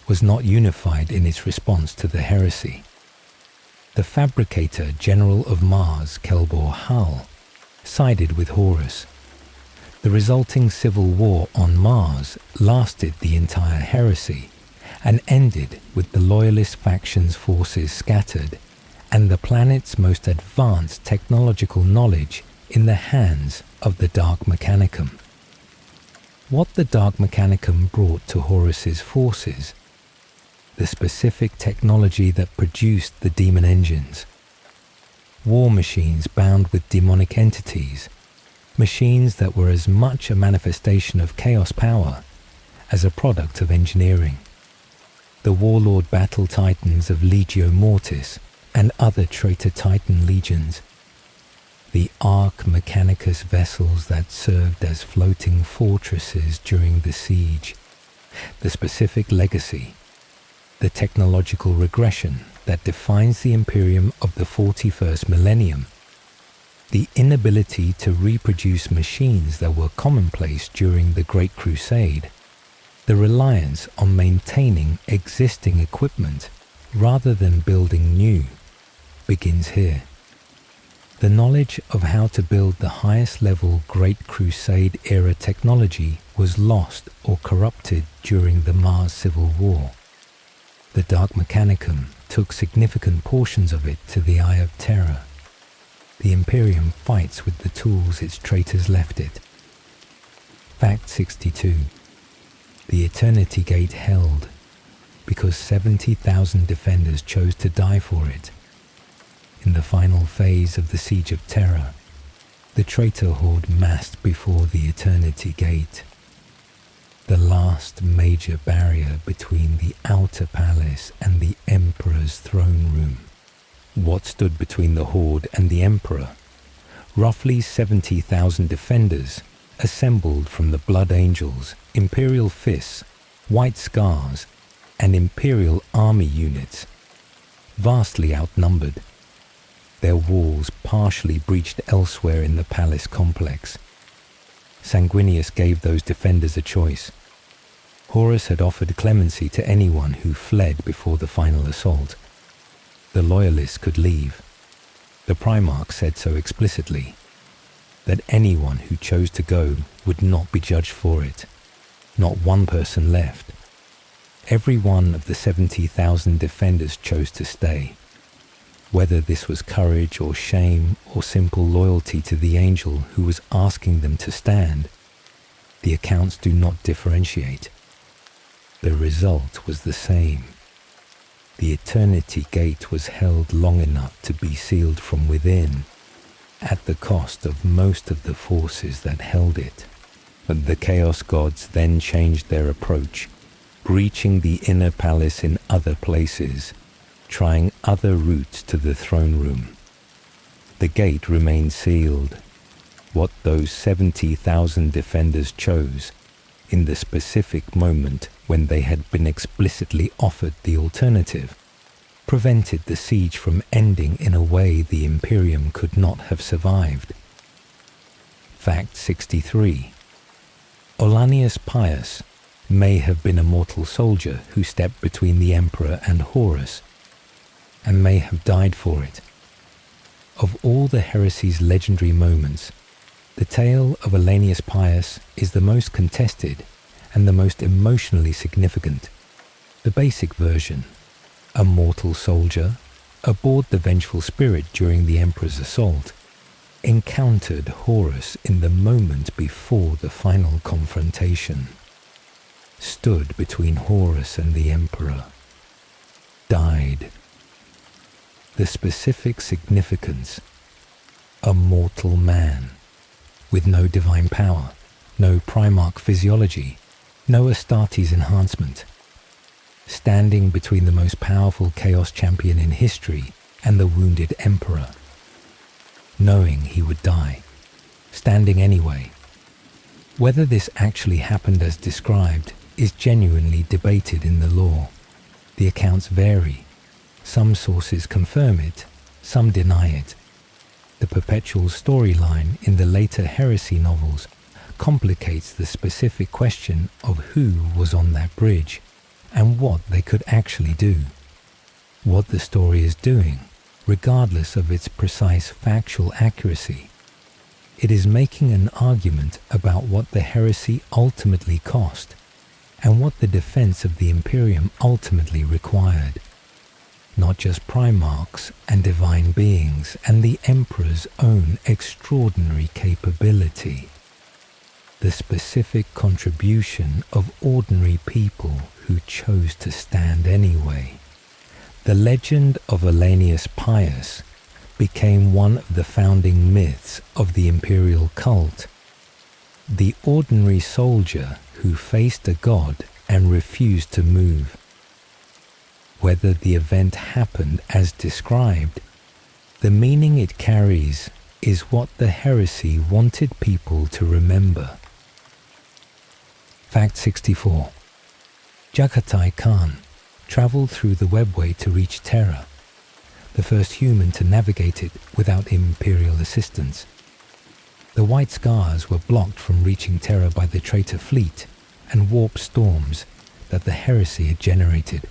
was not unified in its response to the heresy. The fabricator general of Mars, Kelbor Hal, sided with Horus. The resulting civil war on Mars lasted the entire heresy and ended with the loyalist faction's forces scattered and the planet's most advanced technological knowledge in the hands of the Dark Mechanicum. What the Dark Mechanicum brought to Horus's forces, the specific technology that produced the demon engines, war machines bound with demonic entities, machines that were as much a manifestation of chaos power as a product of engineering. The warlord battle titans of Legio Mortis and other traitor titan legions, the Arch Mechanicus vessels that served as floating fortresses during the siege, the specific legacy, the technological regression that defines the Imperium of the 41st millennium, the inability to reproduce machines that were commonplace during the Great Crusade, the reliance on maintaining existing equipment rather than building new, begins here. The knowledge of how to build the highest level Great Crusade era technology was lost or corrupted during the Mars Civil War. The Dark Mechanicum took significant portions of it to the Eye of Terra. The Imperium fights with the tools its traitors left it. Fact 62. The Eternity Gate held because 70,000 defenders chose to die for it. In the final phase of the Siege of Terra, the traitor horde massed before the Eternity Gate, the last major barrier between the outer palace and the Emperor's throne room. What stood between the horde and the Emperor? Roughly 70,000 defenders assembled from the Blood Angels, Imperial Fists, White Scars, and Imperial army units, vastly outnumbered. Their walls partially breached elsewhere in the palace complex. Sanguinius gave those defenders a choice. Horus had offered clemency to anyone who fled before the final assault. The loyalists could leave. The Primarch said so explicitly, that anyone who chose to go would not be judged for it. Not one person left. Every one of the 70,000 defenders chose to stay. Whether this was courage or shame or simple loyalty to the angel who was asking them to stand, the accounts do not differentiate. The result was the same. The Eternity Gate was held long enough to be sealed from within, at the cost of most of the forces that held it. But the Chaos Gods then changed their approach, breaching the inner palace in other places, trying other routes to the throne room. The gate remained sealed. What those 70,000 defenders chose, in the specific moment when they had been explicitly offered the alternative, prevented the siege from ending in a way the Imperium could not have survived. Fact 63. Olanius Pius may have been a mortal soldier who stepped between the Emperor and Horus, and may have died for it. Of all the heresy's legendary moments, the tale of Olanius Pius is the most contested and the most emotionally significant. The basic version: a mortal soldier, aboard the Vengeful Spirit during the Emperor's assault, encountered Horus in the moment before the final confrontation, stood between Horus and the Emperor, died. The specific significance: a mortal man, with no divine power, no Primarch physiology, no Astartes enhancement, standing between the most powerful Chaos champion in history and the wounded Emperor, knowing he would die, standing anyway. Whether this actually happened as described is genuinely debated in the lore. The accounts vary. Some sources confirm it, some deny it. The perpetual storyline in the later Heresy novels complicates the specific question of who was on that bridge and what they could actually do. What the story is doing, regardless of its precise factual accuracy, it is making an argument about what the heresy ultimately cost and what the defense of the Imperium ultimately required. Not just Primarchs and divine beings and the Emperor's own extraordinary capability. The specific contribution of ordinary people who chose to stand anyway. The legend of Alanius Pius became one of the founding myths of the Imperial cult. The ordinary soldier who faced a god and refused to move. Whether the event happened as described, the meaning it carries is what the heresy wanted people to remember. Fact 64. Jagatai Khan travelled through the webway to reach Terra, the first human to navigate it without Imperial assistance. The White Scars were blocked from reaching Terra by the traitor fleet and warp storms that the heresy had generated.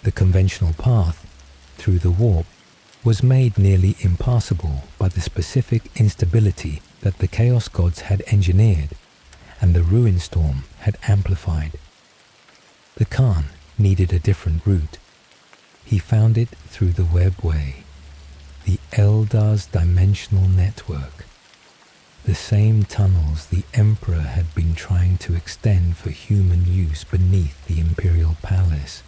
The conventional path through the warp was made nearly impassable by the specific instability that the Chaos Gods had engineered and the Ruin Storm had amplified. The Khan needed a different route. He found it through the webway, the Eldar's dimensional network, the same tunnels the Emperor had been trying to extend for human use beneath the Imperial Palace.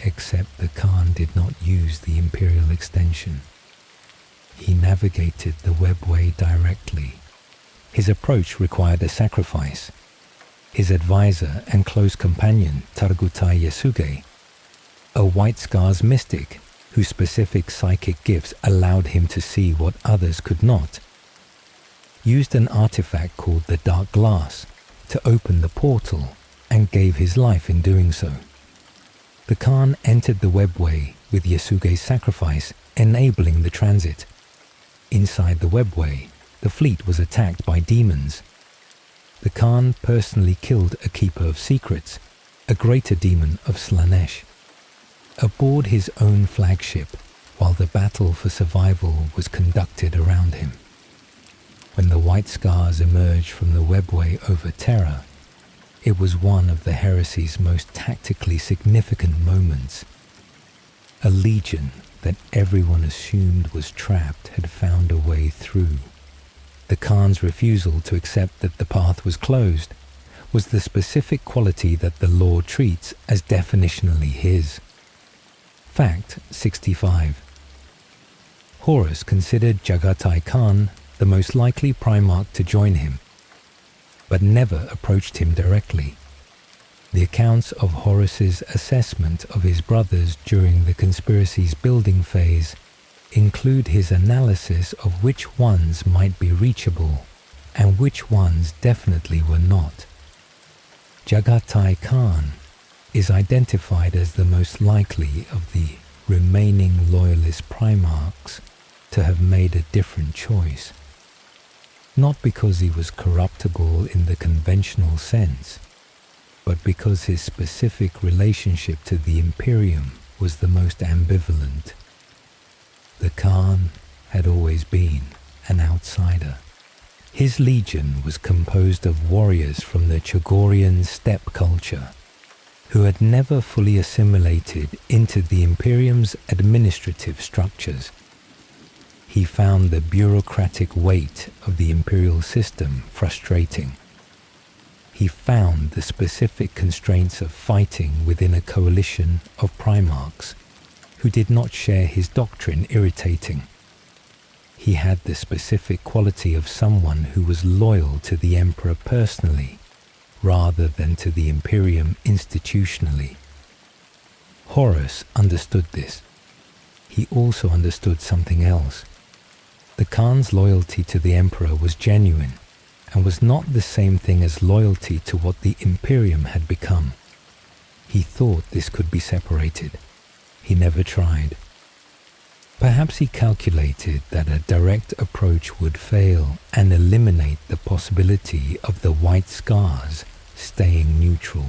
Except the Khan did not use the Imperial extension. He navigated the webway directly. His approach required a sacrifice. His advisor and close companion, Targutai Yasuge, a White Scars mystic whose specific psychic gifts allowed him to see what others could not, used an artifact called the Dark Glass to open the portal and gave his life in doing so. The Khan entered the webway with Yasuge's sacrifice enabling the transit. Inside the webway, the fleet was attacked by demons. The Khan personally killed a Keeper of Secrets, a greater demon of Slanesh, aboard his own flagship while the battle for survival was conducted around him. When the White Scars emerged from the webway over Terra, it was one of the heresy's most tactically significant moments. A legion that everyone assumed was trapped had found a way through. The Khan's refusal to accept that the path was closed was the specific quality that the law treats as definitionally his. Fact 65. Horus considered Jagatai Khan the most likely Primarch to join him, but never approached him directly. The accounts of Horus's assessment of his brothers during the conspiracy's building phase include his analysis of which ones might be reachable and which ones definitely were not. Jagatai Khan is identified as the most likely of the remaining loyalist Primarchs to have made a different choice. Not because he was corruptible in the conventional sense, but because his specific relationship to the Imperium was the most ambivalent. The Khan had always been an outsider. His legion was composed of warriors from the Chagorian steppe culture, who had never fully assimilated into the Imperium's administrative structures. He found the bureaucratic weight of the Imperial system frustrating. He found the specific constraints of fighting within a coalition of Primarchs who did not share his doctrine irritating. He had the specific quality of someone who was loyal to the Emperor personally, rather than to the Imperium institutionally. Horus understood this. He also understood something else. The Khan's loyalty to the Emperor was genuine, and was not the same thing as loyalty to what the Imperium had become. He thought this could be separated. He never tried. Perhaps he calculated that a direct approach would fail and eliminate the possibility of the white scars staying neutral,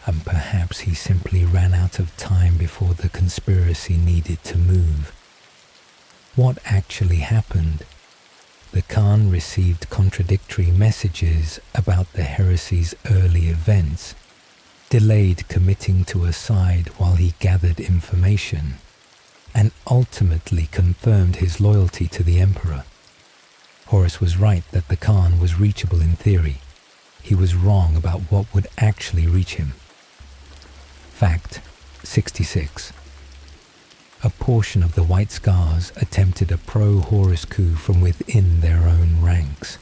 and perhaps he simply ran out of time before the conspiracy needed to move. What actually happened? The Khan received contradictory messages about the heresy's early events, delayed committing to a side while he gathered information, and ultimately confirmed his loyalty to the Emperor. Horus was right that the Khan was reachable in theory. He was wrong about what would actually reach him. Fact 66. A portion of the White Scars attempted a pro-Horus coup from within their own ranks.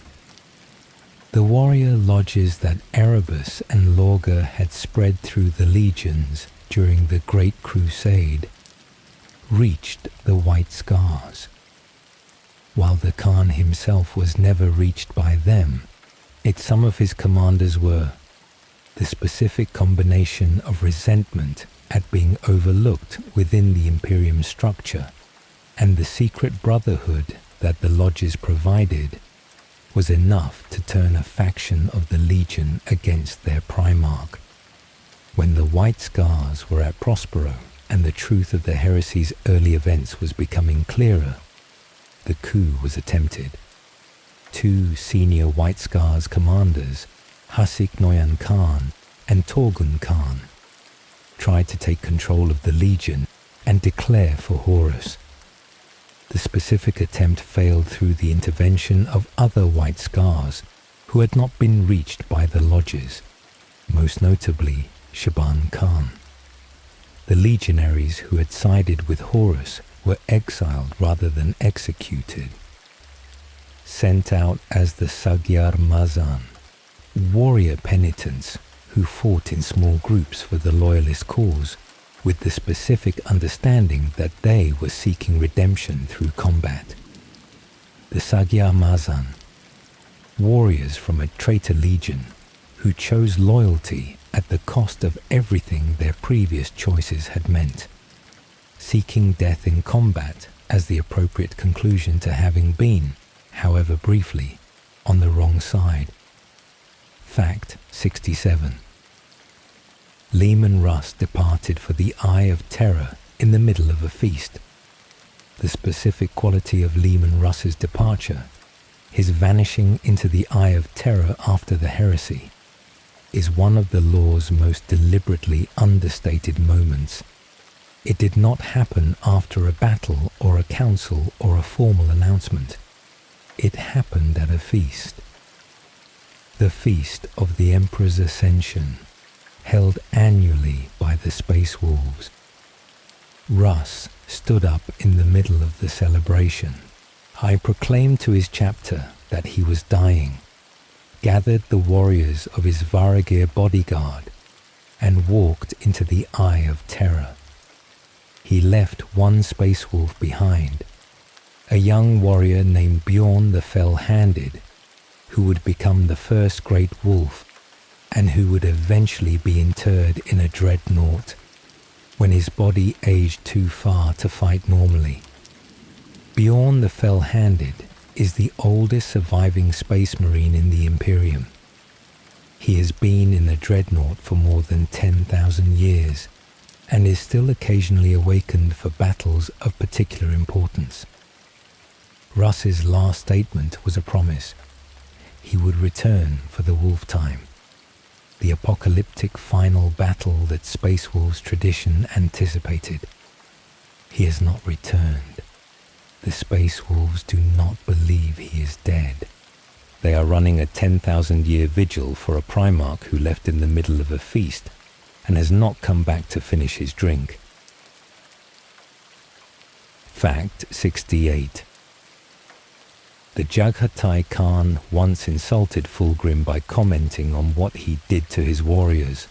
The warrior lodges that Erebus and Lorga had spread through the legions during the Great Crusade reached the White Scars. While the Khan himself was never reached by them, some of his commanders were. The specific combination of resentment at being overlooked within the Imperium structure and the secret brotherhood that the lodges provided was enough to turn a faction of the Legion against their Primarch. When the White Scars were at Prospero and the truth of the heresy's early events was becoming clearer, the coup was attempted. 2 senior White Scars commanders, Hasik Noyan Khan and Torgun Khan, tried to take control of the Legion and declare for Horus. The specific attempt failed through the intervention of other White Scars who had not been reached by the lodges, most notably Shaban Khan. The legionaries who had sided with Horus were exiled rather than executed. Sent out as the Sagyar Mazan, warrior penitents who fought in small groups for the loyalist cause, with the specific understanding that they were seeking redemption through combat. The Sagyar Mazan, warriors from a traitor legion who chose loyalty at the cost of everything their previous choices had meant, seeking death in combat as the appropriate conclusion to having been, however briefly, on the wrong side. Fact 67. Leman Russ departed for the Eye of Terra in the middle of a feast. The specific quality of Leman Russ's departure, his vanishing into the Eye of Terra after the heresy, is one of the law's most deliberately understated moments. It did not happen after a battle or a council or a formal announcement. It happened at a feast. The Feast of the Emperor's Ascension, held annually by the Space Wolves. Russ stood up in the middle of the celebration. I proclaimed to his chapter that he was dying, gathered the warriors of his Varagir bodyguard, and walked into the Eye of Terra. He left one Space Wolf behind, a young warrior named Bjorn the Fell-Handed, who would become the first great wolf and who would eventually be interred in a dreadnought when his body aged too far to fight normally. Bjorn the Fell-Handed is the oldest surviving space marine in the Imperium. He has been in the dreadnought for more than 10,000 years and is still occasionally awakened for battles of particular importance. Russ's last statement was a promise. He would return for the Wolf Time, the apocalyptic final battle that Space Wolves tradition anticipated. He has not returned. The Space Wolves do not believe he is dead. They are running a 10,000-year vigil for a Primarch who left in the middle of a feast and has not come back to finish his drink. Fact 68. The Jaghatai Khan once insulted Fulgrim by commenting on what he did to his warriors,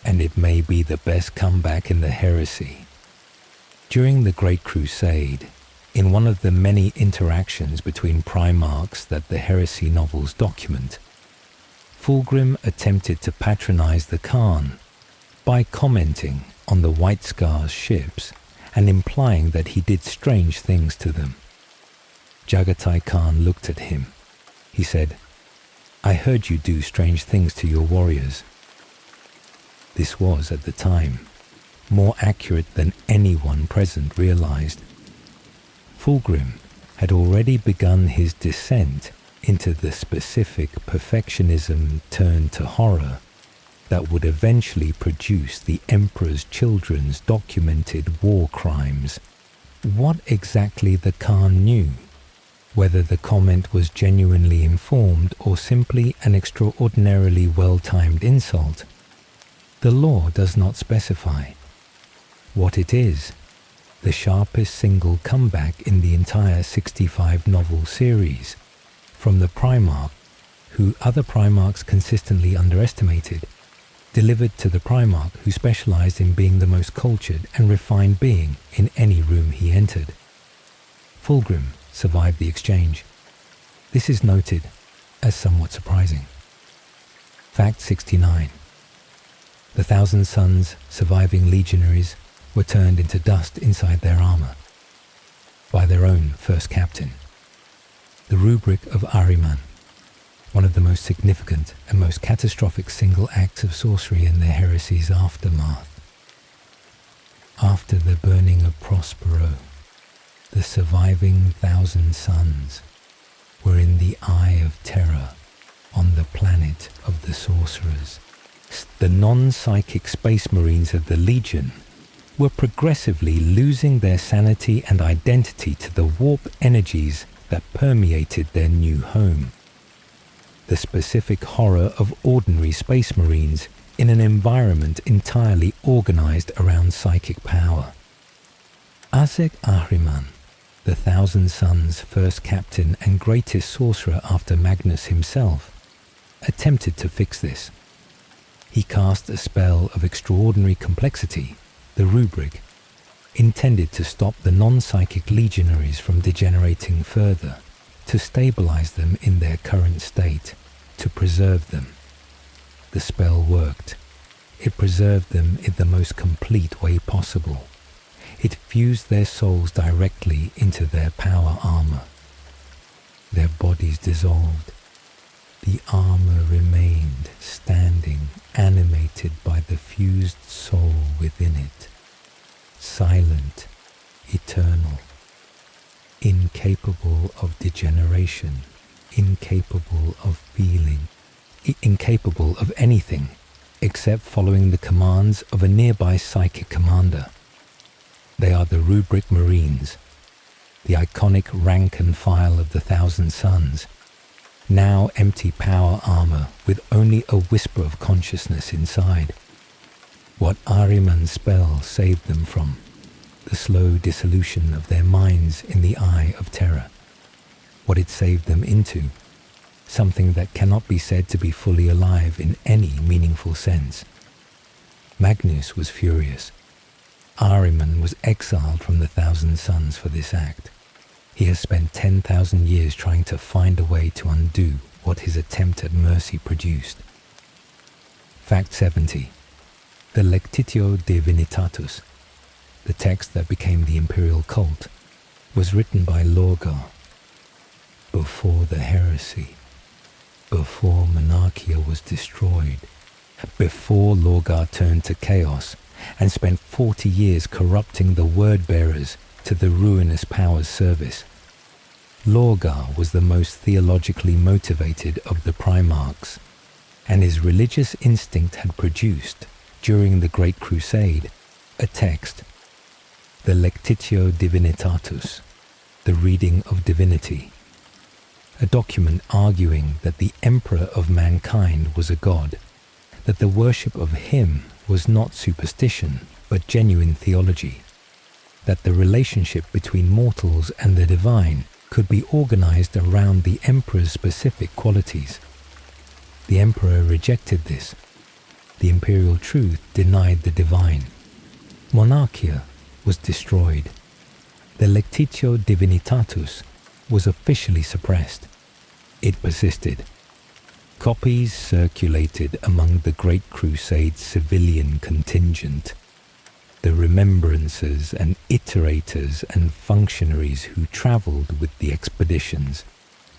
and it may be the best comeback in the heresy. During the Great Crusade, in one of the many interactions between Primarchs that the heresy novels document, Fulgrim attempted to patronize the Khan by commenting on the White Scars ships and implying that he did strange things to them. Jagatai Khan looked at him. He said, "I heard you do strange things to your warriors." This was, at the time, more accurate than anyone present realized. Fulgrim had already begun his descent into the specific perfectionism turned to horror that would eventually produce the Emperor's children's documented war crimes. What exactly the Khan knew, whether the comment was genuinely informed or simply an extraordinarily well-timed insult, the lore does not specify. What it is, the sharpest single comeback in the entire 65-novel series, from the Primarch, who other Primarchs consistently underestimated, delivered to the Primarch who specialized in being the most cultured and refined being in any room he entered. Fulgrim survived the exchange. This is noted as somewhat surprising. Fact 69. The Thousand Sons' surviving legionaries were turned into dust inside their armor by their own first captain. The rubric of Ahriman, one of the most significant and most catastrophic single acts of sorcery in the heresy's aftermath. After the burning of Prospero, the surviving Thousand Sons were in the Eye of Terra on the planet of the sorcerers. The non-psychic space marines of the Legion were progressively losing their sanity and identity to the warp energies that permeated their new home. The specific horror of ordinary space marines in an environment entirely organized around psychic power. Azek Ahriman, the Thousand Sons' first captain and greatest sorcerer after Magnus himself, attempted to fix this. He cast a spell of extraordinary complexity, the rubric, intended to stop the non-psychic legionaries from degenerating further, to stabilize them in their current state, to preserve them. The spell worked. It preserved them in the most complete way possible. It fused their souls directly into their power armor. Their bodies dissolved. The armor remained standing, animated by the fused soul within it. Silent, eternal, incapable of degeneration, incapable of feeling, incapable of anything except following the commands of a nearby psychic commander. They are the Rubric Marines, the iconic rank and file of the Thousand Sons, now empty power armor with only a whisper of consciousness inside. What Ahriman's spell saved them from, the slow dissolution of their minds in the Eye of Terra. What it saved them into, something that cannot be said to be fully alive in any meaningful sense. Magnus was furious. Ahriman was exiled from the Thousand Sons for this act. He has spent 10,000 years trying to find a way to undo what his attempt at mercy produced. Fact 70. The Lectitio Divinitatus, the text that became the Imperial cult, was written by Lorgar before the heresy, before Monarchia was destroyed, before Lorgar turned to chaos and spent 40 years corrupting the word-bearers to the ruinous power's service. Lorgar was the most theologically motivated of the Primarchs, and his religious instinct had produced, during the Great Crusade, a text, the Lectitio Divinitatus, the reading of divinity, a document arguing that the Emperor of mankind was a god, that the worship of him was not superstition but genuine theology, that the relationship between mortals and the divine could be organized around the Emperor's specific qualities. The Emperor rejected this. The Imperial truth denied the divine. Monarchia was destroyed. The Lectitio Divinitatus was officially suppressed. It persisted. Copies circulated among the Great Crusade's civilian contingent. the remembrancers and iterators and functionaries who travelled with the expeditions,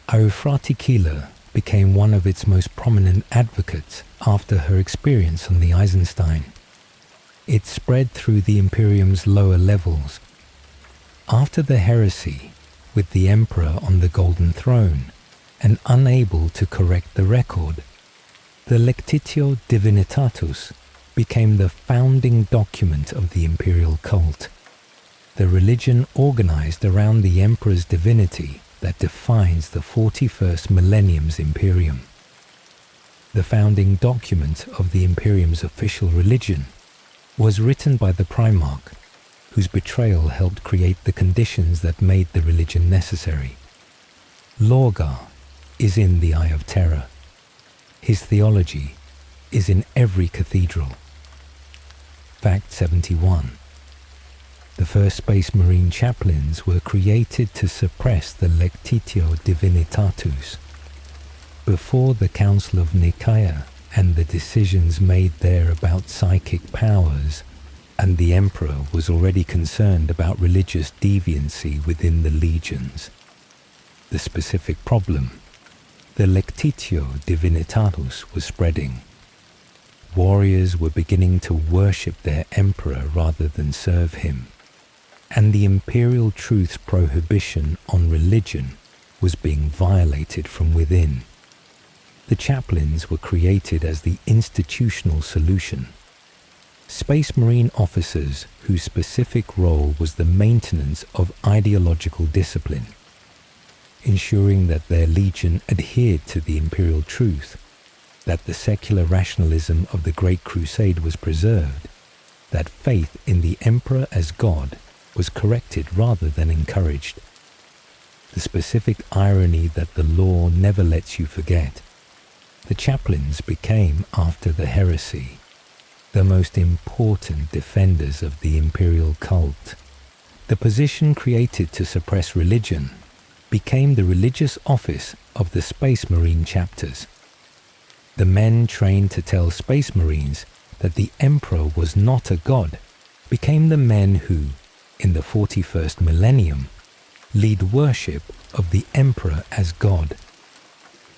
Aeufratikila became one of its most prominent advocates after her experience on the Eisenstein. It spread through the Imperium's lower levels. After the heresy, with the Emperor on the Golden Throne and unable to correct the record, the Lectitio Divinitatus became the founding document of the Imperial cult, the religion organized around the Emperor's divinity that defines the 41st millennium's Imperium. The founding document of the Imperium's official religion was written by the Primarch, whose betrayal helped create the conditions that made the religion necessary. Lorgar is in the Eye of Terra. His theology is in every cathedral. Fact 71. The first Space Marine chaplains were created to suppress the Lectitio Divinitatus. Before the Council of Nicaea and the decisions made there about psychic powers, and the Emperor was already concerned about religious deviancy within the legions. The specific problem, the Lectitio Divinitatus, was spreading. Warriors were beginning to worship their Emperor rather than serve him, and the Imperial truth's prohibition on religion was being violated from within. The chaplains were created as the institutional solution. Space Marine officers whose specific role was the maintenance of ideological discipline, ensuring that their legion adhered to the Imperial truth, that the secular rationalism of the Great Crusade was preserved, that faith in the Emperor as God was corrected rather than encouraged. The specific irony that the law never lets you forget. The chaplains became, after the heresy, the most important defenders of the Imperial cult. The position created to suppress religion became the religious office of the Space Marine chapters. The men trained to tell Space Marines that the Emperor was not a god became the men who, in the 41st millennium, lead worship of the Emperor as God.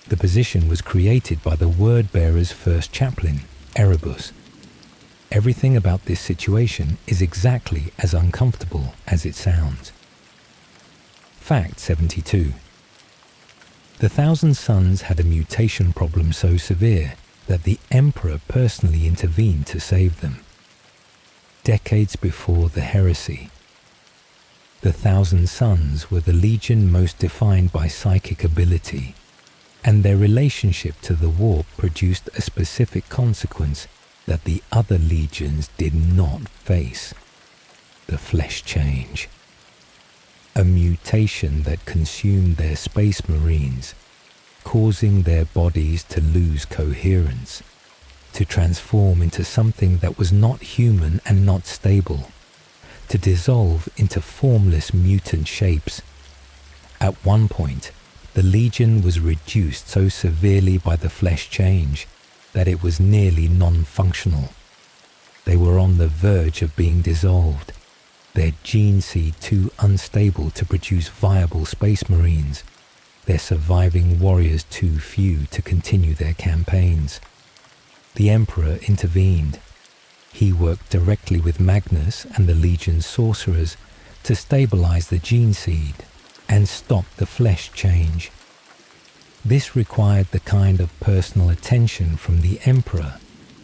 The position was created by the word-bearer's first chaplain, Erebus. Everything about this situation is exactly as uncomfortable as it sounds. Fact 72. The Thousand Sons had a mutation problem so severe that the Emperor personally intervened to save them. Decades before the heresy, the Thousand Sons were the legion most defined by psychic ability, and their relationship to the warp produced a specific consequence that the other legions did not face: the flesh change. A mutation that consumed their Space Marines, causing their bodies to lose coherence, to transform into something that was not human and not stable, to dissolve into formless mutant shapes. At one point, the Legion was reduced so severely by the flesh change that it was nearly non-functional. They were on the verge of being dissolved, their gene seed too unstable to produce viable Space Marines, their surviving warriors too few to continue their campaigns. The Emperor intervened. He worked directly with Magnus and the Legion's sorcerers to stabilize the gene seed and stop the flesh change. This required the kind of personal attention from the Emperor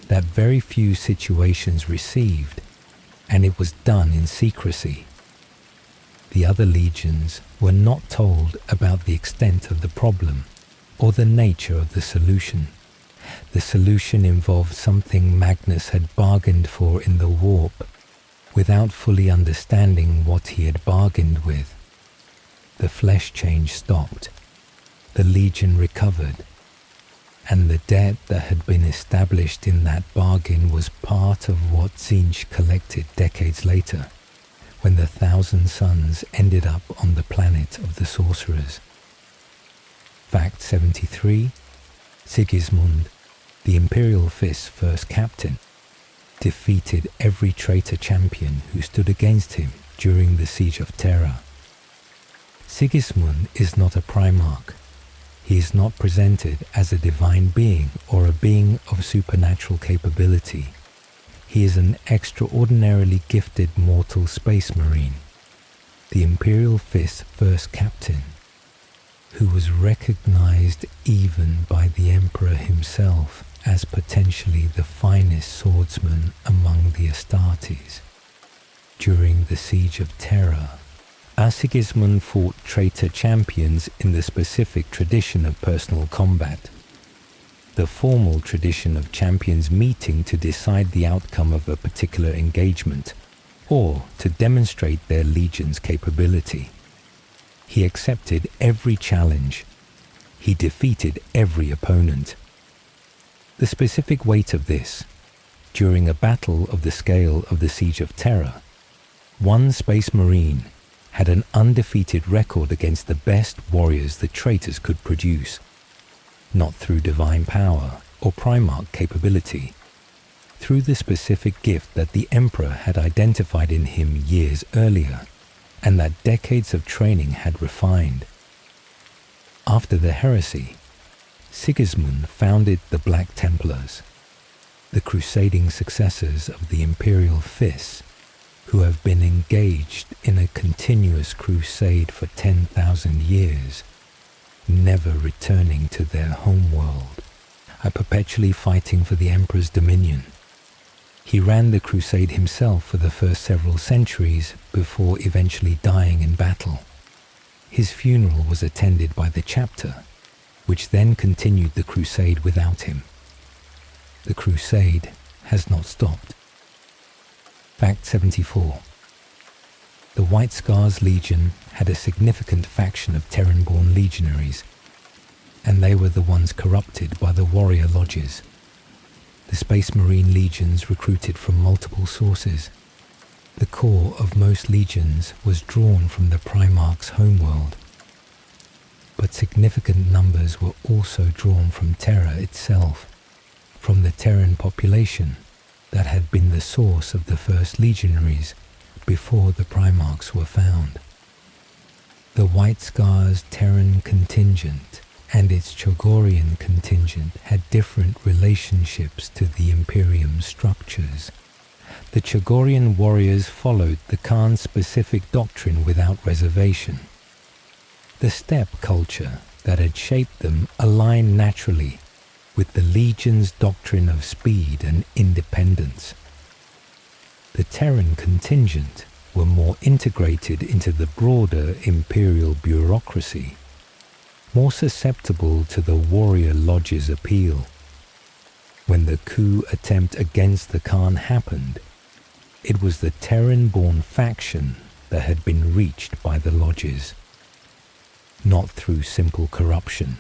that very few situations received, and it was done in secrecy. The other legions were not told about the extent of the problem or the nature of the solution. The solution involved something Magnus had bargained for in the warp, without fully understanding what he had bargained with. The flesh change stopped, the Legion recovered, and the debt that had been established in that bargain was part of what Tzeentch collected decades later, when the Thousand Sons ended up on the planet of the sorcerers. Fact 73. Sigismund, the Imperial Fist's first captain, defeated every traitor champion who stood against him during the siege of Terra. Sigismund is not a Primarch. He is not presented as a divine being or a being of supernatural capability. He is an extraordinarily gifted mortal space marine, the Imperial Fist's first captain, who was recognized even by the Emperor himself as potentially the finest swordsman among the Astartes. During the siege of Terra, as Sigismund fought traitor champions in the specific tradition of personal combat, the formal tradition of champions meeting to decide the outcome of a particular engagement or to demonstrate their legion's capability. He accepted every challenge. He defeated every opponent. The specific weight of this, during a battle of the scale of the Siege of Terra, one Space Marine had an undefeated record against the best warriors the traitors could produce, not through divine power or Primarch capability, through the specific gift that the Emperor had identified in him years earlier, and that decades of training had refined. After the heresy, Sigismund founded the Black Templars, the crusading successors of the Imperial Fists, who have been engaged in a continuous crusade for 10,000 years, never returning to their homeworld, and perpetually fighting for the Emperor's dominion. He ran the crusade himself for the first several centuries before eventually dying in battle. His funeral was attended by the chapter, which then continued the crusade without him. The crusade has not stopped. Fact 74. The White Scars Legion had a significant faction of Terran-born legionaries, and they were the ones corrupted by the warrior lodges. The Space Marine legions recruited from multiple sources. The core of most legions was drawn from the Primarch's homeworld, but significant numbers were also drawn from Terra itself, from the Terran population that had been the source of the first legionaries before the Primarchs were found. The White Scars Terran contingent and its Chogorian contingent had different relationships to the Imperium structures. The Chogorian warriors followed the Khan's specific doctrine without reservation. The steppe culture that had shaped them aligned naturally with the Legion's doctrine of speed and independence. The Terran contingent were more integrated into the broader Imperial bureaucracy, more susceptible to the warrior lodge's appeal. When the coup attempt against the Khan happened, it was the Terran-born faction that had been reached by the lodges, not through simple corruption,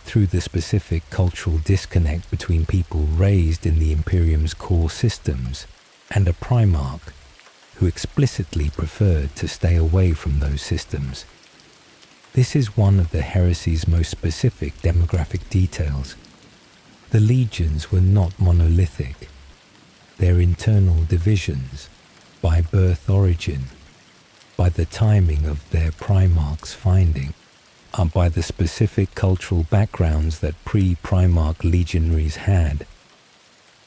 through the specific cultural disconnect between people raised in the Imperium's core systems and a Primarch who explicitly preferred to stay away from those systems. This is one of the heresy's most specific demographic details. The legions were not monolithic. Their internal divisions, by birth origin, by the timing of their Primarch's finding, and by the specific cultural backgrounds that pre-Primarch legionaries had,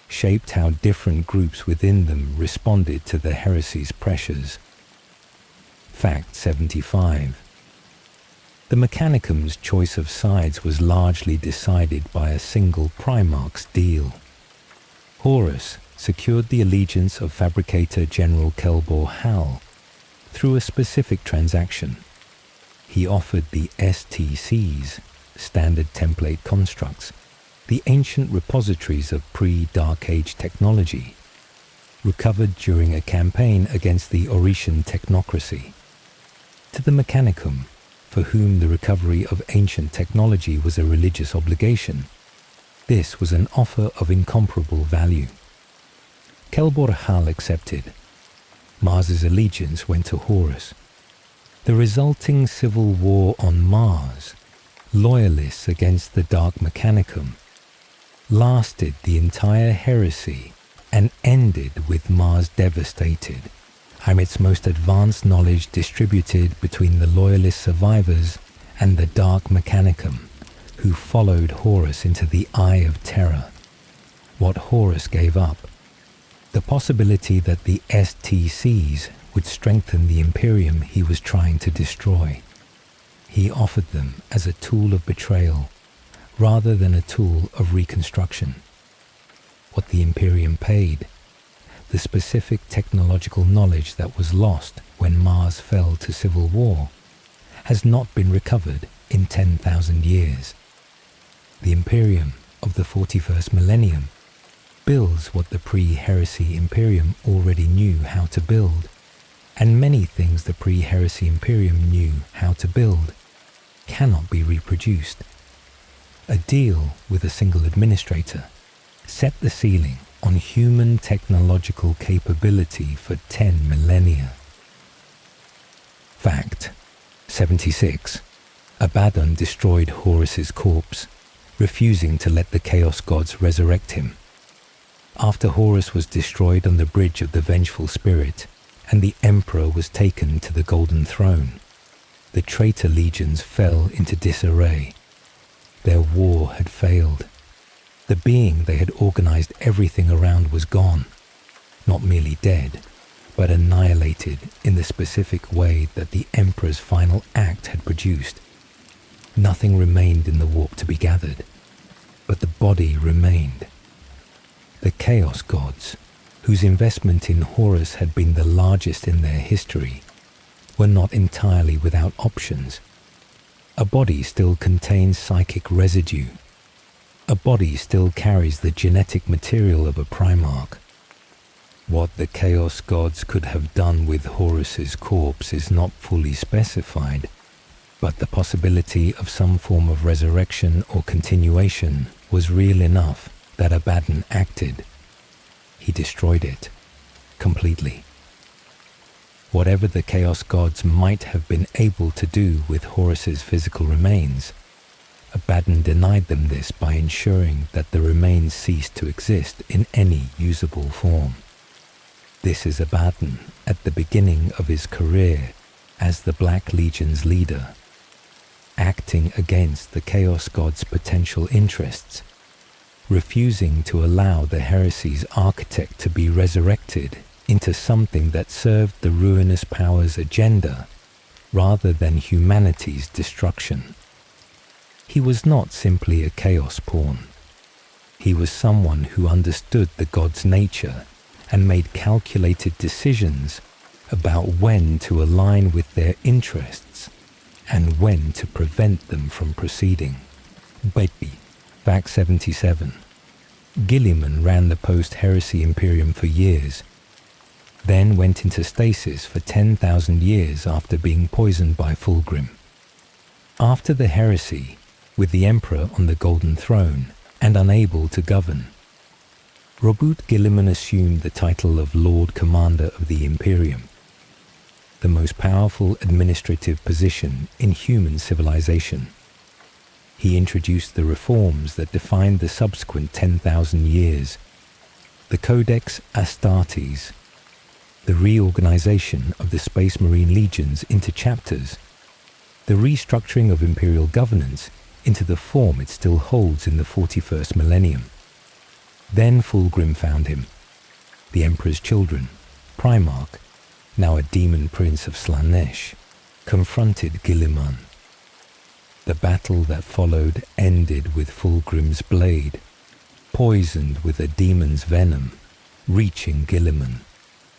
shaped how different groups within them responded to the heresy's pressures. Fact 75. The Mechanicum's choice of sides was largely decided by a single Primarch's deal. Horus secured the allegiance of Fabricator General Kelbor Hal through a specific transaction. He offered the STCs, Standard Template Constructs, the ancient repositories of pre-Dark Age technology, recovered during a campaign against the Orician technocracy. To the Mechanicum, for whom the recovery of ancient technology was a religious obligation, this was an offer of incomparable value. Kelbor Hal accepted. Mars's allegiance went to Horus. The resulting civil war on Mars, loyalists against the Dark Mechanicum, lasted the entire heresy and ended with Mars devastated, and its most advanced knowledge distributed between the Loyalist survivors and the Dark Mechanicum, who followed Horus into the Eye of Terra. What Horus gave up, the possibility that the STCs would strengthen the Imperium he was trying to destroy. He offered them as a tool of betrayal, rather than a tool of reconstruction. What the Imperium paid, the specific technological knowledge that was lost when Mars fell to civil war, has not been recovered in 10,000 years. The Imperium of the 41st millennium builds what the pre-heresy Imperium already knew how to build, and many things the pre-heresy Imperium knew how to build cannot be reproduced. A deal with a single administrator set the ceiling on human technological capability for 10 millennia. Fact 76. Abaddon destroyed Horus's corpse, refusing to let the Chaos Gods resurrect him. After Horus was destroyed on the bridge of the Vengeful Spirit, and the Emperor was taken to the Golden Throne, the traitor legions fell into disarray. Their war had failed. The being they had organized everything around was gone, not merely dead, but annihilated in the specific way that the Emperor's final act had produced. Nothing remained in the warp to be gathered, but the body remained. The Chaos Gods, whose investment in Horus had been the largest in their history, were not entirely without options. A body still contains psychic residue. A body still carries the genetic material of a Primarch. What the Chaos Gods could have done with Horus's corpse is not fully specified, but the possibility of some form of resurrection or continuation was real enough that Abaddon acted. He destroyed it completely. Whatever the Chaos Gods might have been able to do with Horus's physical remains, Abaddon denied them this by ensuring that the remains ceased to exist in any usable form. This is Abaddon at the beginning of his career as the Black Legion's leader, acting against the Chaos Gods' potential interests, refusing to allow the heresy's architect to be resurrected into something that served the ruinous power's agenda rather than humanity's destruction. He was not simply a chaos pawn. He was someone who understood the gods' nature and made calculated decisions about when to align with their interests and when to prevent them from proceeding. Baby. Fact 77. Guilliman ran the post-heresy Imperium for years, then went into stasis for 10,000 years after being poisoned by Fulgrim. After the heresy, with the Emperor on the Golden Throne and unable to govern, Robert Guilliman assumed the title of Lord Commander of the Imperium, the most powerful administrative position in human civilization. He introduced the reforms that defined the subsequent 10,000 years, the Codex Astartes, the reorganization of the Space Marine legions into chapters, the restructuring of Imperial governance into the form it still holds in the 41st millennium. Then Fulgrim found him. The Emperor's children, Primarch, now a demon prince of Slanesh, confronted Guilliman. The battle that followed ended with Fulgrim's blade, poisoned with a demon's venom, reaching Guilliman.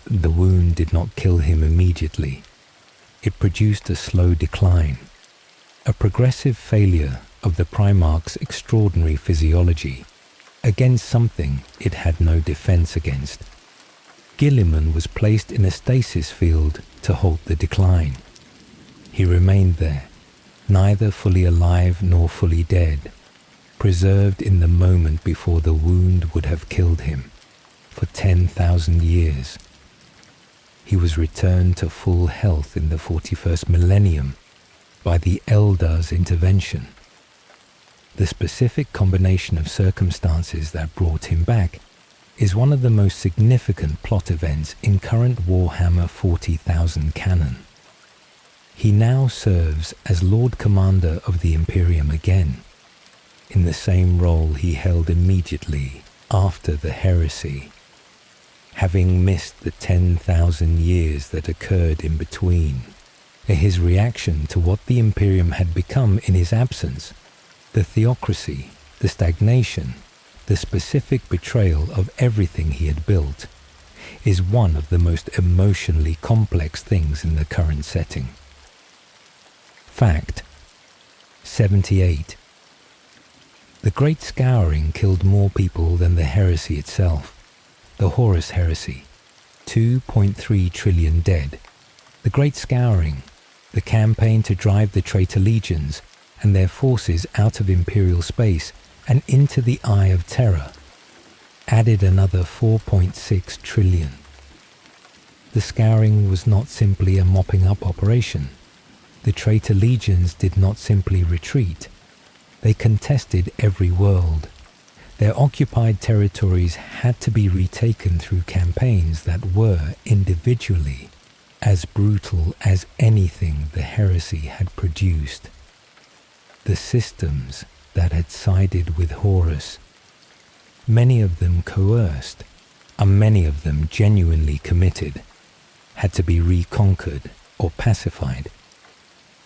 The wound did not kill him immediately. It produced a slow decline, a progressive failure of the Primarch's extraordinary physiology against something it had no defense against. Guilliman was placed in a stasis field to halt the decline. He remained there, neither fully alive nor fully dead, preserved in the moment before the wound would have killed him, for 10,000 years. He was returned to full health in the 41st millennium by the Eldar's intervention. The specific combination of circumstances that brought him back is one of the most significant plot events in current Warhammer 40,000 canon. He now serves as Lord Commander of the Imperium again, in the same role he held immediately after the heresy, having missed the 10,000 years that occurred in between. His reaction to what the Imperium had become in his absence, the theocracy, the stagnation, the specific betrayal of everything he had built, is one of the most emotionally complex things in the current setting. Fact 78. The Great Scouring killed more people than the heresy itself. The Horus Heresy, 2.3 trillion dead. The Great Scouring, the campaign to drive the traitor legions and their forces out of Imperial space and into the Eye of Terra, added another 4.6 trillion. The Scouring was not simply a mopping up operation. The traitor legions did not simply retreat. They contested every world. Their occupied territories had to be retaken through campaigns that were, individually, as brutal as anything the heresy had produced. The systems that had sided with Horus, many of them coerced, and many of them genuinely committed, had to be reconquered or pacified.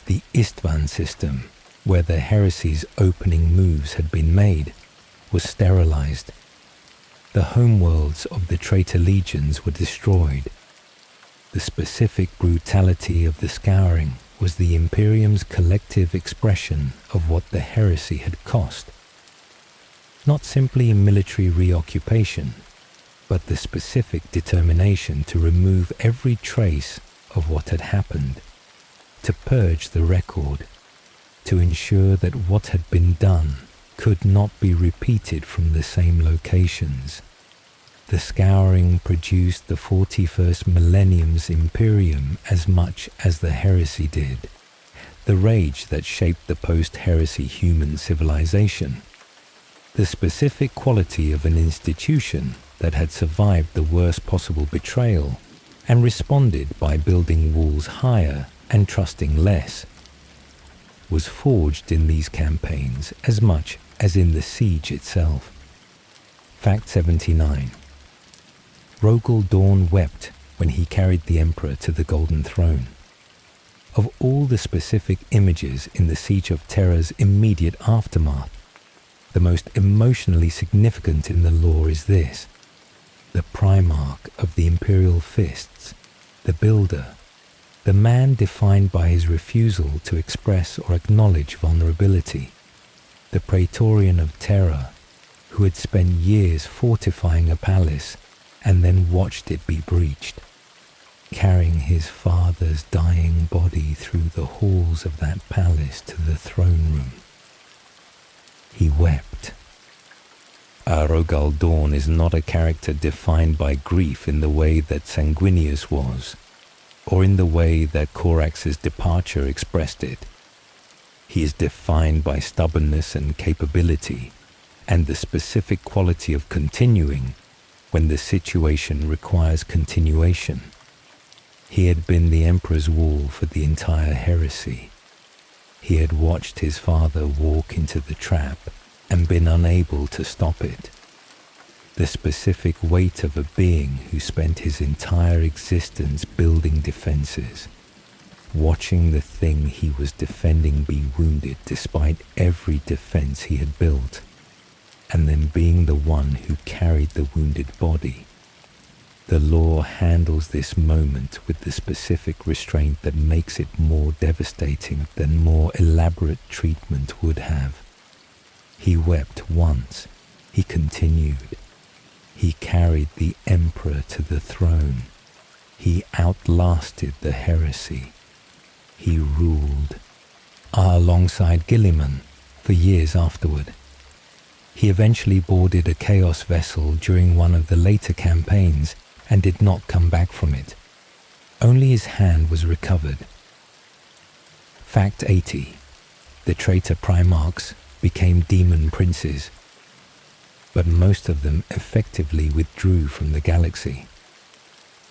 The Istvan system, where the heresy's opening moves had been made, was sterilized. The homeworlds of the traitor legions were destroyed. The specific brutality of the Scouring was the Imperium's collective expression of what the heresy had cost. Not simply military reoccupation, but the specific determination to remove every trace of what had happened, to purge the record, to ensure that what had been done could not be repeated from the same locations. The Scouring produced the 41st millennium's Imperium as much as the heresy did, the rage that shaped the post-heresy human civilization, the specific quality of an institution that had survived the worst possible betrayal and responded by building walls higher and trusting less, was forged in these campaigns as much as in the siege itself. Fact 79. Rogel Dawn wept when he carried the Emperor to the Golden Throne. Of all the specific images in the Siege of Terra's immediate aftermath, the most emotionally significant in the lore is this: the Primarch of the Imperial Fists, the Builder, the man defined by his refusal to express or acknowledge vulnerability, the Praetorian of Terra, who had spent years fortifying a palace and then watched it be breached, carrying his father's dying body through the halls of that palace to the throne room. He wept. Rogel Dawn is not a character defined by grief in the way that Sanguinius was, or in the way that Corax's departure expressed it. He is defined by stubbornness and capability, and the specific quality of continuing when the situation requires continuation. He had been the Emperor's wall for the entire heresy. He had watched his father walk into the trap and been unable to stop it. The specific weight of a being who spent his entire existence building defenses, watching the thing he was defending be wounded despite every defense he had built, and then being the one who carried the wounded body. The lore handles this moment with the specific restraint that makes it more devastating than more elaborate treatment would have. He wept once. He continued. He carried the Emperor to the throne. He outlasted the heresy. He ruled, alongside Guilliman, for years afterward. He eventually boarded a Chaos vessel during one of the later campaigns and did not come back from it. Only his hand was recovered. Fact 80. The traitor Primarchs became demon princes. but most of them effectively withdrew from the galaxy.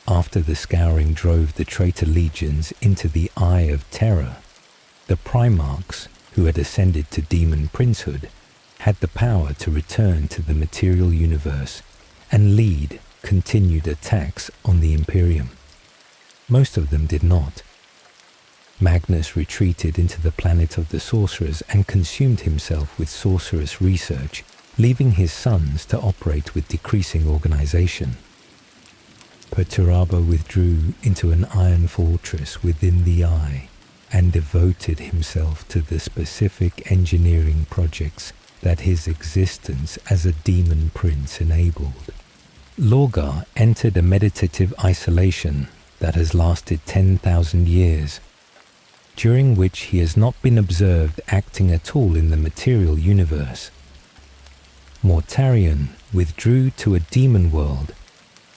After the scouring drove the traitor legions into the Eye of Terra, the Primarchs, who had ascended to demon princehood, had the power to return to the material universe and lead continued attacks on the Imperium. Most of them did not. Magnus retreated into the planet of the sorcerers and consumed himself with sorceress research, leaving his sons to operate with decreasing organization. Perturabo withdrew into an iron fortress within the Eye and devoted himself to the specific engineering projects that his existence as a demon prince enabled. Lorgar entered a meditative isolation that has lasted 10,000 years, during which he has not been observed acting at all in the material universe. Mortarion withdrew to a demon world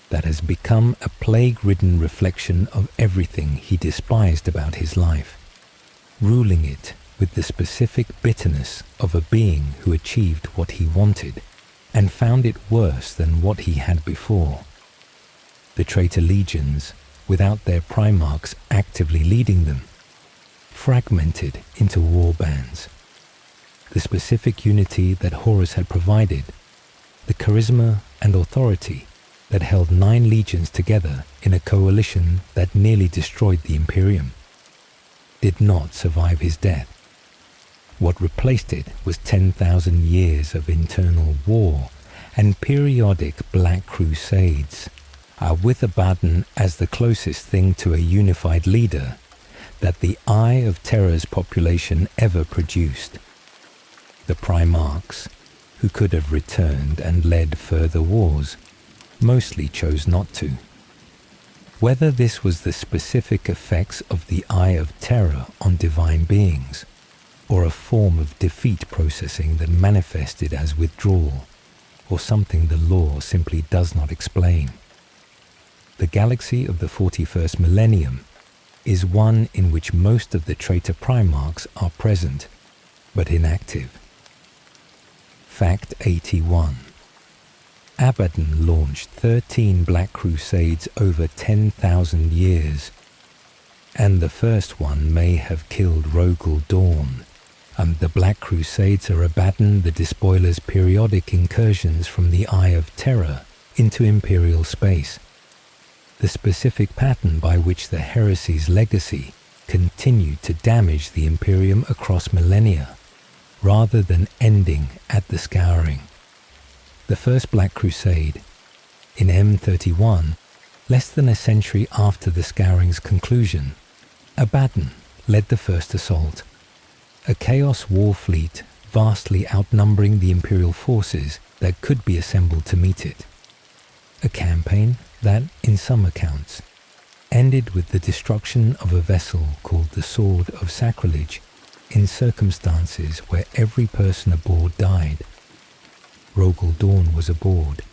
that has become a plague-ridden reflection of everything he despised about his life, ruling it with the specific bitterness of a being who achieved what he wanted and found it worse than what he had before. The traitor legions, without their Primarchs actively leading them, fragmented into war bands. The specific unity that Horus had provided, the charisma and authority that held 9 legions together in a coalition that nearly destroyed the Imperium, did not survive his death. What replaced it was 10,000 years of internal war and periodic black crusades, with Abaddon as the closest thing to a unified leader that the Eye of Terra's population ever produced. The Primarchs, who could have returned and led further wars, mostly chose not to. Whether this was the specific effects of the Eye of Terra on divine beings, or a form of defeat processing that manifested as withdrawal, or something the lore simply does not explain. The galaxy of the 41st millennium is one in which most of the traitor Primarchs are present, but inactive. Fact 81. Abaddon launched 13 Black Crusades over 10,000 years, and the first one may have killed Rogel Dawn, and the Black Crusades are Abaddon the Despoiler's periodic incursions from the Eye of Terra into Imperial space, the specific pattern by which the Heresy's legacy continued to damage the Imperium across millennia, rather than ending at the scouring. The first Black Crusade, in M31, less than a century after the scouring's conclusion, Abaddon led the first assault, a Chaos war fleet vastly outnumbering the Imperial forces that could be assembled to meet it. A campaign that, in some accounts, ended with the destruction of a vessel called the Sword of Sacrilege in circumstances where every person aboard died. Rogel Dawn was aboard.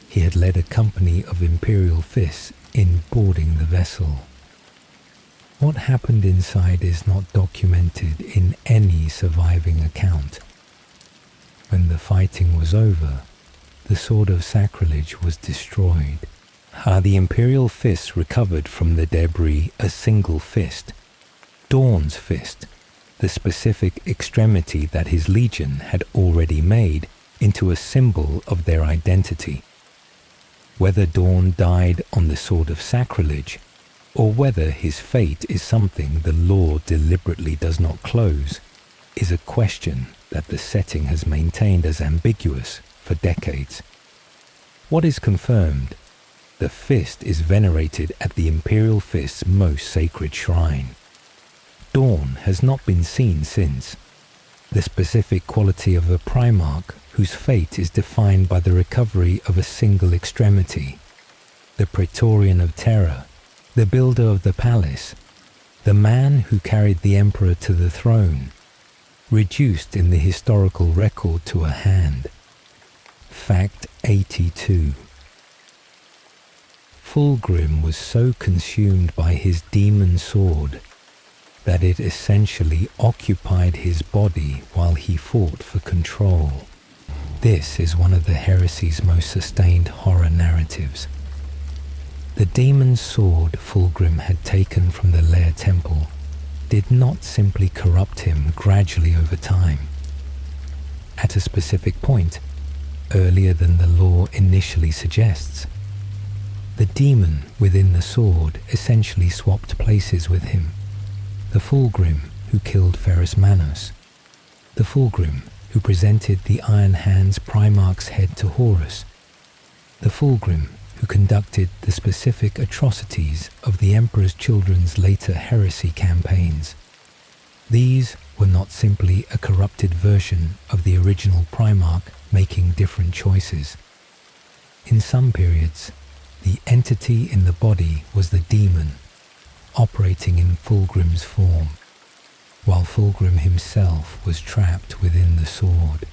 He had led a company of Imperial fists in boarding the vessel. What happened inside is not documented in any surviving account. When the fighting was over, the Sword of Sacrilege was destroyed. The Imperial fists recovered from the debris a single fist, Dawn's fist, the specific extremity that his legion had already made into a symbol of their identity. Whether Dawn died on the Sword of Sacrilege, or whether his fate is something the lore deliberately does not close, is a question that the setting has maintained as ambiguous for decades. What is confirmed? The fist is venerated at the Imperial Fist's most sacred shrine. Dawn has not been seen since. The specific quality of a Primarch whose fate is defined by the recovery of a single extremity. The Praetorian of Terra, the builder of the palace, the man who carried the emperor to the throne, reduced in the historical record to a hand. Fact 82. Fulgrim was so consumed by his demon sword that it essentially occupied his body while he fought for control. This is one of the heresy's most sustained horror narratives. The demon's sword Fulgrim had taken from the Lair Temple did not simply corrupt him gradually over time. At a specific point, earlier than the lore initially suggests, the demon within the sword essentially swapped places with him. The Fulgrim who killed Ferrus Manus, the Fulgrim who presented the Iron Hand's Primarch's head to Horus, the Fulgrim who conducted the specific atrocities of the Emperor's Children's later heresy campaigns. These were not simply a corrupted version of the original Primarch making different choices. In some periods, the entity in the body was the demon, operating in Fulgrim's form, while Fulgrim himself was trapped within the sword.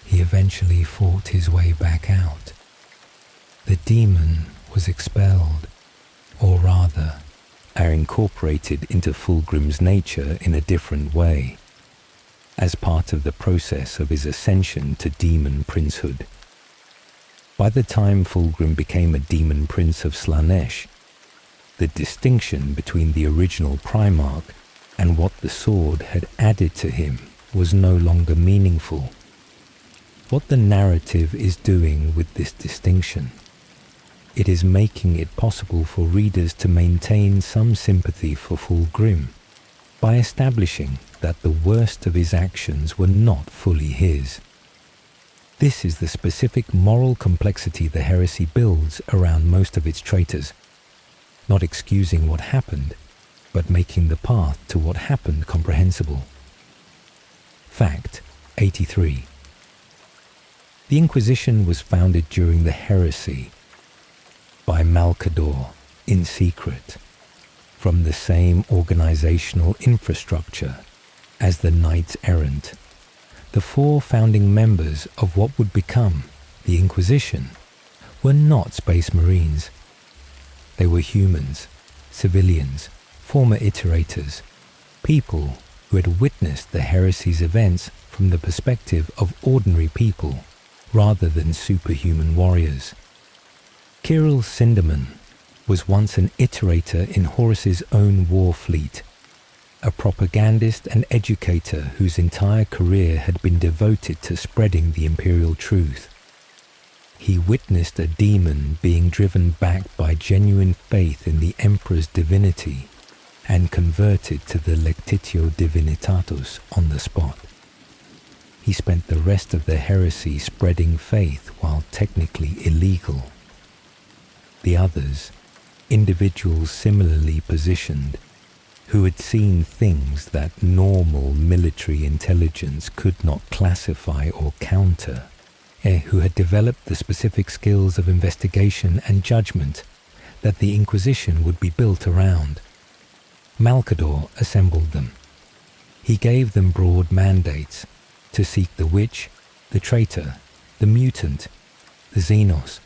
He eventually fought his way back out. The demon was expelled, or rather, are incorporated into Fulgrim's nature in a different way, as part of the process of his ascension to demon princehood. By the time Fulgrim became a demon prince of Slaanesh, the distinction between the original Primarch and what the sword had added to him was no longer meaningful. What the narrative is doing with this distinction, it is making it possible for readers to maintain some sympathy for Fulgrim by establishing that the worst of his actions were not fully his. This is the specific moral complexity the heresy builds around most of its traitors, not excusing what happened, but making the path to what happened comprehensible. Fact 83. The Inquisition was founded during the heresy by Malcador in secret, from the same organizational infrastructure as the Knights Errant. The four founding members of what would become the Inquisition were not Space Marines. They were humans, civilians, former iterators, people who had witnessed the heresy's events from the perspective of ordinary people rather than superhuman warriors. Kirill Sinderman was once an iterator in Horus's own war fleet, a propagandist and educator whose entire career had been devoted to spreading the Imperial truth. He witnessed a demon being driven back by genuine faith in the Emperor's divinity and converted to the Lectitio Divinitatus on the spot. He spent the rest of the heresy spreading faith while technically illegal. The others, individuals similarly positioned, who had seen things that normal military intelligence could not classify or counter, who had developed the specific skills of investigation and judgment that the Inquisition would be built around. Malcador assembled them. He gave them broad mandates to seek the witch, the traitor, the mutant, the Xenos.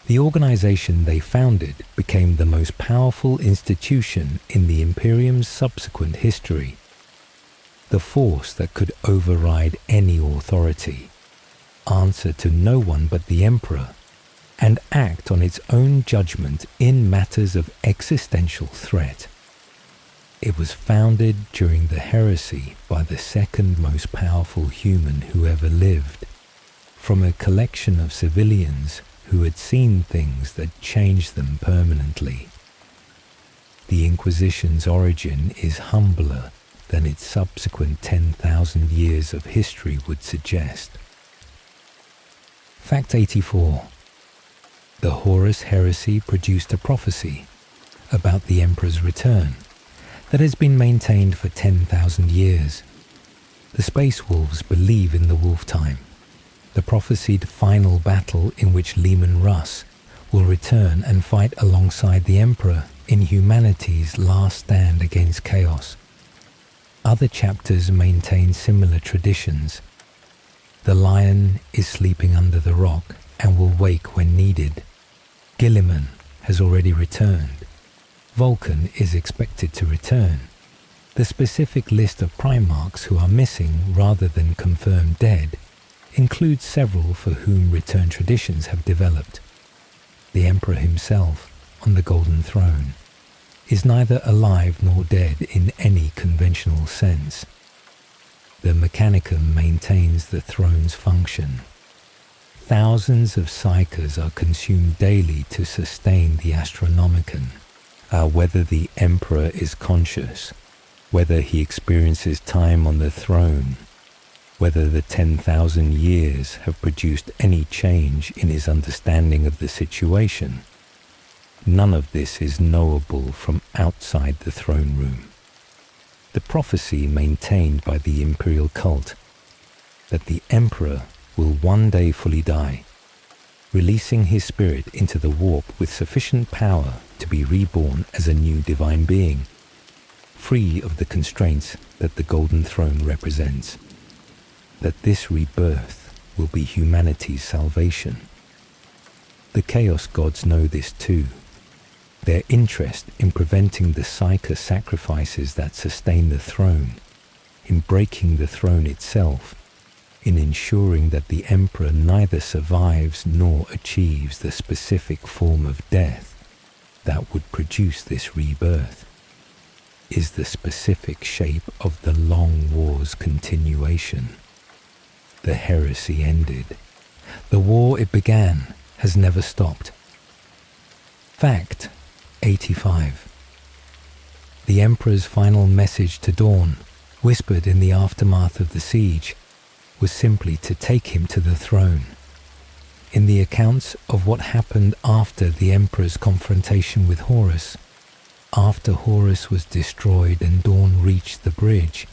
The organization they founded became the most powerful institution in the Imperium's subsequent history, the force that could override any authority, answer to no one but the Emperor, and act on its own judgment in matters of existential threat. It was founded during the heresy by the second most powerful human who ever lived, from a collection of civilians who had seen things that changed them permanently. The Inquisition's origin is humbler than its subsequent 10,000 years of history would suggest. Fact 84. The Horus Heresy produced a prophecy about the Emperor's return that has been maintained for 10,000 years. The Space Wolves believe in the Wolf Time, the prophesied final battle in which Leman Russ will return and fight alongside the Emperor in humanity's last stand against chaos. Other chapters maintain similar traditions. The lion is sleeping under the rock and will wake when needed. Gilliman has already returned. Vulcan is expected to return. The specific list of Primarchs who are missing rather than confirmed dead includes several for whom return traditions have developed. The Emperor himself, on the Golden Throne, is neither alive nor dead in any conventional sense. The Mechanicum maintains the throne's function. Thousands of psychers are consumed daily to sustain the Astronomicon. Whether the Emperor is conscious, whether he experiences time on the throne, whether the 10,000 years have produced any change in his understanding of the situation, none of this is knowable from outside the throne room. The prophecy maintained by the Imperial cult that the Emperor will one day fully die, releasing his spirit into the warp with sufficient power to be reborn as a new divine being, free of the constraints that the Golden Throne represents, that this rebirth will be humanity's salvation. The Chaos Gods know this too. Their interest in preventing the psyker sacrifices that sustain the throne, in breaking the throne itself, in ensuring that the Emperor neither survives nor achieves the specific form of death that would produce this rebirth, is the specific shape of the long war's continuation. The heresy ended. The war it began has never stopped. Fact 85. The Emperor's final message to Dawn, whispered in the aftermath of the siege, was simply to take him to the throne. In the accounts of what happened after the Emperor's confrontation with Horus, after Horus was destroyed and Dawn reached the bridge,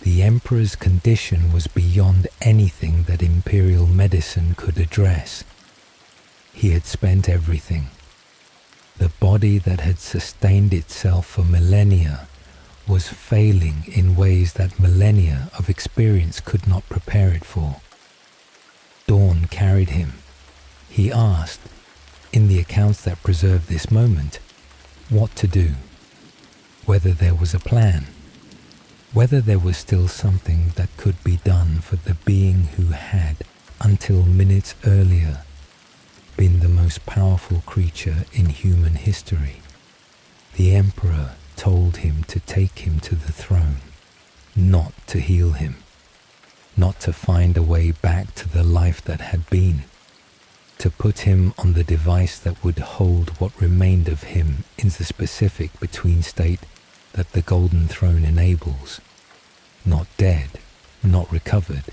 the Emperor's condition was beyond anything that Imperial medicine could address. He had spent everything. The body that had sustained itself for millennia was failing in ways that millennia of experience could not prepare it for. Dawn carried him. He asked, in the accounts that preserve this moment, what to do, whether there was a plan, whether there was still something that could be done for the being who had, until minutes earlier, been the most powerful creature in human history. The Emperor told him to take him to the throne, not to heal him, not to find a way back to the life that had been, to put him on the device that would hold what remained of him in the specific between state that the Golden Throne enables, not dead, not recovered,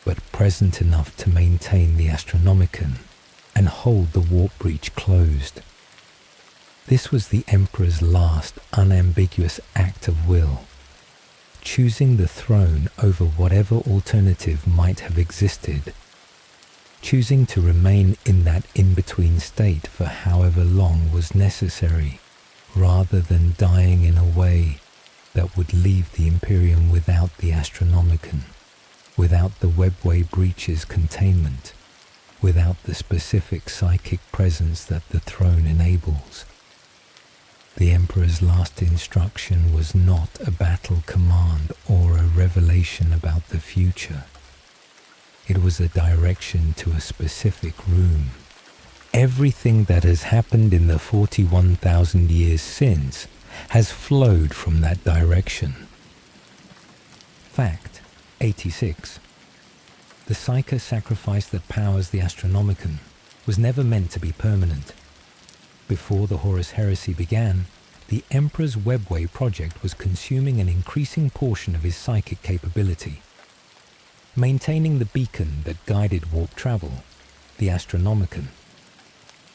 but present enough to maintain the Astronomicon and hold the warp breach closed. This was the Emperor's last unambiguous act of will, choosing the throne over whatever alternative might have existed, choosing to remain in that in-between state for however long was necessary, rather than dying in a way that would leave the Imperium without the Astronomicon, without the webway breach's containment, without the specific psychic presence that the throne enables. The Emperor's last instruction was not a battle command or a revelation about the future. It was a direction to a specific room. Everything that has happened in the 41,000 years since has flowed from that direction. Fact 86. The psyker sacrifice that powers the Astronomicon was never meant to be permanent. Before the Horus Heresy began, the Emperor's Webway project was consuming an increasing portion of his psychic capability. Maintaining the beacon that guided warp travel, the Astronomicon,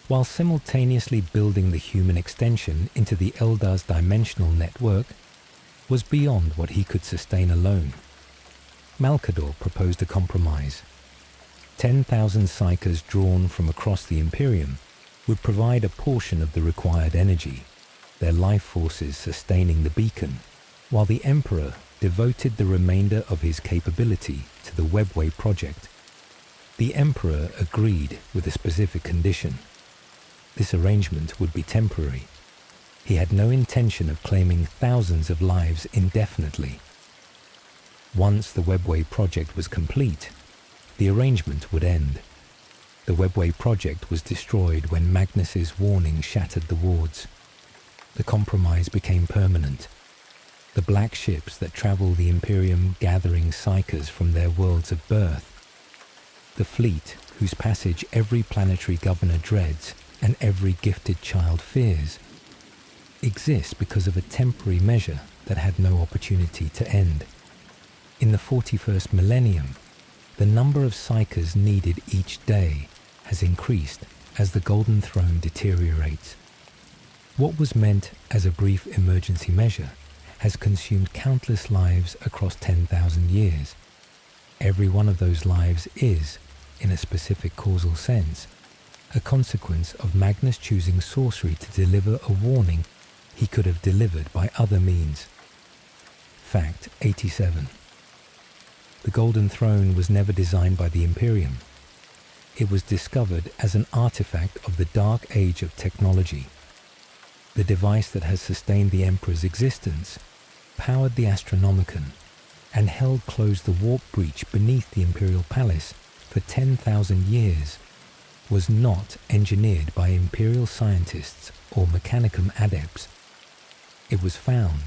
while simultaneously building the human extension into the Eldar's dimensional network, was beyond what he could sustain alone. Malkador proposed a compromise. 10,000 psychers drawn from across the Imperium would provide a portion of the required energy, their life forces sustaining the beacon, while the Emperor devoted the remainder of his capability to the Webway project. The Emperor agreed with a specific condition. This arrangement would be temporary. He had no intention of claiming thousands of lives indefinitely. Once the Webway project was complete, the arrangement would end. The Webway project was destroyed when Magnus's warning shattered the wards. The compromise became permanent. The black ships that travel the Imperium gathering psychers from their worlds of birth. The fleet whose passage every planetary governor dreads and every gifted child fears, exists because of a temporary measure that had no opportunity to end. In the 41st millennium, the number of psychers needed each day has increased as the Golden Throne deteriorates. What was meant as a brief emergency measure has consumed countless lives across 10,000 years. Every one of those lives is, in a specific causal sense, a consequence of Magnus choosing sorcery to deliver a warning he could have delivered by other means. Fact 87. The Golden Throne was never designed by the Imperium. It was discovered as an artifact of the Dark Age of technology. The device that has sustained the Emperor's existence, powered the Astronomicon, and held closed the warp breach beneath the Imperial Palace for 10,000 years, was not engineered by Imperial scientists or Mechanicum adepts. It was found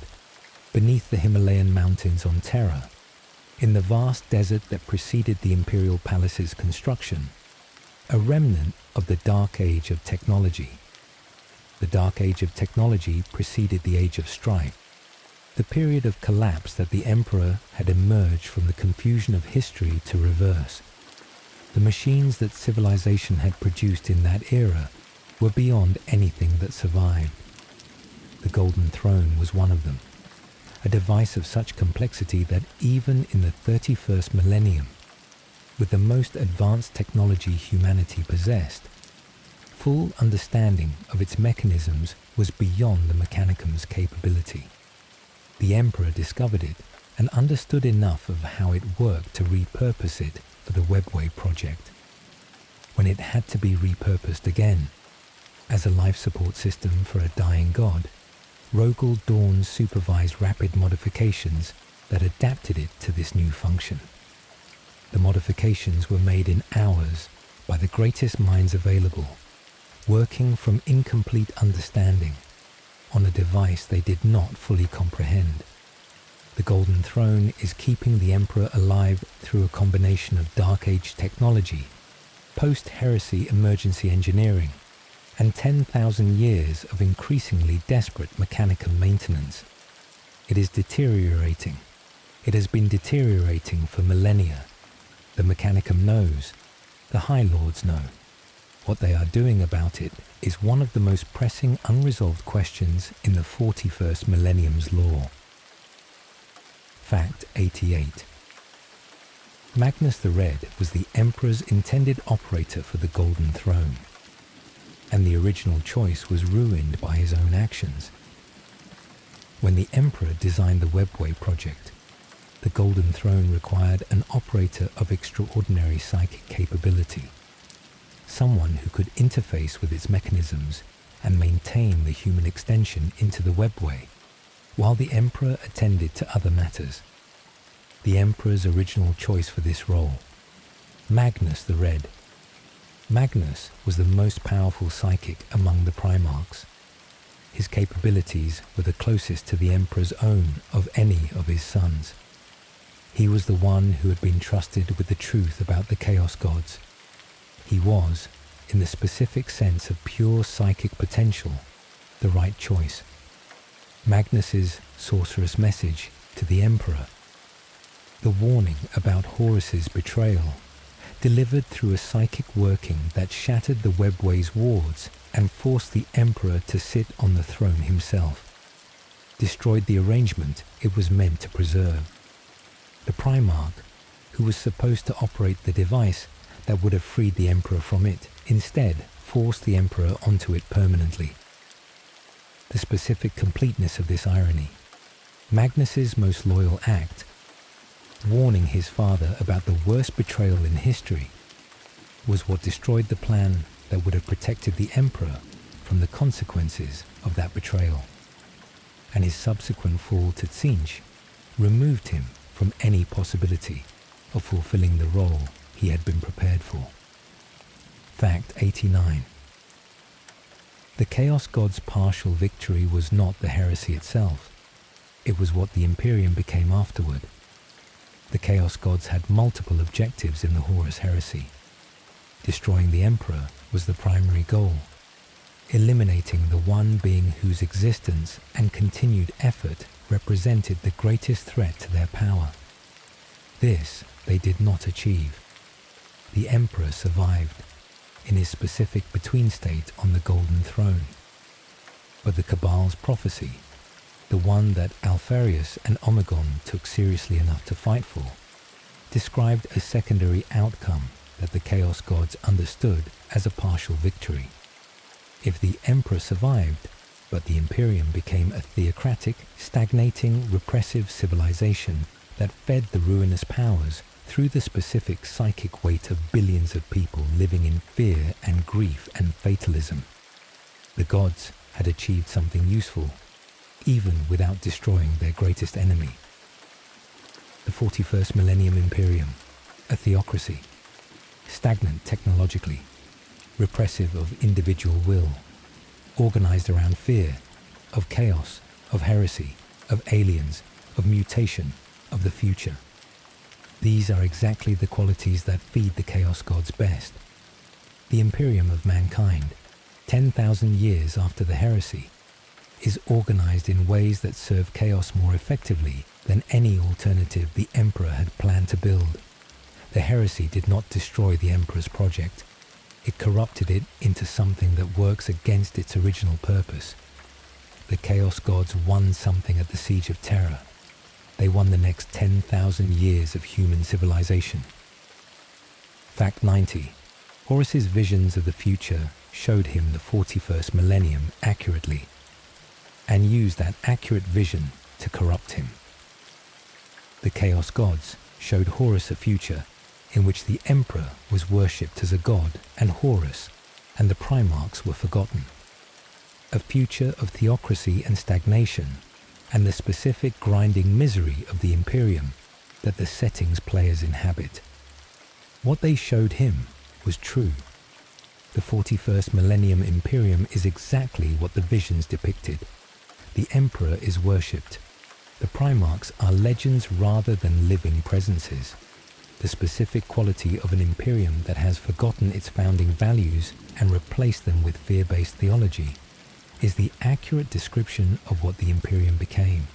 beneath the Himalayan mountains on Terra, in the vast desert that preceded the Imperial Palace's construction, a remnant of the Dark Age of technology. The Dark Age of technology preceded the Age of Strife, the period of collapse that the Emperor had emerged from the confusion of history to reverse. The machines that civilization had produced in that era were beyond anything that survived. The Golden Throne was one of them, a device of such complexity that even in the 31st millennium, with the most advanced technology humanity possessed, full understanding of its mechanisms was beyond the Mechanicum's capability. The Emperor discovered it and understood enough of how it worked to repurpose it for the Webway project. When it had to be repurposed again, as a life support system for a dying god, Rogel Dawn supervised rapid modifications that adapted it to this new function. The modifications were made in hours by the greatest minds available, working from incomplete understanding on a device they did not fully comprehend. The Golden Throne is keeping the Emperor alive through a combination of Dark Age technology, post-heresy emergency engineering, and 10,000 years of increasingly desperate Mechanicum maintenance. It is deteriorating. It has been deteriorating for millennia. The Mechanicum knows. The High Lords know. What they are doing about it is one of the most pressing unresolved questions in the 41st millennium's lore. Fact 88. Magnus the Red was the Emperor's intended operator for the Golden Throne, and the original choice was ruined by his own actions. When the Emperor designed the Webway project, the Golden Throne required an operator of extraordinary psychic capability, someone who could interface with its mechanisms and maintain the human extension into the Webway, while the Emperor attended to other matters. The Emperor's original choice for this role, Magnus the Red. Magnus was the most powerful psychic among the Primarchs. His capabilities were the closest to the Emperor's own of any of his sons. He was the one who had been trusted with the truth about the Chaos Gods. He was, in the specific sense of pure psychic potential, the right choice. Magnus's sorcerous message to the Emperor, the warning about Horus's betrayal, delivered through a psychic working that shattered the Webway's wards and forced the Emperor to sit on the throne himself, destroyed the arrangement it was meant to preserve. The Primarch, who was supposed to operate the device that would have freed the Emperor from it, instead forced the Emperor onto it permanently. The specific completeness of this irony, Magnus's most loyal act, warning his father about the worst betrayal in history, was what destroyed the plan that would have protected the Emperor from the consequences of that betrayal. And his subsequent fall to Tzinch removed him from any possibility of fulfilling the role he had been prepared for. Fact 89. The Chaos God's partial victory was not the heresy itself. It was what the Imperium became afterward. The Chaos Gods had multiple objectives in the Horus Heresy. Destroying the Emperor was the primary goal, eliminating the one being whose existence and continued effort represented the greatest threat to their power. This they did not achieve. The Emperor survived in his specific between state on the Golden Throne. But the Cabal's prophecy, the one that Alpharius and Omegon took seriously enough to fight for, described a secondary outcome that the Chaos Gods understood as a partial victory. If the Emperor survived, but the Imperium became a theocratic, stagnating, repressive civilization that fed the ruinous powers through the specific psychic weight of billions of people living in fear and grief and fatalism, the gods had achieved something useful, even without destroying their greatest enemy. The 41st Millennium Imperium, a theocracy, stagnant technologically, repressive of individual will, organized around fear, of chaos, of heresy, of aliens, of mutation, of the future. These are exactly the qualities that feed the Chaos Gods best. The Imperium of mankind, 10,000 years after the heresy, is organized in ways that serve chaos more effectively than any alternative the Emperor had planned to build. The heresy did not destroy the Emperor's project. It corrupted it into something that works against its original purpose. The Chaos Gods won something at the Siege of Terra. They won the next 10,000 years of human civilization. Fact 90. Horus's visions of the future showed him the 41st millennium accurately, and used that accurate vision to corrupt him. The Chaos Gods showed Horus a future in which the Emperor was worshipped as a god and Horus and the Primarchs were forgotten. A future of theocracy and stagnation and the specific grinding misery of the Imperium that the settings players inhabit. What they showed him was true. The 41st Millennium Imperium is exactly what the visions depicted. The Emperor is worshipped. The Primarchs are legends rather than living presences. The specific quality of an Imperium that has forgotten its founding values and replaced them with fear-based theology is the accurate description of what the Imperium became.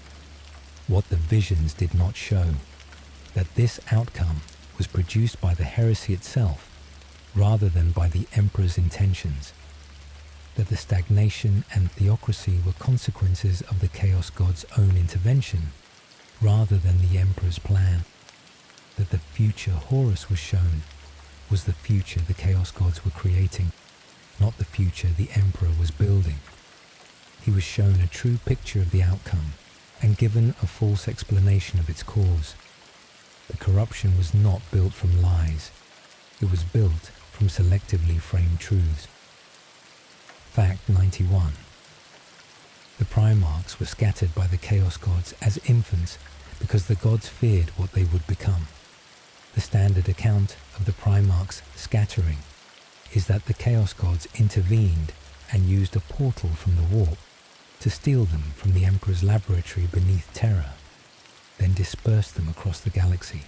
What the visions did not show, that this outcome was produced by the heresy itself rather than by the Emperor's intentions, that the stagnation and theocracy were consequences of the Chaos God's own intervention rather than the Emperor's plan, that the future Horus was shown was the future the Chaos Gods were creating, not the future the Emperor was building. He was shown a true picture of the outcome and given a false explanation of its cause. The corruption was not built from lies. It was built from selectively framed truths. Fact 91. The Primarchs were scattered by the Chaos Gods as infants because the gods feared what they would become. The standard account of the Primarchs' scattering is that the Chaos Gods intervened and used a portal from the warp to steal them from the Emperor's laboratory beneath Terra, then dispersed them across the galaxy.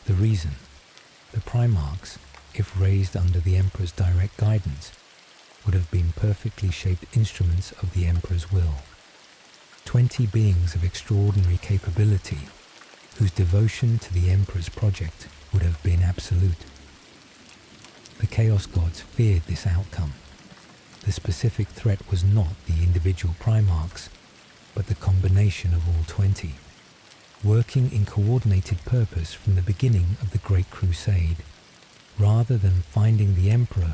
The reason? The Primarchs, if raised under the Emperor's direct guidance, would have been perfectly shaped instruments of the Emperor's will. 20 beings of extraordinary capability, whose devotion to the Emperor's project would have been absolute. The Chaos Gods feared this outcome. The specific threat was not the individual Primarchs, but the combination of all 20, working in coordinated purpose from the beginning of the Great Crusade, rather than finding the Emperor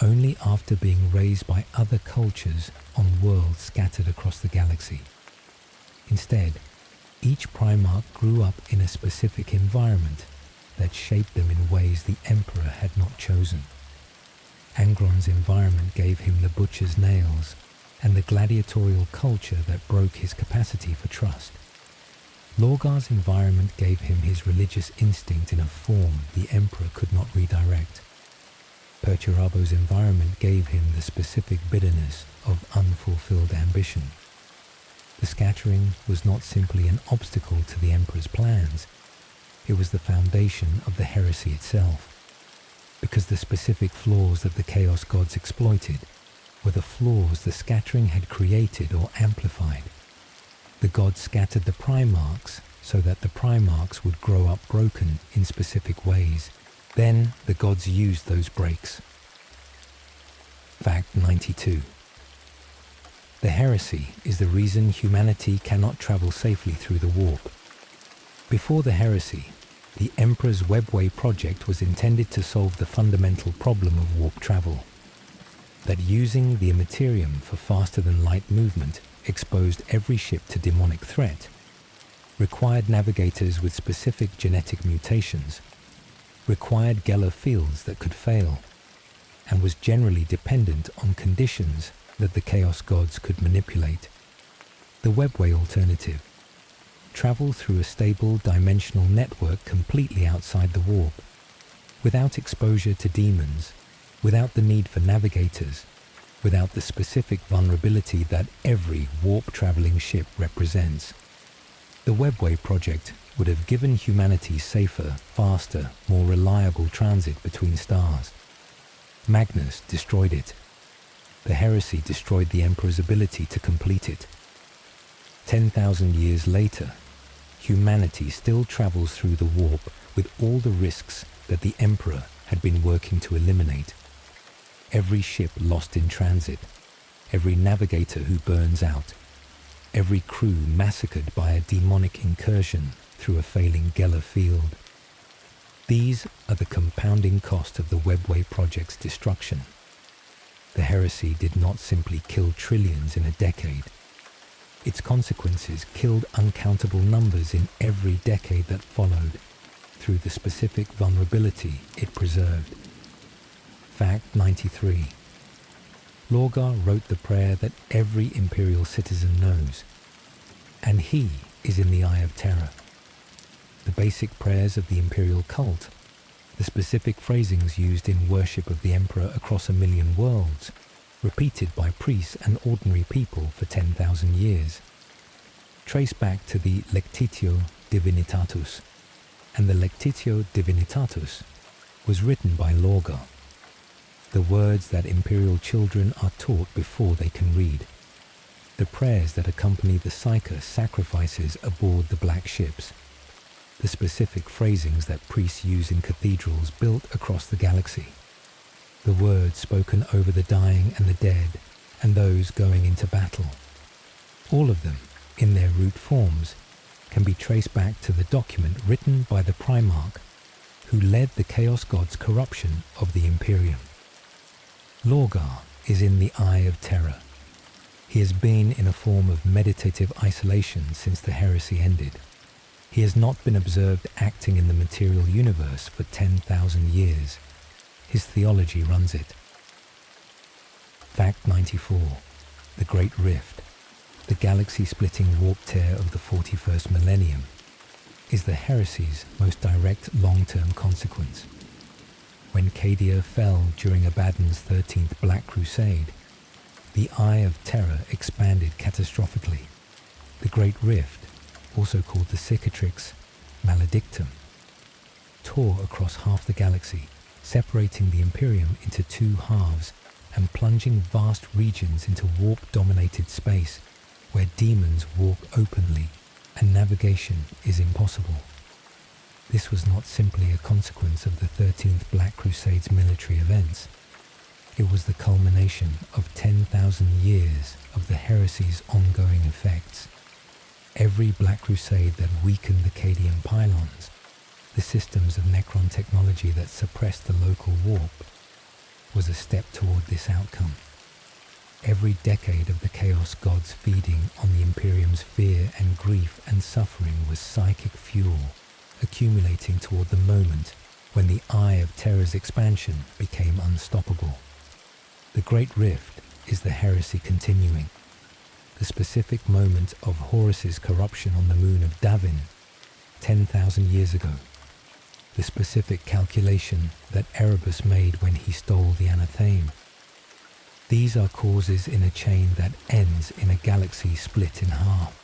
only after being raised by other cultures on worlds scattered across the galaxy. Instead, each Primarch grew up in a specific environment that shaped them in ways the Emperor had not chosen. Angron's environment gave him the butcher's nails and the gladiatorial culture that broke his capacity for trust. Lorgar's environment gave him his religious instinct in a form the Emperor could not redirect. Perturabo's environment gave him the specific bitterness of unfulfilled ambition. The scattering was not simply an obstacle to the Emperor's plans, it was the foundation of the heresy itself, because the specific flaws that the Chaos Gods exploited were the flaws the scattering had created or amplified. The gods scattered the Primarchs so that the Primarchs would grow up broken in specific ways. Then the gods used those breaks. Fact 92. The heresy is the reason humanity cannot travel safely through the warp. Before the heresy, the Emperor's Webway project was intended to solve the fundamental problem of warp travel, that using the Immaterium for faster-than-light movement exposed every ship to demonic threat, required navigators with specific genetic mutations, required Geller fields that could fail, and was generally dependent on conditions that the Chaos Gods could manipulate. The Webway alternative: travel through a stable dimensional network completely outside the warp, without exposure to demons, without the need for navigators, without the specific vulnerability that every warp-traveling ship represents. The Webway project would have given humanity safer, faster, more reliable transit between stars. Magnus destroyed it. The heresy destroyed the Emperor's ability to complete it. 10,000 years later, humanity still travels through the warp with all the risks that the Emperor had been working to eliminate. Every ship lost in transit, every navigator who burns out, every crew massacred by a demonic incursion through a failing Geller field. These are the compounding cost of the Webway project's destruction. The heresy did not simply kill trillions in a decade. Its consequences killed uncountable numbers in every decade that followed, through the specific vulnerability it preserved. Fact 93. Lorgar wrote the prayer that every Imperial citizen knows, and he is in the Eye of Terra. The basic prayers of the Imperial cult, the specific phrasings used in worship of the Emperor across 1,000,000 worlds, repeated by priests and ordinary people for 10,000 years, trace back to the Lectitio Divinitatus, and the Lectitio Divinitatus was written by Lorgar, the words that Imperial children are taught before they can read, the prayers that accompany the Psyker sacrifices aboard the black ships, the specific phrasings that priests use in cathedrals built across the galaxy, the words spoken over the dying and the dead and those going into battle. All of them, in their root forms, can be traced back to the document written by the Primarch who led the Chaos God's corruption of the Imperium. Lorgar is in the Eye of Terra. He has been in a form of meditative isolation since the heresy ended. He has not been observed acting in the material universe for 10,000 years. His theology runs it. Fact 94. The Great Rift, the galaxy-splitting warp tear of the 41st millennium, is the heresy's most direct long-term consequence. When Cadia fell during Abaddon's 13th Black Crusade, the Eye of Terra expanded catastrophically. The Great Rift, also called the Cicatrix Maledictum, tore across half the galaxy, separating the Imperium into two halves and plunging vast regions into warp-dominated space where demons walk openly and navigation is impossible. This was not simply a consequence of the 13th Black Crusade's military events. It was the culmination of 10,000 years of the heresy's ongoing effects. Every Black Crusade that weakened the Cadian pylons, the systems of Necron technology that suppressed the local warp, was a step toward this outcome. Every decade of the Chaos Gods feeding on the Imperium's fear and grief and suffering was psychic fuel, accumulating toward the moment when the Eye of Terra's expansion became unstoppable. The Great Rift is the heresy continuing. The the specific moment of Horus's corruption on the moon of Davin 10,000 years ago, the specific calculation that Erebus made when he stole the anatheme. These are causes in a chain that ends in a galaxy split in half.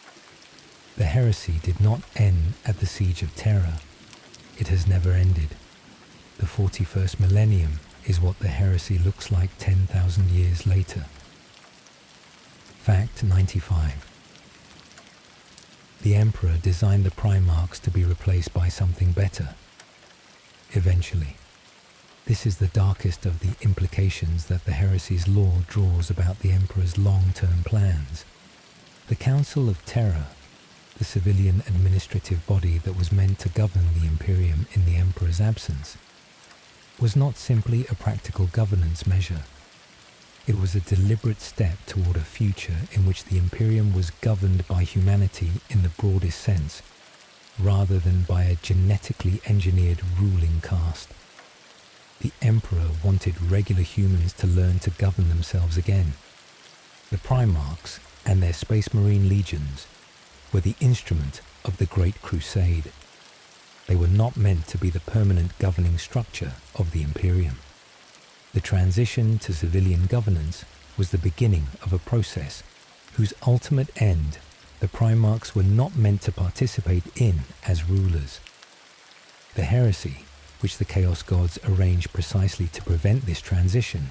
The heresy did not end at the siege of Terra. It has never ended. The 41st millennium is what the heresy looks like 10,000 years later. Fact 95. The Emperor designed the Primarchs to be replaced by something better. Eventually. This is the darkest of the implications that the heresy's law draws about the Emperor's long-term plans. The Council of Terra, the civilian administrative body that was meant to govern the Imperium in the Emperor's absence, was not simply a practical governance measure. It was a deliberate step toward a future in which the Imperium was governed by humanity in the broadest sense, rather than by a genetically engineered ruling caste. The Emperor wanted regular humans to learn to govern themselves again. The Primarchs and their Space Marine legions were the instrument of the Great Crusade. They were not meant to be the permanent governing structure of the Imperium. The transition to civilian governance was the beginning of a process whose ultimate end the Primarchs were not meant to participate in as rulers. The heresy, which the Chaos Gods arranged precisely to prevent this transition,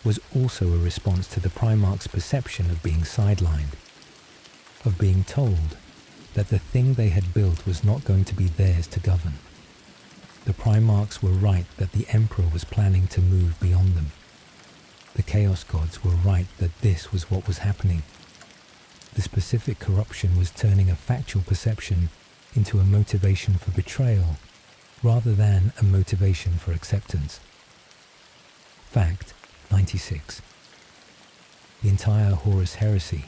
was also a response to the Primarchs' perception of being sidelined, of being told that the thing they had built was not going to be theirs to govern. The Primarchs were right that the Emperor was planning to move beyond them. The Chaos Gods were right that this was what was happening. The specific corruption was turning a factual perception into a motivation for betrayal, rather than a motivation for acceptance. Fact 96. The entire Horus Heresy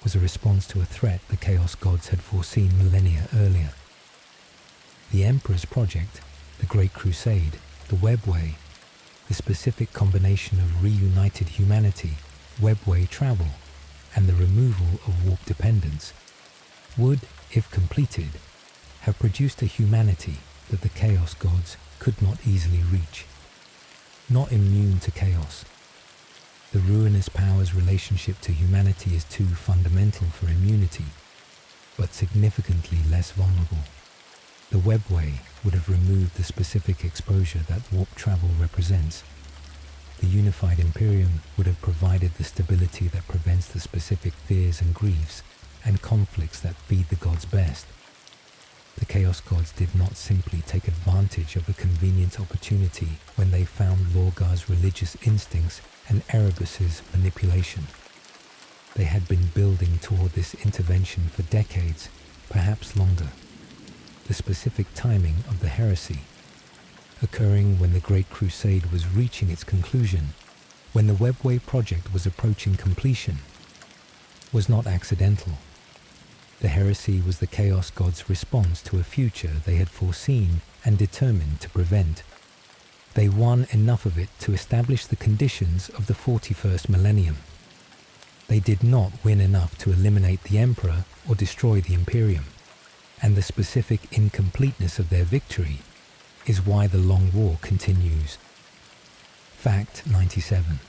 was a response to a threat the Chaos Gods had foreseen millennia earlier. The Emperor's project, the Great Crusade, the Webway, the specific combination of reunited humanity, Webway travel, and the removal of warp dependence, would, if completed, have produced a humanity that the Chaos Gods could not easily reach. Not immune to chaos. The ruinous power's relationship to humanity is too fundamental for immunity, but significantly less vulnerable. The Webway would have removed the specific exposure that warp travel represents. The unified Imperium would have provided the stability that prevents the specific fears and griefs and conflicts that feed the gods best. The Chaos Gods did not simply take advantage of a convenient opportunity when they found Lorgar's religious instincts and Erebus's manipulation. They had been building toward this intervention for decades, perhaps longer. The specific timing of the heresy, occurring when the Great Crusade was reaching its conclusion, when the Webway project was approaching completion, was not accidental. The heresy was the Chaos Gods' response to a future they had foreseen and determined to prevent. They won enough of it to establish the conditions of the 41st millennium. They did not win enough to eliminate the Emperor or destroy the Imperium, and the specific incompleteness of their victory is why the long war continues. Fact 97.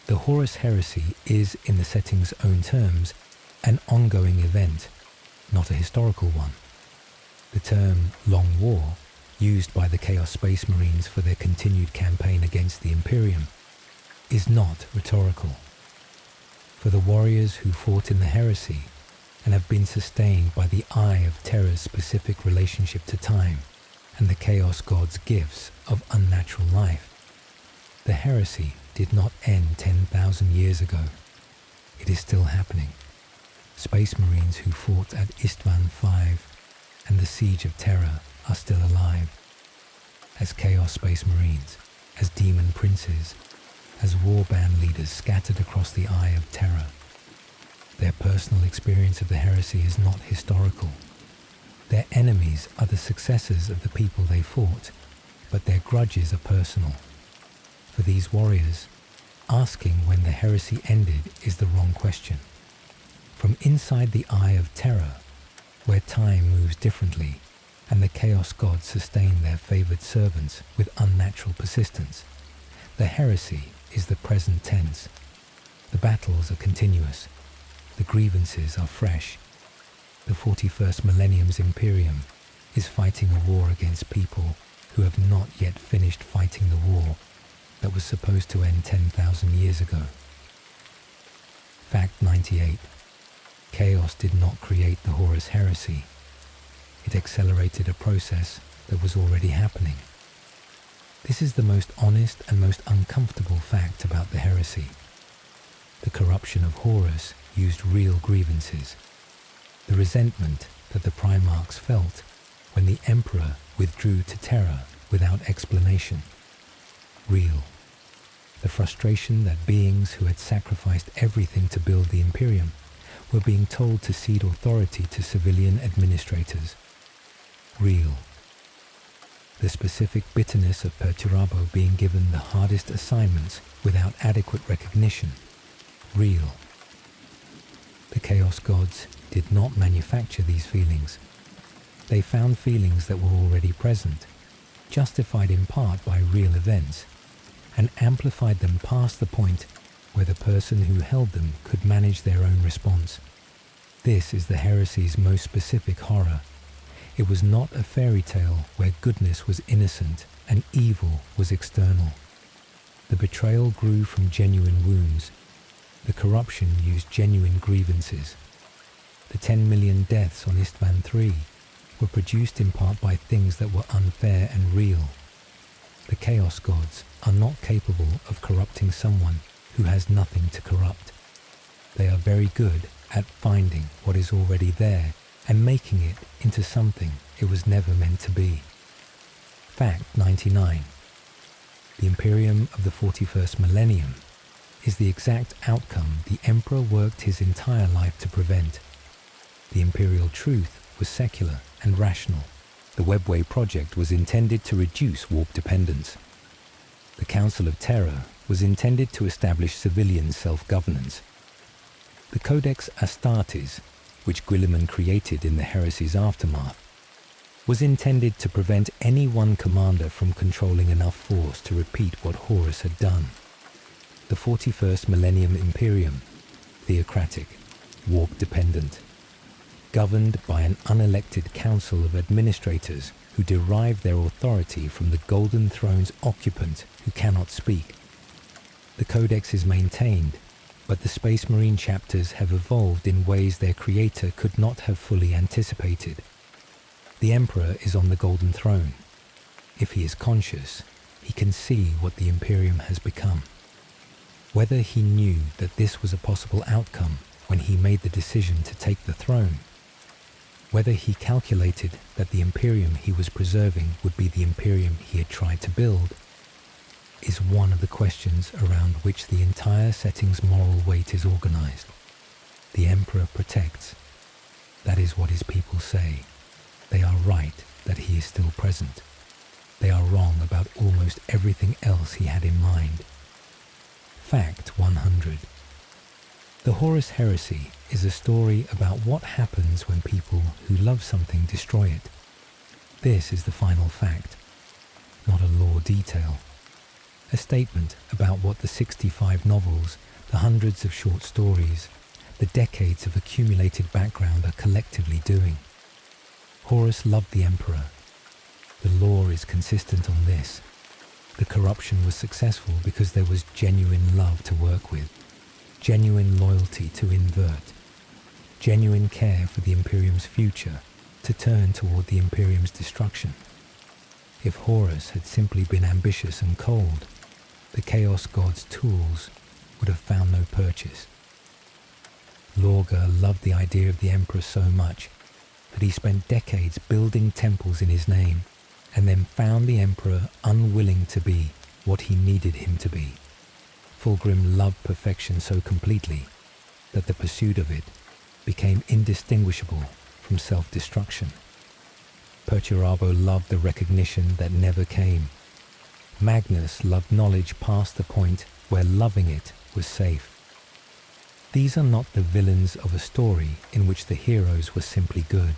The Horus Heresy is, in the setting's own terms, an ongoing event, not a historical one. The term Long War, used by the Chaos Space Marines for their continued campaign against the Imperium, is not rhetorical. For the warriors who fought in the heresy and have been sustained by the eye of Terra's specific relationship to time and the Chaos Gods' gifts of unnatural life, the heresy did not end 10,000 years ago. It is still happening. Space Marines who fought at Istvan V and the Siege of Terra are still alive. As Chaos Space Marines, as Demon Princes, as warband leaders scattered across the Eye of Terra. Their personal experience of the heresy is not historical. Their enemies are the successors of the people they fought, but their grudges are personal. For these warriors, asking when the heresy ended is the wrong question. From inside the eye of Terra, where time moves differently and the Chaos Gods sustain their favored servants with unnatural persistence, the heresy is the present tense. The battles are continuous. The grievances are fresh. The 41st Millennium's Imperium is fighting a war against people who have not yet finished fighting the war that was supposed to end 10,000 years ago. Fact 98. Chaos did not create the Horus Heresy. It accelerated a process that was already happening. This is the most honest and most uncomfortable fact about the heresy. The corruption of Horus used real grievances. The resentment that the Primarchs felt when the Emperor withdrew to Terra without explanation. Real. The frustration that beings who had sacrificed everything to build the Imperium were being told to cede authority to civilian administrators. Real. The specific bitterness of Perturabo being given the hardest assignments without adequate recognition. Real. The Chaos Gods did not manufacture these feelings. They found feelings that were already present, justified in part by real events, and amplified them past the point where the person who held them could manage their own response. This is the heresy's most specific horror. It was not a fairy tale where goodness was innocent and evil was external. The betrayal grew from genuine wounds. The corruption used genuine grievances. The 10 million deaths on Istvan III were produced in part by things that were unfair and real. The Chaos Gods are not capable of corrupting someone who has nothing to corrupt. They are very good at finding what is already there and making it into something it was never meant to be. Fact 99. The Imperium of the 41st Millennium is the exact outcome the Emperor worked his entire life to prevent. The Imperial truth was secular and rational. The Webway project was intended to reduce warp dependence. The Council of Terra was intended to establish civilian self-governance. The Codex Astartes, which Guilliman created in the heresy's aftermath, was intended to prevent any one commander from controlling enough force to repeat what Horus had done. The 41st Millennium Imperium, theocratic, warp-dependent, governed by an unelected council of administrators who derive their authority from the Golden Throne's occupant who cannot speak. The Codex is maintained, but the Space Marine chapters have evolved in ways their creator could not have fully anticipated. The Emperor is on the Golden Throne. If he is conscious, he can see what the Imperium has become. Whether he knew that this was a possible outcome when he made the decision to take the throne, whether he calculated that the Imperium he was preserving would be the Imperium he had tried to build, is one of the questions around which the entire setting's moral weight is organized. The Emperor protects. That is what his people say. They are right that he is still present. They are wrong about almost everything else he had in mind. Fact 100. The Horus Heresy is a story about what happens when people who love something destroy it. This is the final fact, not a lore detail. A statement about what the 65 novels, the hundreds of short stories, the decades of accumulated background are collectively doing. Horus loved the Emperor. The lore is consistent on this. The corruption was successful because there was genuine love to work with, genuine loyalty to invert, genuine care for the Imperium's future to turn toward the Imperium's destruction. If Horus had simply been ambitious and cold, the Chaos God's tools would have found no purchase. Lorga loved the idea of the Emperor so much that he spent decades building temples in his name and then found the Emperor unwilling to be what he needed him to be. Fulgrim loved perfection so completely that the pursuit of it became indistinguishable from self-destruction. Perturabo loved the recognition that never came. Magnus loved knowledge past the point where loving it was safe. These are not the villains of a story in which the heroes were simply good.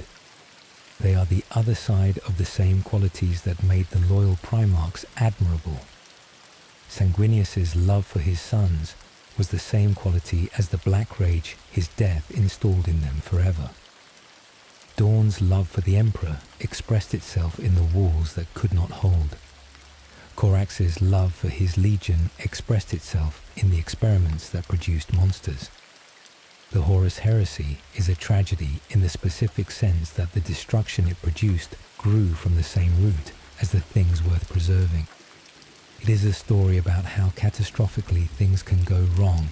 They are the other side of the same qualities that made the loyal Primarchs admirable. Sanguinius's love for his sons was the same quality as the black rage his death installed in them forever. Dawn's love for the Emperor expressed itself in the walls that could not hold. Corax's love for his legion expressed itself in the experiments that produced monsters. The Horus Heresy is a tragedy in the specific sense that the destruction it produced grew from the same root as the things worth preserving. It is a story about how catastrophically things can go wrong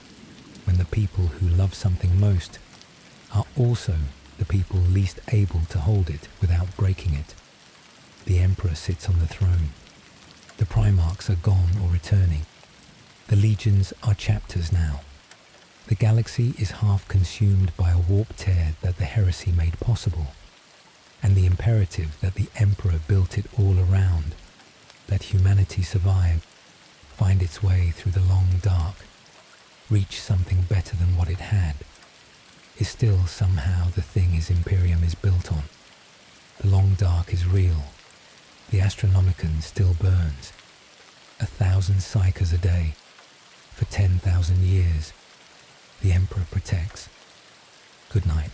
when the people who love something most are also the people least able to hold it without breaking it. The Emperor sits on the throne. The Primarchs are gone or returning. The legions are chapters now. The galaxy is half consumed by a warp tear that the heresy made possible, and the imperative that the Emperor built it all around, that humanity survive, find its way through the long dark, reach something better than what it had, is still somehow the thing his Imperium is built on. The long dark is real. The Astronomicon still burns. 1,000 psychers a day. For 10,000 years. The Emperor protects. Good night.